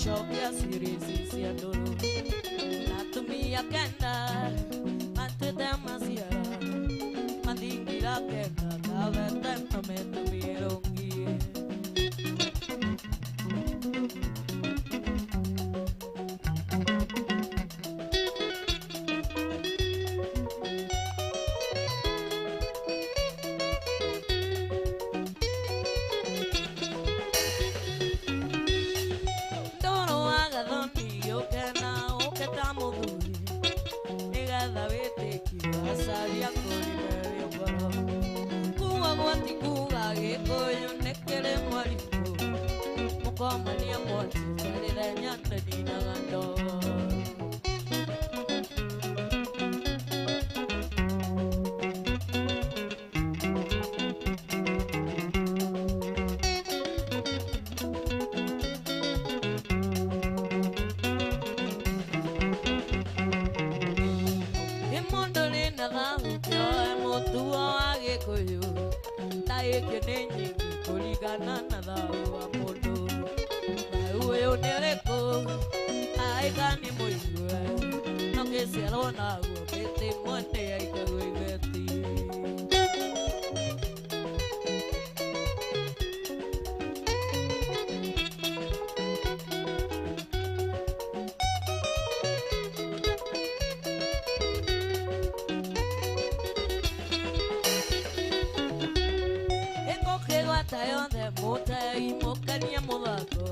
Shopia series cia ndũrũ na tumia kenda matuĩte maciara mathingira kenda kavete na metumĩrũngi Mania mwati kalira nyanda dina gando Imondo lina dhahu kyo emotua wage koyo Taeke nenyi kuligana na dhahu amodo Uyo nereko aigani moiwe no que se alona mete monte ai que goiveti Eko que guatayo de mota y mocania modako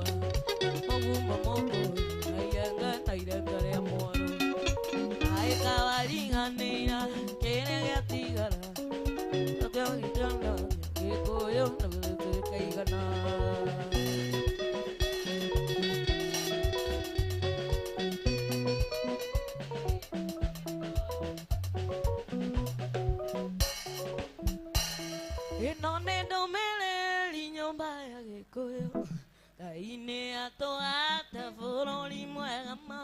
Mamoko, ayanga tairengare amoro. Ay kawalinganina, kene gatigara. Toke hitanga, ke koyo nagute kaigana. Inone domele linyomba ya ke koyo. Ine ato ata foroli muegama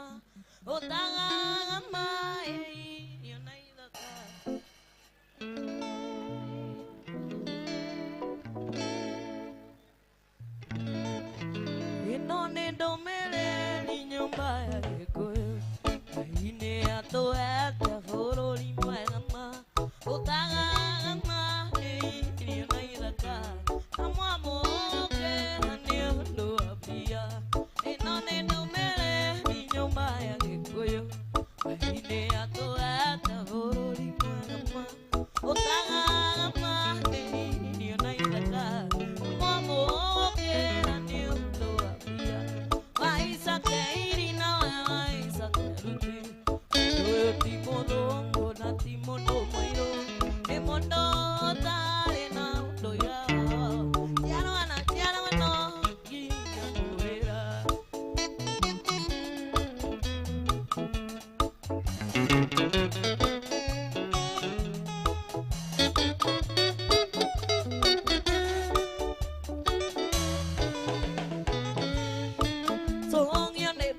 otagama yo naidaka Inone domele linyomba ya koyo Ine ato ata foroli muegama otagama yo naidaka Amo que anio Inone numere ninyoma ya gikuyu Ine ato ata vorori mwanama Otagama niyo na itaka Momo ke anio loapia Maisa ke irina maisa ke ruti Oyo timodongo na timodo moiro Emondo tare na doya Tiano ana So long, your name,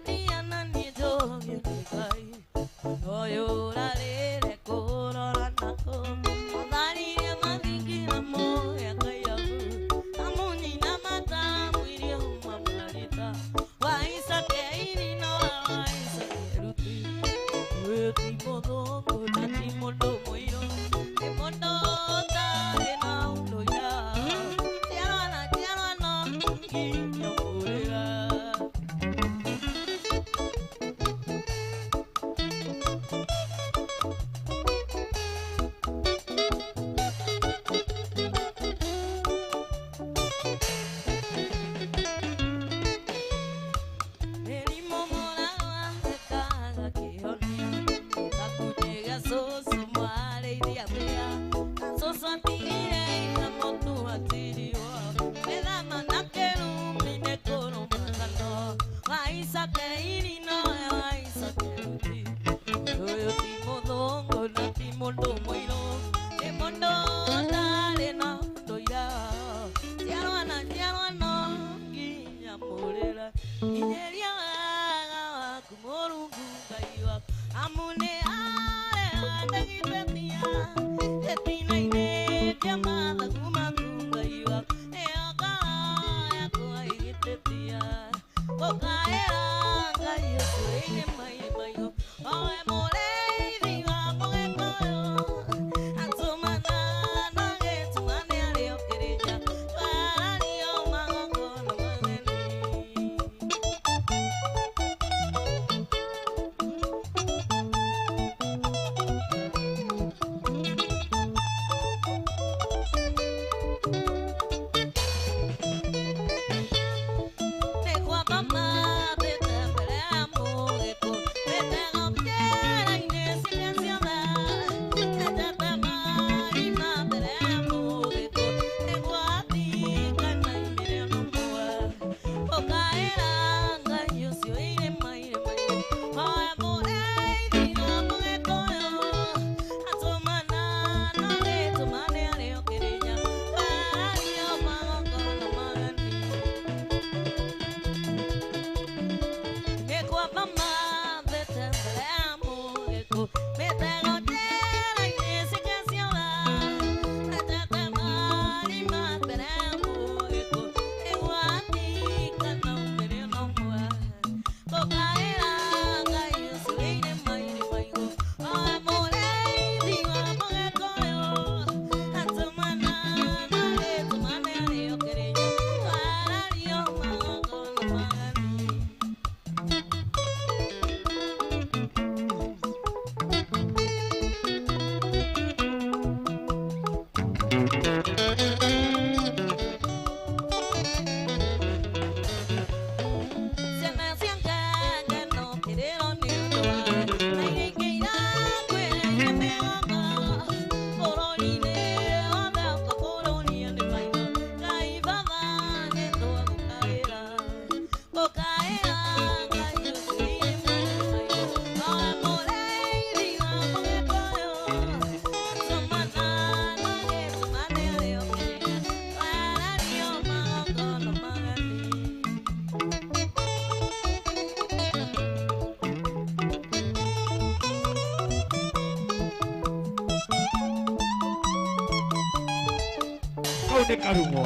de karumo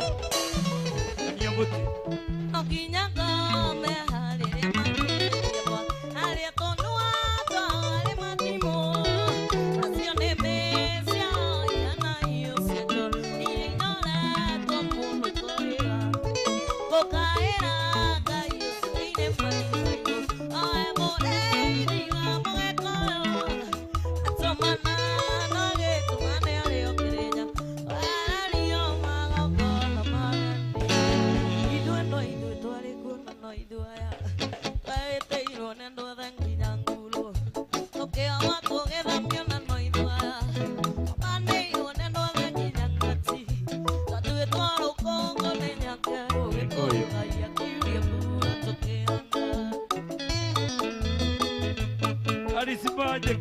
Nania muti Okinya kome harire mandiwa Hare tonua to hare matimo Asione mesia yana iyo seto Inole to mundo koira Kokaera kayo suine mayo Ae more diwa moe koyo Atomana noge tumane ale okereja Arario mago kono magandi Idue no idue tuare kuna no idue ya Kaete irone ndo dhangi nyangulo Toke awa toge dhamyona no idue ya Ane irone ndo dhangi nyangati Tatue tuaro kongo ne nyakero Gekoyo kaya kirie pura toke anga Happy birthday.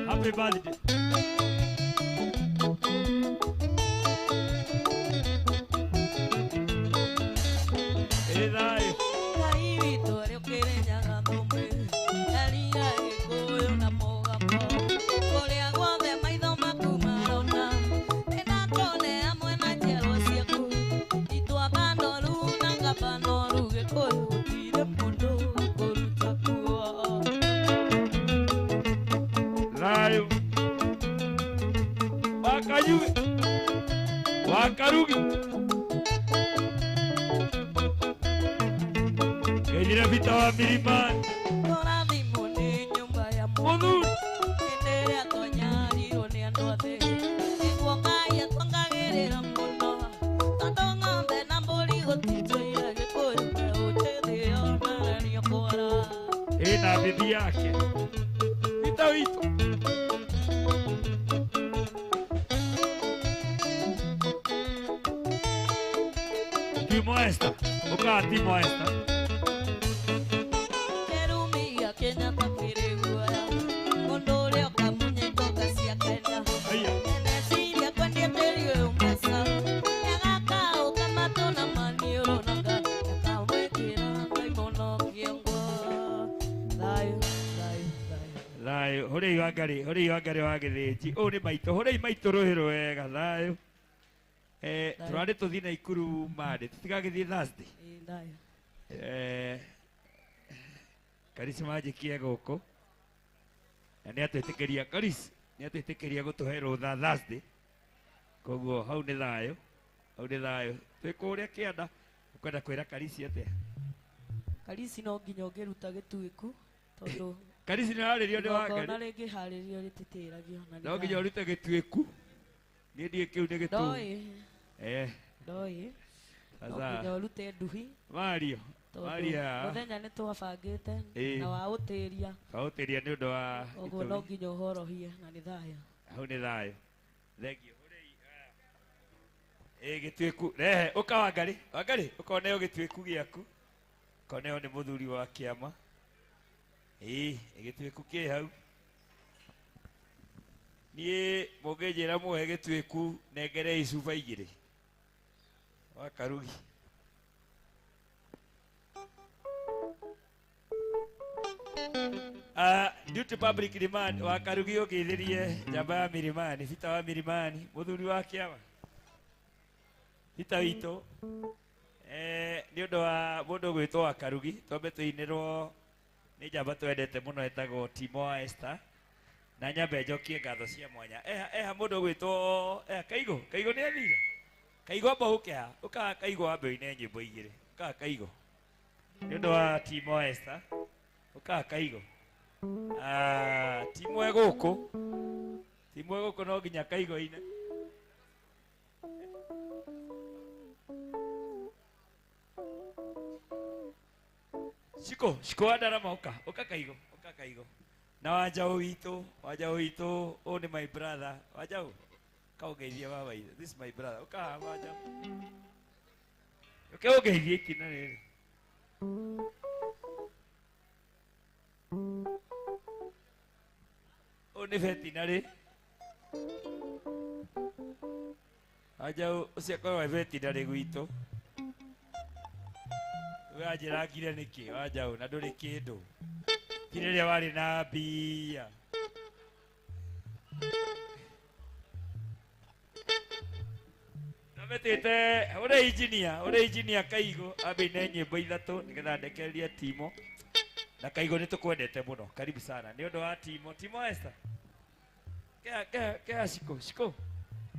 Happy birthday. Edai. Kai Vittorio Kereña gandombe Daria ekoyo na mogamo Kole agua de maido makumarona Ena tone amwe na jelo siaku Itu abando luna ngapano ruge koyo Tire mundo koruta kuwa Rayo. Wakayugi. Wakarugi. Kejira vita wa Miriman. Kora dimone nyumba ya Monur. Endere atonyari one andote Ikuwa kaya twangagerera muno Tandonga mbe namboli gotitoira Gekoyo mbe uchede ona ni okora Na bibi yake. Vita wito. Timo Esther. Uka Timo Esther. Kerumia Kenyatta kwĩrĩgua mũndũ ũrĩa ũkamunyĩka ũgaciakena neciria kwendia tĩri ũyũ mbeca egaka ũkamatũ na maniũrũ nanga akamwĩkĩra ndaimonokia ngwa thayũ thayũ thayũ Thayũ. Hũrĩ Wangari wa Gĩthĩnji. Ũũ nĩ maitũ. Hũrĩ maitũ rũhĩ rwega. Thayũ. Tũrarĩ tũthiĩ Naikuru Monday. Tũtigagĩthiĩ Thursday. thayũ Karisi manjĩkie gũkũ na nĩ atwĩtĩkĩria Karisi nĩ atwĩtĩkĩria gũtũhe rũtha Thursday, koguo hau nĩ thayũ, twĩ kũrĩa kĩanda. Ũkwenda kwĩra Karisi atĩa? Karisi no nginya ũngĩruta gĩtuĩku tondũ Karisi nĩ harĩrio nĩ Wangari, na rĩngĩ harĩrio rĩtĩtĩragio na no nginya ũrute gĩtuĩku. Niĩ ndiĩ kĩu nĩ gĩtuĩku. Ndoĩ no nginya ũrute nduhi Mario mũthenya nĩ twabangĩte na wa ũtĩria nĩ ũndũ wa ũguo no nginya ũhorohie na nĩ thayũ. Hau nĩ thayũ. Thengio. Gĩtuĩku rehe ũka Wangari ũkoneo gĩtuĩku gĩaku, ũkoneo nĩ mũthuri wa kĩama. Gĩtuĩku kĩ hau. Niĩ mũngĩnjĩra mũhe gĩtuĩku nengerei cuba igĩrĩ wa Karugi. Duty public demand wa Karugi ũgeithĩrie njamba ya Milimani, Peter wa Milimani, mũthuri wa kĩama. Peter witũ nĩ ũndũ wa mũndũ gwĩtwo wa Karugi, twambe tũinĩrwo nĩ njamba twendete mũno etagwo Timo Esther, na nyambe njokie ngatho cia mwanya. Eha mũndũ gwĩtwo Kaigo nĩ athire. Kaigo amba ũke ha, ũkaga Kaigo ambe-inĩ nyĩmbo igĩrĩ. Ũkaga Kaigo nĩ ũndũ wa Timo Esther, ũkaga Kaigo. Timo egũkũ no nginya Kaigo-inĩ. Shiko wa Ndarama ũka Kaigo. Na Wanjaũ witũ, ũũ nĩ my brother. Wanjaũ, kaũngeithia baba itũ. This is my brother. Ũka haha Wanjaũ. Ũke ũngeithie itina rĩrĩ. Ũũ nĩ veterinary. Wanjaũ ũcio akoragwo e veterinary gwitũ. Wanjĩrangire nĩkĩ Wanjaũ na ndũrĩ kĩndũ. Ti rĩrĩa warĩ na mbia. Nametĩte ũrĩ engineer Kaigo ambe-inĩ nyĩmbo ithatũ nĩgetha ndekererie Timo. Na Kaigo nĩ tũkwendete mũno. Karibu sana. Nĩ ũndũ wa Timo Esther. Kea Shiko.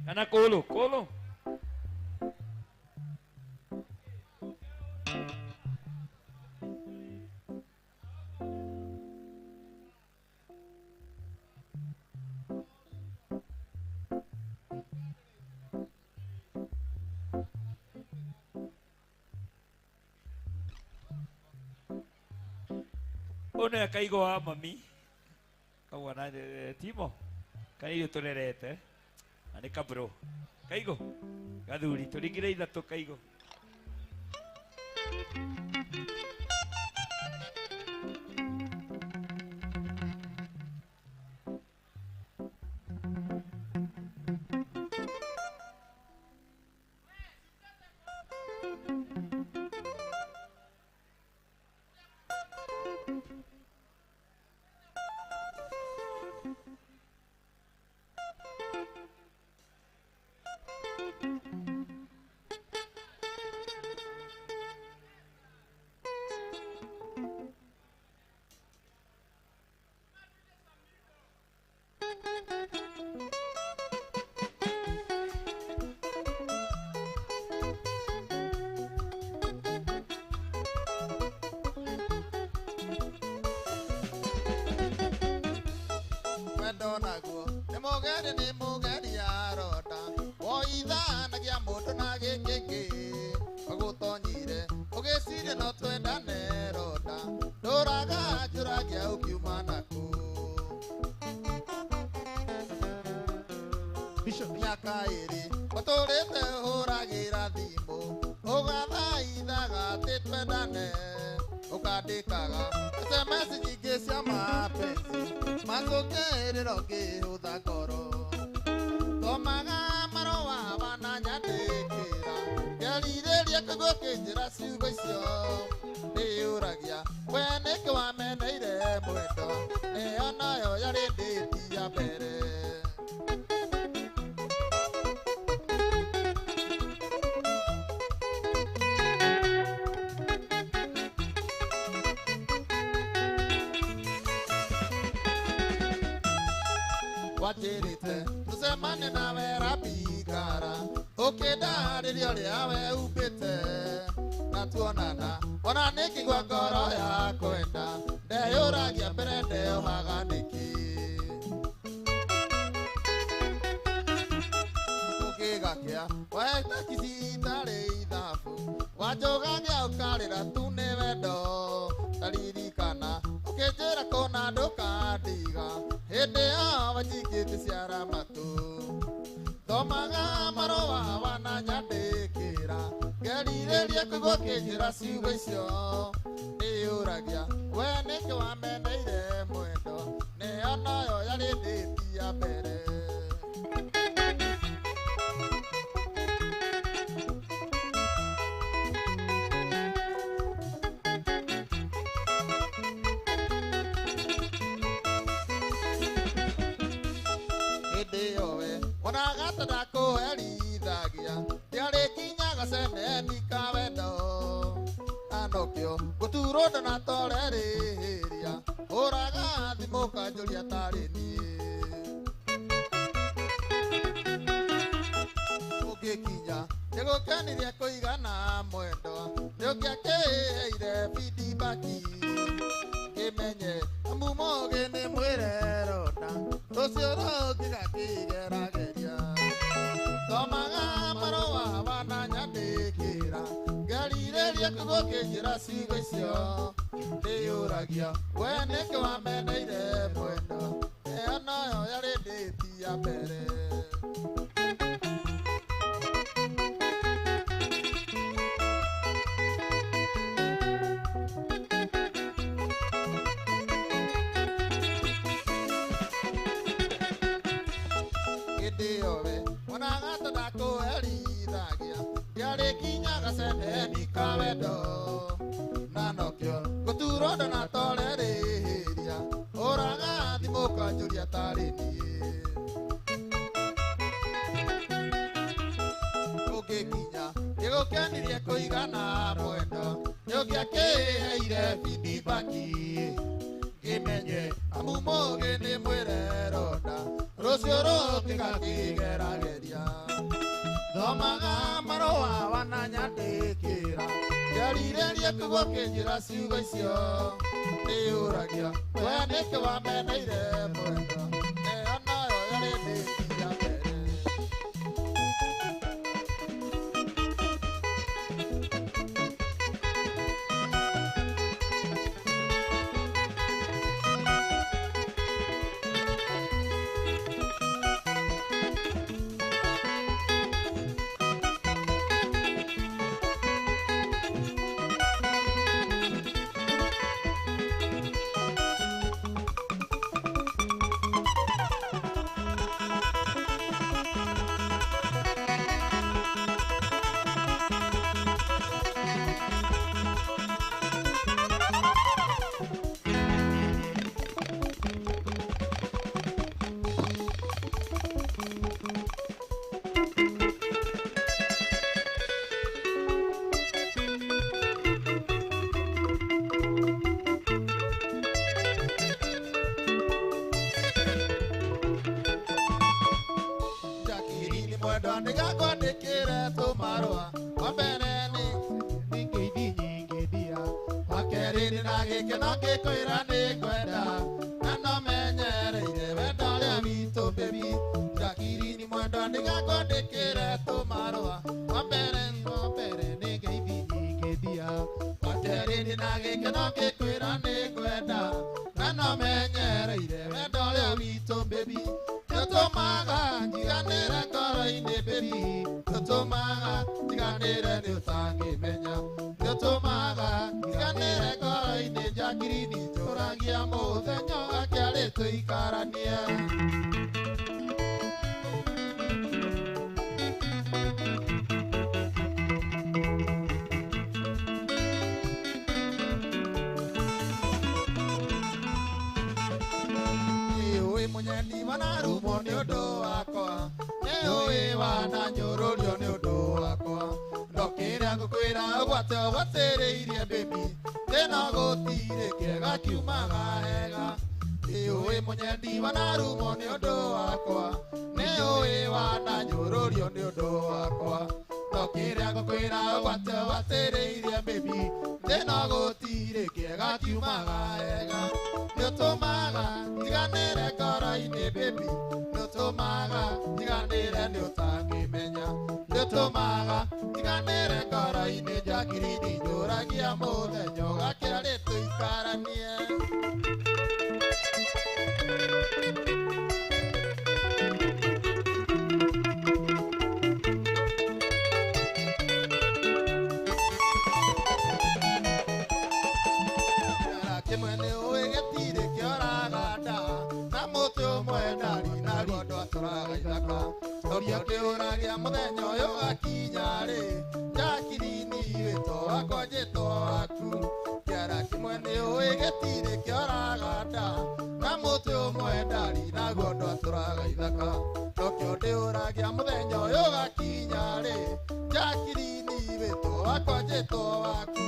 Kana Kũlũ. Ona Kaigo wa mami. Kaua na Timo. Kaigo tũrerete. Na nĩ kabro. Kaigo. Gathuri tũringire ithatũ Kaigo. Ni mugeri ya roda oitha na gia mundu na gikiki agutonyire ugicirie no twendane roda nduraga njuragia ukiuma naku Bishop mĩaka ĩrĩ ũtũrĩte ũhũragĩra thimũ ũgathaithaga atĩ twendane ũkandĩkaga SMS nyingĩ cia mapenzi macũngĩrĩro ngĩhũtha ngoro thomaga marũa wananyandĩkĩra ngerirĩria kũigua kĩnjĩra ciugo icio ndĩyũragia we nĩkĩ wameneire mwendo ĩyo nayo yarĩ ndĩti ya mbere wajirite tusemane nawe rapikara ukidarĩria ũrĩa we umbĩte na tuonana ona nĩkĩigua ngoro ya kwenda ndeyũragia mbere ndeyohaga nĩkĩ ũkĩgakĩa wahete kici itarĩ ithabu wanjũgagia ũkarĩra tu nĩ wendo taririkana ũkĩnjĩra kũna ndũkandiga hĩndĩ ĩyo wanyingĩte ciara matũ thomaga marũa wananyandĩkĩra ngerirĩria kũigua kĩnjĩra ciugo icio ndĩyũragia we nĩkĩ wameneire mwendo nĩyo nayo yarĩ ndĩti ya mbere ndakũherithagia ndiarĩkinyaga ceneni ka wendo anokĩo gũturwo ndanatũrerĩhĩria ũraga thimũ kanjũria tarĩ niĩ ũngĩkinya nĩgũkenirie kũigana mwendo nĩũngĩakĩheire feedback kĩmenye amumogĩ nĩ mwĩrerona rũciũ rũngĩgakĩgerageria thomaga marũa wananyandĩkĩra ngerirĩria kũigua kĩnjĩra ciugo icio ndĩyũragia we nĩkĩ wameneire mwendo ĩyo nayo yarĩ ndĩti ya mbere ndiarĩkinyaga ceneni ka wendo nanokĩo gũturwo ndanatũrerĩhĩria ũraga thimũ kanjũria tarĩ niĩ ũngĩkinya gĩgũkenirie kũigana mwendo nĩũngĩakĩheire feedback kĩmenye amumũgĩ nĩ mwĩrerona rũciũ rũngĩgakĩgerageria thomaga marũa wananyandĩkĩra ngerirĩria kũigua kĩnjĩra ciugo icio ndĩyũragia we nĩkĩ wameneire mwendo ĩyo nayo yarĩ ndĩti ya mbere nĩgakwandĩkĩre tũmarũa wa mbere nĩ ngeithi nyingĩ ndia wa kerĩ nĩ na gĩkeno ngĩkwĩra nĩ kwenda na no menyereire wendo ũrĩa witũ baby njakiri nĩ mwendwa nĩgakwandĩkĩre tũmarũa wa mbere nĩ ngeithi nyingĩ ndia wa kerĩ nĩ na gĩkeno ngĩkwĩra nĩ kwenda na no menyereire wendo ũrĩa witũ baby nĩũtũmaga njiganĩre ngoro Nĩũtũmaga njiganĩre nĩ ũtangĩmenya. Nĩũtũmaga njiganĩre ngoro-inĩ njakirini njũragia mũthenya ũgakĩarĩ tũikaranie. Mũnyeni wanarumo nĩ ũndũ wakwa, nĩũĩ wananyũrũrio nĩ ũndũ wakwa. Ndokĩra ngũkwĩra ũgwate ũgwatĩrĩirie baby, thĩna gũtirĩ kĩega kiumaga hega. Nĩũĩ mũnyeni wanarumo nĩ ũndũ wakwa, nĩũĩ wananyũrũrio nĩ ũndũ wakwa. Ndokĩra ngũkwĩra ũgwate ũgwatĩrĩirie baby, thĩna gũtirĩ kĩega kiumaga hega. Nĩũtũmaga njiganĩre ngoro-inĩ baby, nĩũtũmaga njiganĩre nĩ ũtangĩmenya. Nĩũtũmaga njiganĩre ngoro-inĩ njakirini njũragia mũthenya ũgakĩarĩ tũikaranie. Kĩmwe nĩũĩ gĩtirĩ kĩoraga nda, na mũtĩ ũmwe ndari na rĩndũ atũraga ithaka. Toria kĩũragia mũthenya ũyũ gakinya-rĩ, njakirini wĩtwo wakwa njĩtwo waku. Kĩara kĩmwe nĩũĩ gĩtirĩ kĩoraga nda, na mũtĩ ũmwe ndari naguo ndũ atũraga ithaka. Tokio ndĩũragia mũthenya ũyũ gakinya-rĩ, njakirini wĩtwo wakwa njĩtwo waku.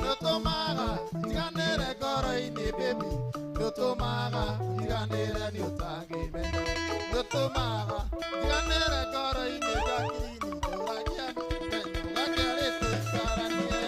Nĩũtũmaga njiganĩre ngoro-inĩ baby, nĩũtũmaga njiganĩre nĩ ũtangĩmenya. Nĩũtũmaga njiganĩre ngoro-inĩ njakirini njũragia mũthenya ũgakĩarĩ tũikaranie.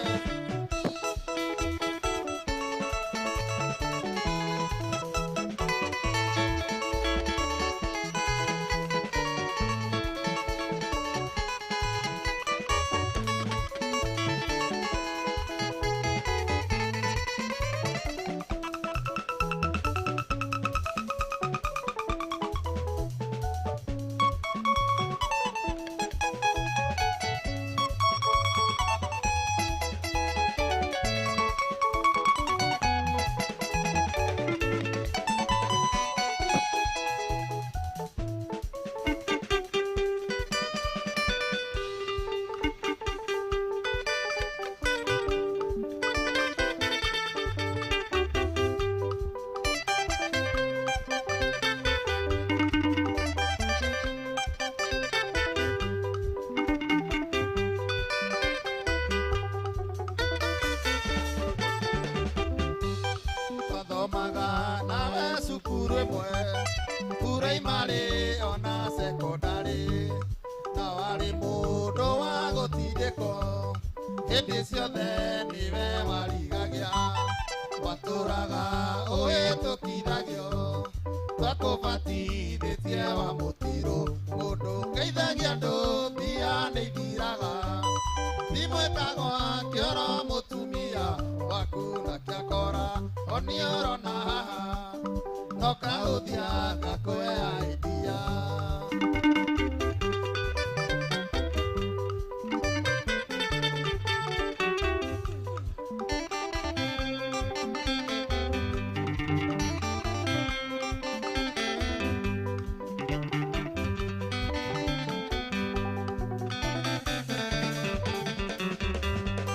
Twathomaga nawe cukuru ĩmwe, primary ona secondary, na warĩ mũndũ wa gũtindĩko, hĩndĩ ciothe nĩwe warigagia. Watũraga ũhĩtũkithagio, twakũbatithĩtie wa mũtirũ. Mũndũ ngeithagia andũ mbia nĩithiraga, thimwĩtagwo akĩoro mũtumia waku na kĩakora oniorona haha, no kaũthia gakũhe idea.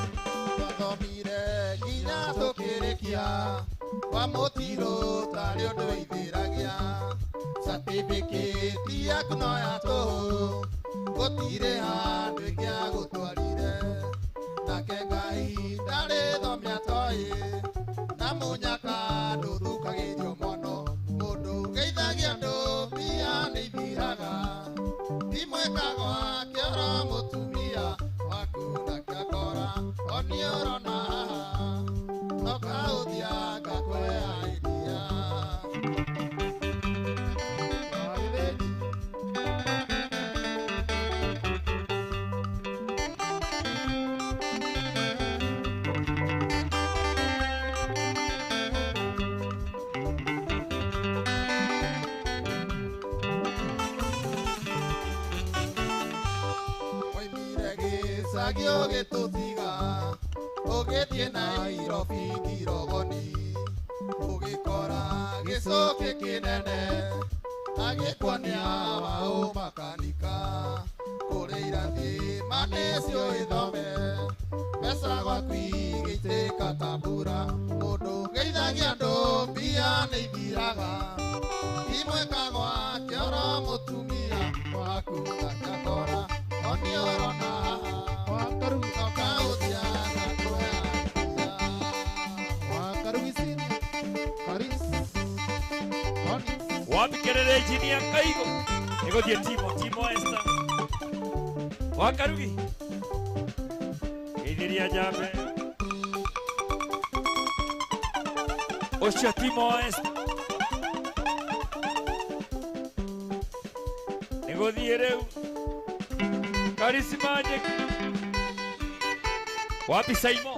Twathomire nginya tũkĩrĩkia, wa mũtirũ tarĩ ũndũ ithiragia. Certificate yaku no ya tũhũ, gũtirĩ handũ ĩngĩagũtwarire. Nake Ngai ndarĩ thomia toĩ, na mũnyaka ndũthukagĩrio mũno. Mũndũ ngeithagia andũ mbia nĩithiraga, thimwĩkagwo akĩoro mũtumia waku na kĩakora oniorona haha, no kaũthia gakũhe idea. gĩcagi ũgĩtũtiga ũgĩthiĩ Nairobi Ngirogoni ũgĩkora gĩcũkĩ kĩnene agĩkwonia wa ũmakanika kũrĩ irathi manecio ithome mbeca gwaku igĩitĩka ta mbura mũndũ geithagia andũ mbia nĩ ithiraga imwe kagwa kĩoro mũtumia waku gakakora oniorona wakarutoka ũthiaga kũya wakarugisini karis Wambikerere engineer Kaigo Egothie Timo Esther Wakarugi Geithiria Njambe Ocio Timo Esther Egothie rĩu Karisi Magic Wapi Saimo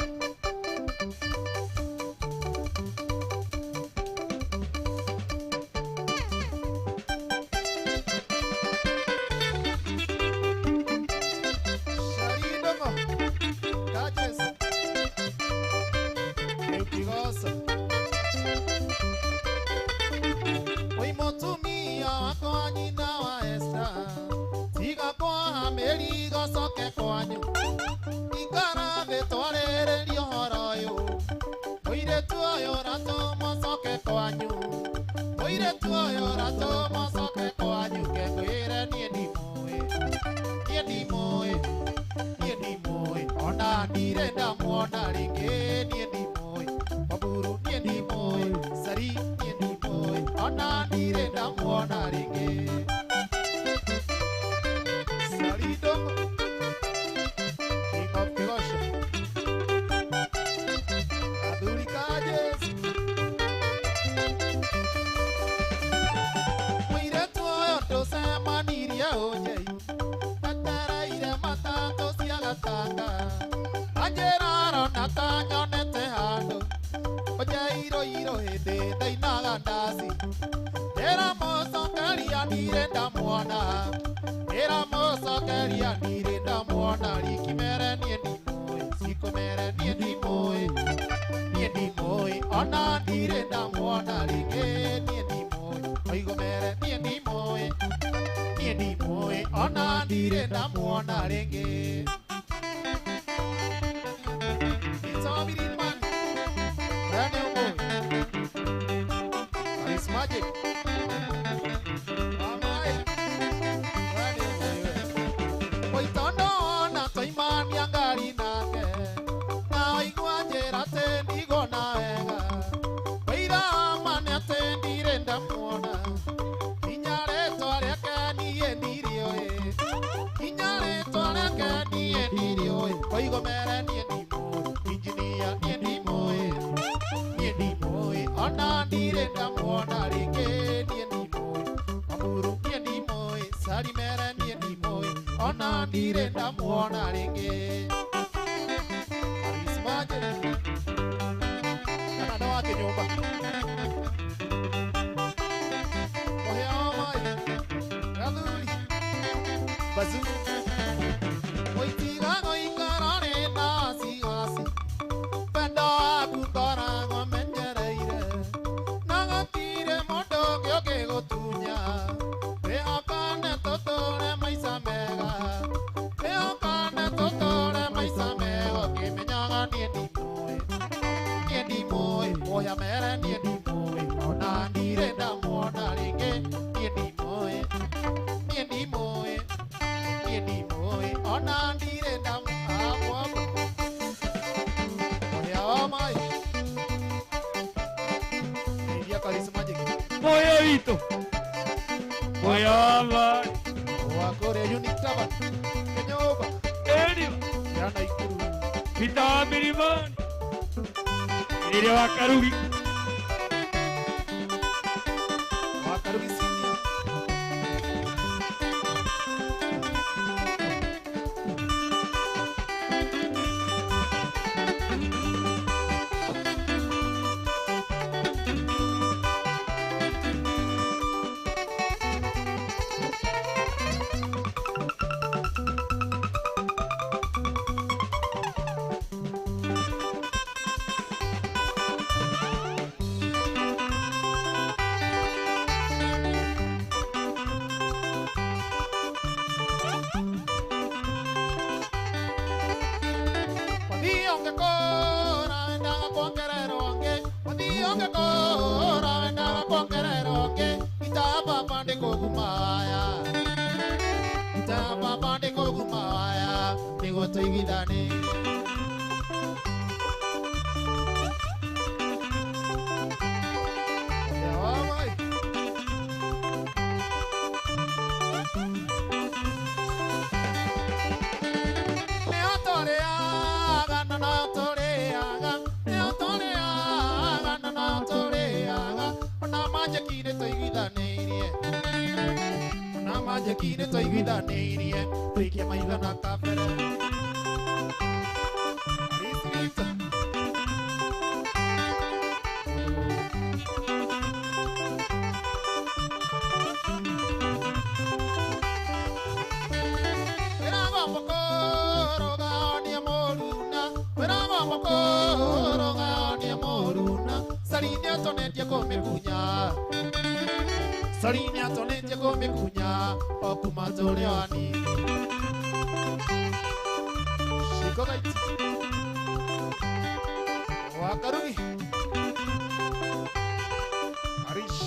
waya Tamba bande koguma waya Nigo toigidane Kine to igida neirie tuikia maitha na kabere Risita Verago mokoro gaonia moruna Verago mokoro gaonia moruna Salinia tonetia come kunya Salini atonetia come kunya Okuma tole wani Shiko gaiti Wakarugi Arish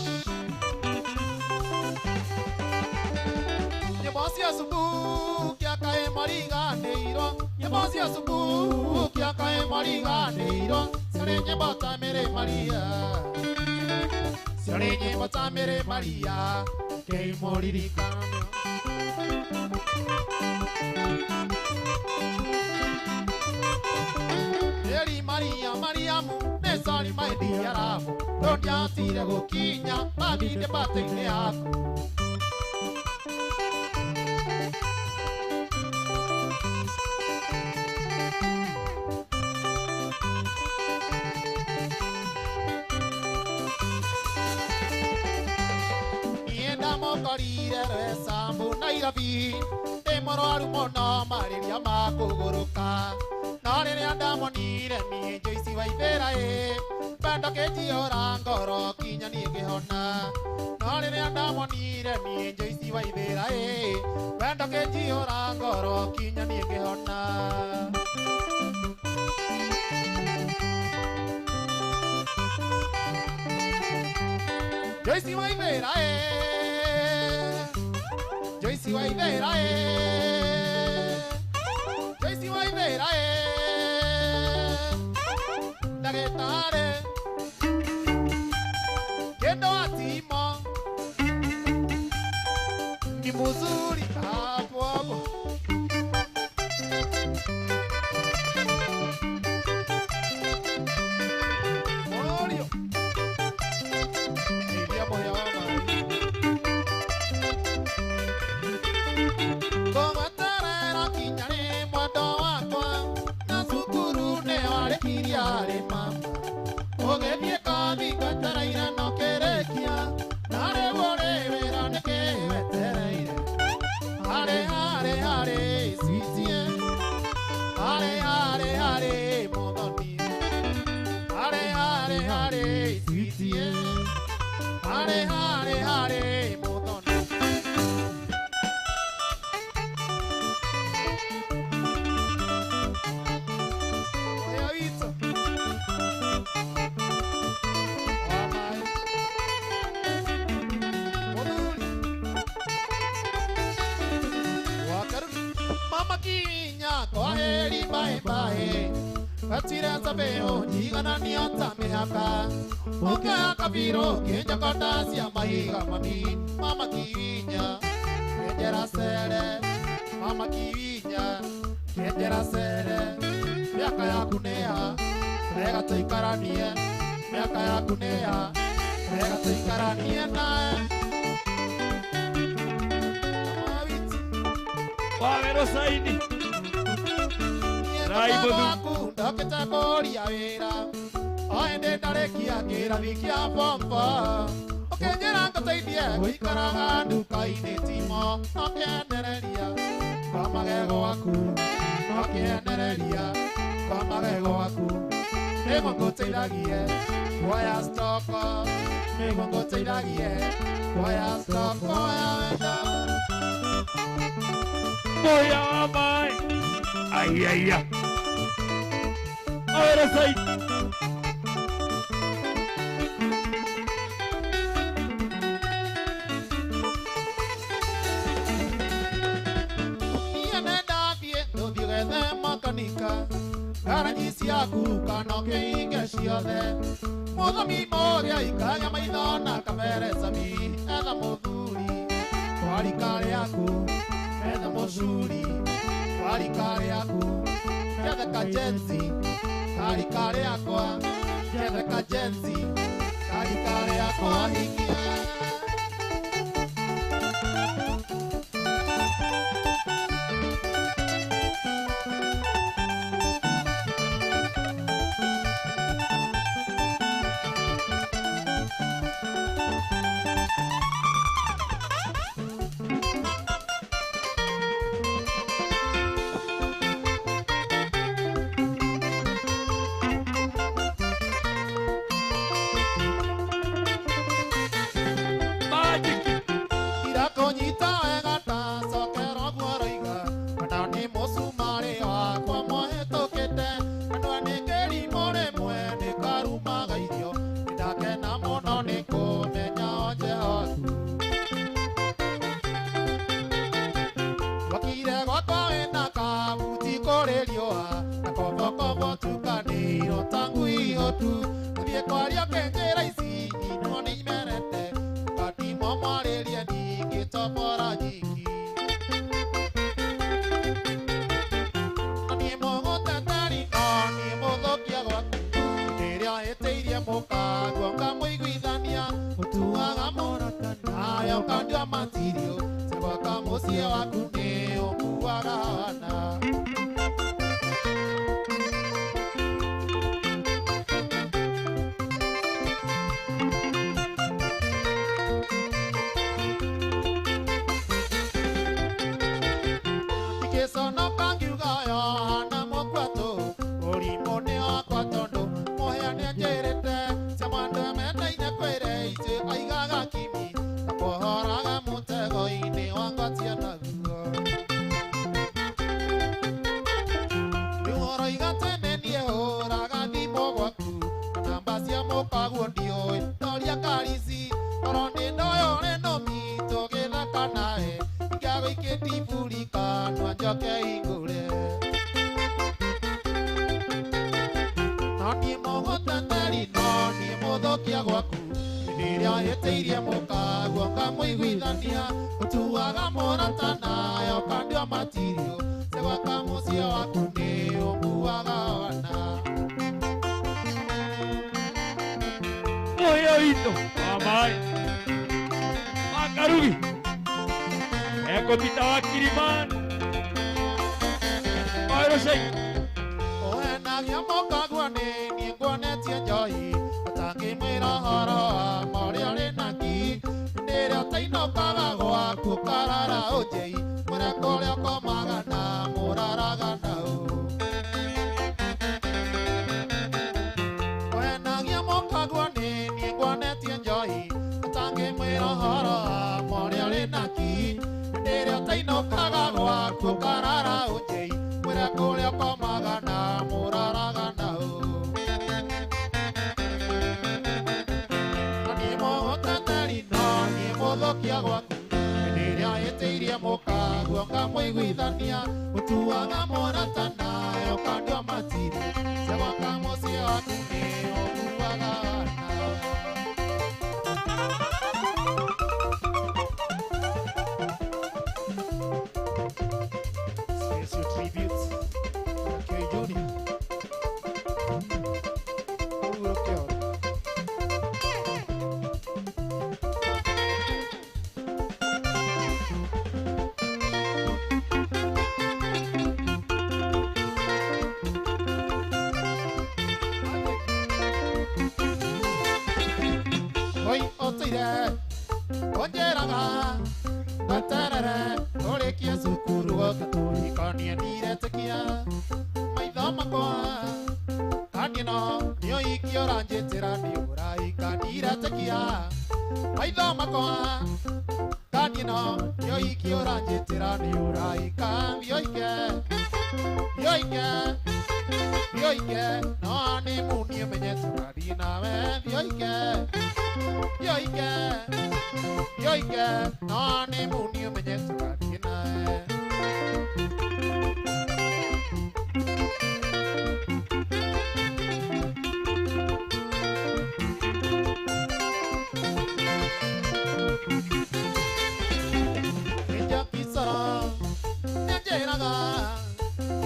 Nyebosi asubu Kia kae mariga neiro Nyebosi asubu Kia kae mariga neiro Sare nyebota mere Maria Sare nyebota mere Maria Kei moririkano Eri Maria Mariamu Nesari maidi yaramu Donya tire gokinya Mabide bate ine aku Sambu nairabi Temoro arumono mariria makugoroka Narere andamonire mi Joyce waivera Bando keji orangoro kinya nigehona Narere andamonire mi Joyce waivera Bando keji orangoro kinya nigehona Joyce waivera Joyce waivera Joyce waivera Dagetare Kendo atimo Ni muzuri hapo hapo Morio Nidia moya wama Komatarera kinyare mwando wakwa Na sukuru ne wale kiriare mama Ogedie kavi kwataraira no kerekia Nare wole vera neke wetereire Hare hare hare sweetie Hare hare hare modoni Hare hare hare sweetie Hare hare hare modoni Mama kinya kwaheri bye bye Atira sabeo jigana ni otame haka Oka kabiro kenja kotasi ya mahiga mami Mama kinya kenjera sere Mama kinya kenjera sere Miaka ya kunea Rega toikaranie Miaka ya kunea Rega toikaranie nae Wawero saidi Raibodu Doketa koria wera Oende ndarekia kiravikia pompa Okenjera ngoteithie guikaraga nduka-inĩ timo Nokiendereria kwa magego waku Nokiendereria kwa magego waku Nĩguo ngũteithagie kuoya stoko Nĩguo ngũteithagie kuoya stoko ya wenda Moya wa mai Ai ai ya Wawero saidi karangi ciaku kanoke inge ciothe muthami moria ikanya maitho na kamere sami etha muthuri warikare yaku etha mucuri warikare yaku etha kajenzi karikare yakwa etha kajenzi karikare yakwa hikia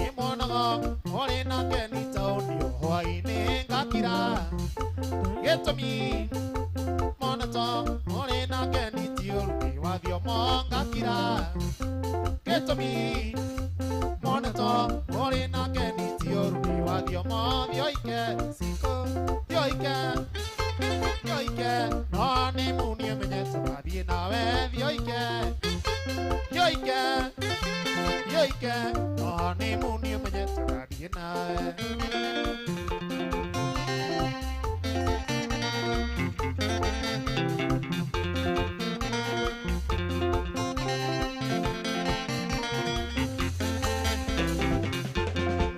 Imonaga Orina Kenita Onio Hawaii Gakira Get to me Monata Orina Kenitio Wadio Mongakira Get to me Monata Orina Kenitio Wadio Mong Yoike Siko Yoike Yoike Nani Munia Menyeta Vadina Yoike Yoike Yoike Nani Munia Menyeta Vadina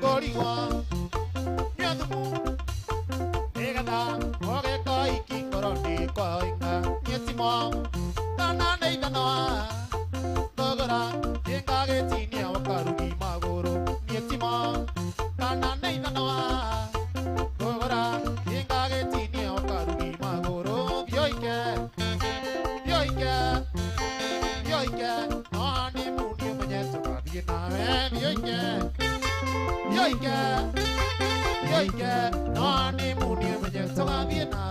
Goriwa Nyadumu Egada Oge Koi Kikoroni Koinga Nyetimo Tana Neidanoa Togora Yenga Getini Wakarugi Magoro Nyetimo Tana Neidanoa Togora Yenga Getini Wakarugi Magoro Yoike Yoike Yoike Nani Muni Manyeto Badina Yoike Yoike Yoike Nani Muni Manyeto Badina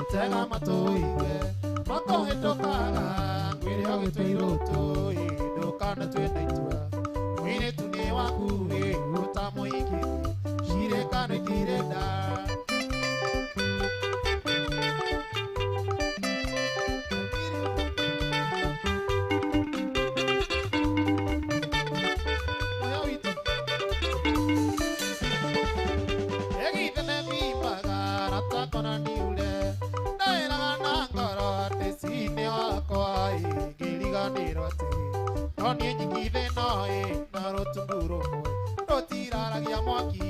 gutega matuigwe makohĩtũkaga ngwĩre ũgĩtũirwo tũĩ ndũkana twĩna itua mũirĩtu nĩ waku ũtamũingĩ cirĩkano ikirenda Tony nyingithe noe na rotunguro rotiraragia mwaki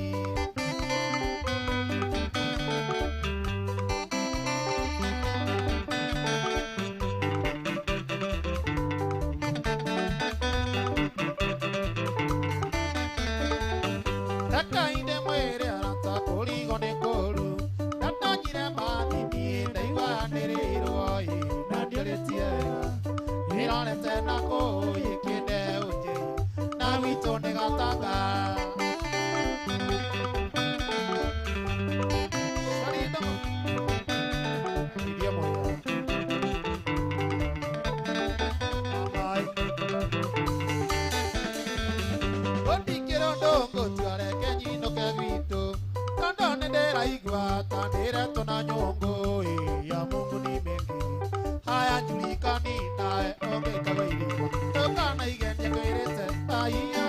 Takainde mwere arata korigo ne koru Tatonyire mathini ndaigua nĩrĩrwo na ndĩrĩtie Nĩrorete na kũĩ kĩnde ũnjĩ na witũ nĩ gatanga Iria moya Ondikĩro ndũngũ tuareke nyinũke gwitũ Tondũ nĩ ndĩraigua ta ndĩretwo na nyũngũ ya Mungu ni mengi Haya njulikani nae ongĩkagoirwo Tũkana igenia kwĩrĩte aiya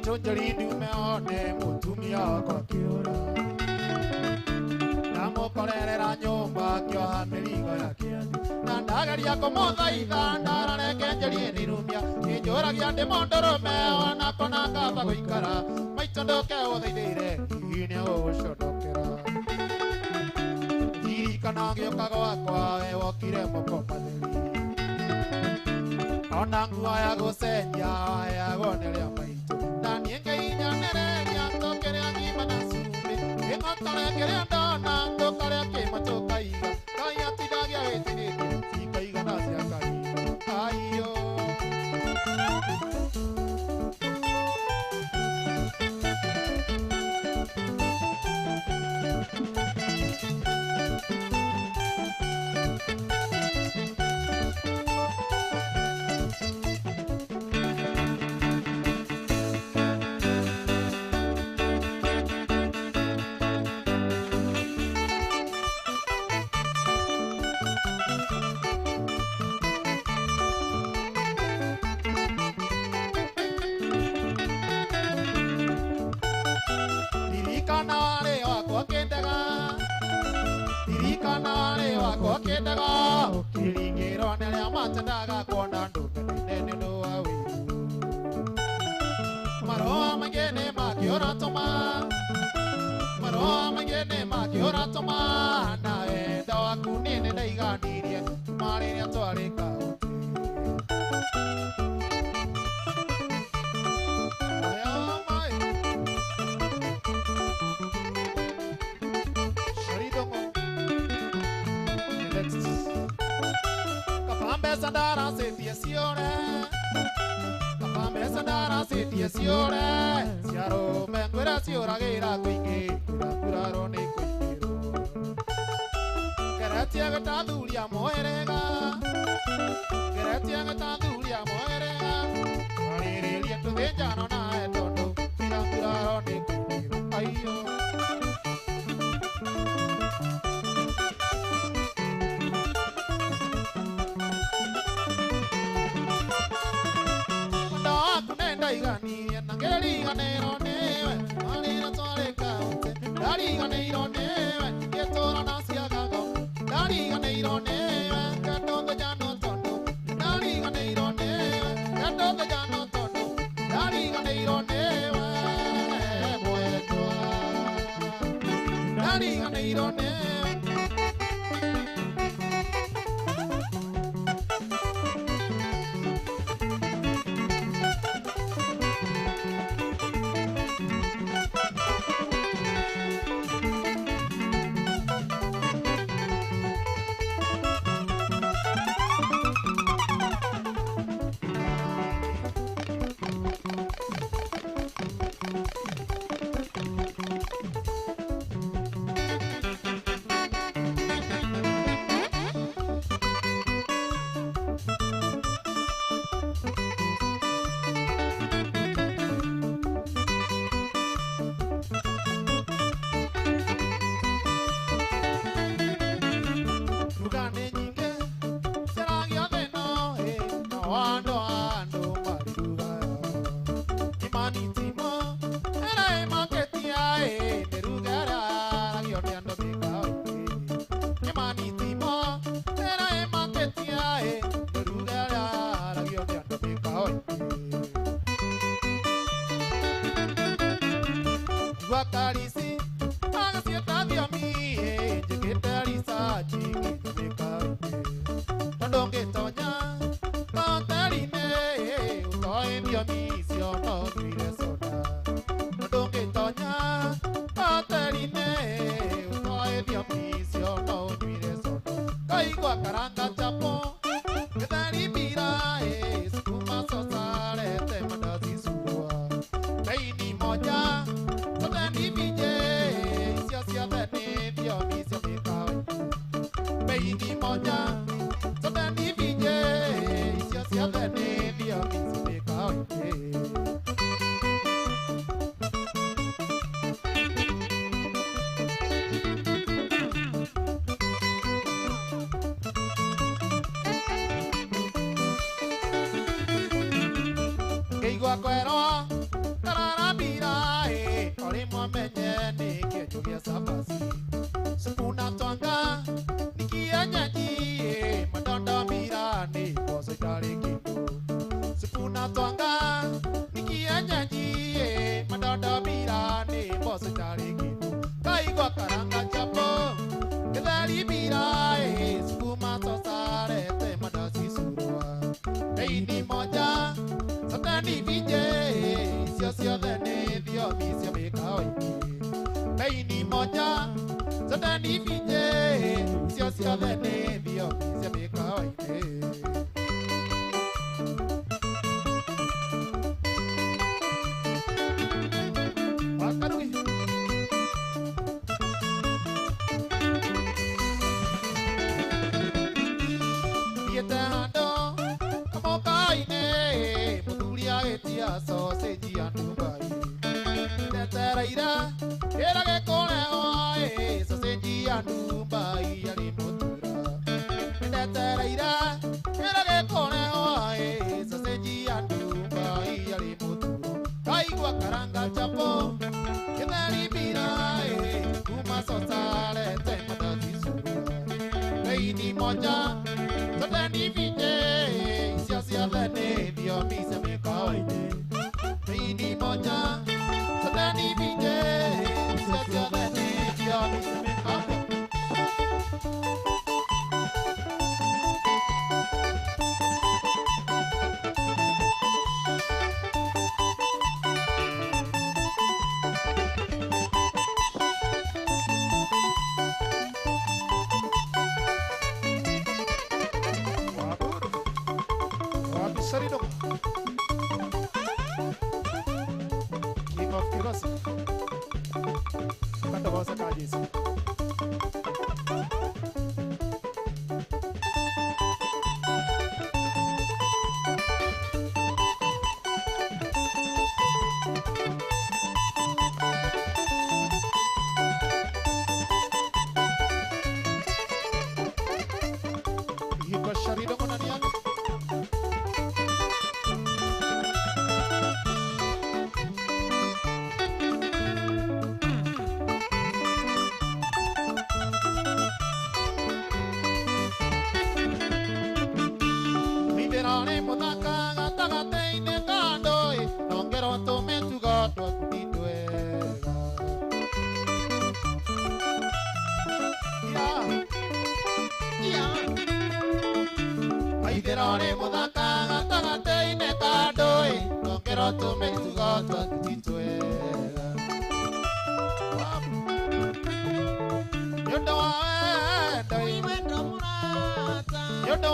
Tunjeri nimeone mutumia kwa kiura na mukorerera nyumba kioha mirigo ya kiathi na ndagaria kumuthaitha ndarareke njeri nirumia injuragia ndi mundurume ona kona ngamba guikara maito nduke uthaithire hinya ugucondokera ririkana ngioka gwakwa we wokire mukomatheri ona nguo ya gucenjia ya goneria maitũ na niĩ ngĩinyanĩrĩria tũkĩrĩa ngima na cumbĩ gĩng'otore kĩrĩa ndona tũkarĩa kĩma tũkaiga Ngai atindagia wĩtigĩtie cikaigana cia Ngai aiyo Kiringiro nele matandaga kuona ndume nene no awi Maroa magene makiora toma na enda waku nene ndaiganirie marĩrĩa twarĩka Sandara setia siore Kapambe sandara setia siore Siaro menguera siora gira kuingi Kuraro ne kuingiro Keratia gata dulia moerega Keratia gata dulia moerega Wariri liatu denjano na etondo Kuraro ne kuingiro Aiyo Igani nangeli ganero newe alira tole kaute dari ganero newe yetora nasia gago dari ganero newe katondo jano tondo dari ganero newe katondo jano tondo dari ganero newe boeto dari ganero newe Guacuero, se tariki kai gwa karanga chapo kedali birai skuma sosare te madasi surua dei ni moja satani vije sio dene dio misio bekao dei ni moja satani vije sio dene dio misio bekao sausage and Dubai. Teteraira, era que cone oe, sausage and Dubai, ali motura. Teteraira, era que cone oe, sausage and Dubai, ali motura. Caigua caranga chapo, que dali pirae, uma sosale, tema da tisura. Veini moja, satani vite, sia lene, dio misa me kawaii. Ini moja, sadani bije, saja lene dia misme kamu. Waduh, seri dong. Canta vossa cabeça. E gostaria de monaniar. Aiderone mudaka tangate ine kadoi no quiero to me to go to titue yo do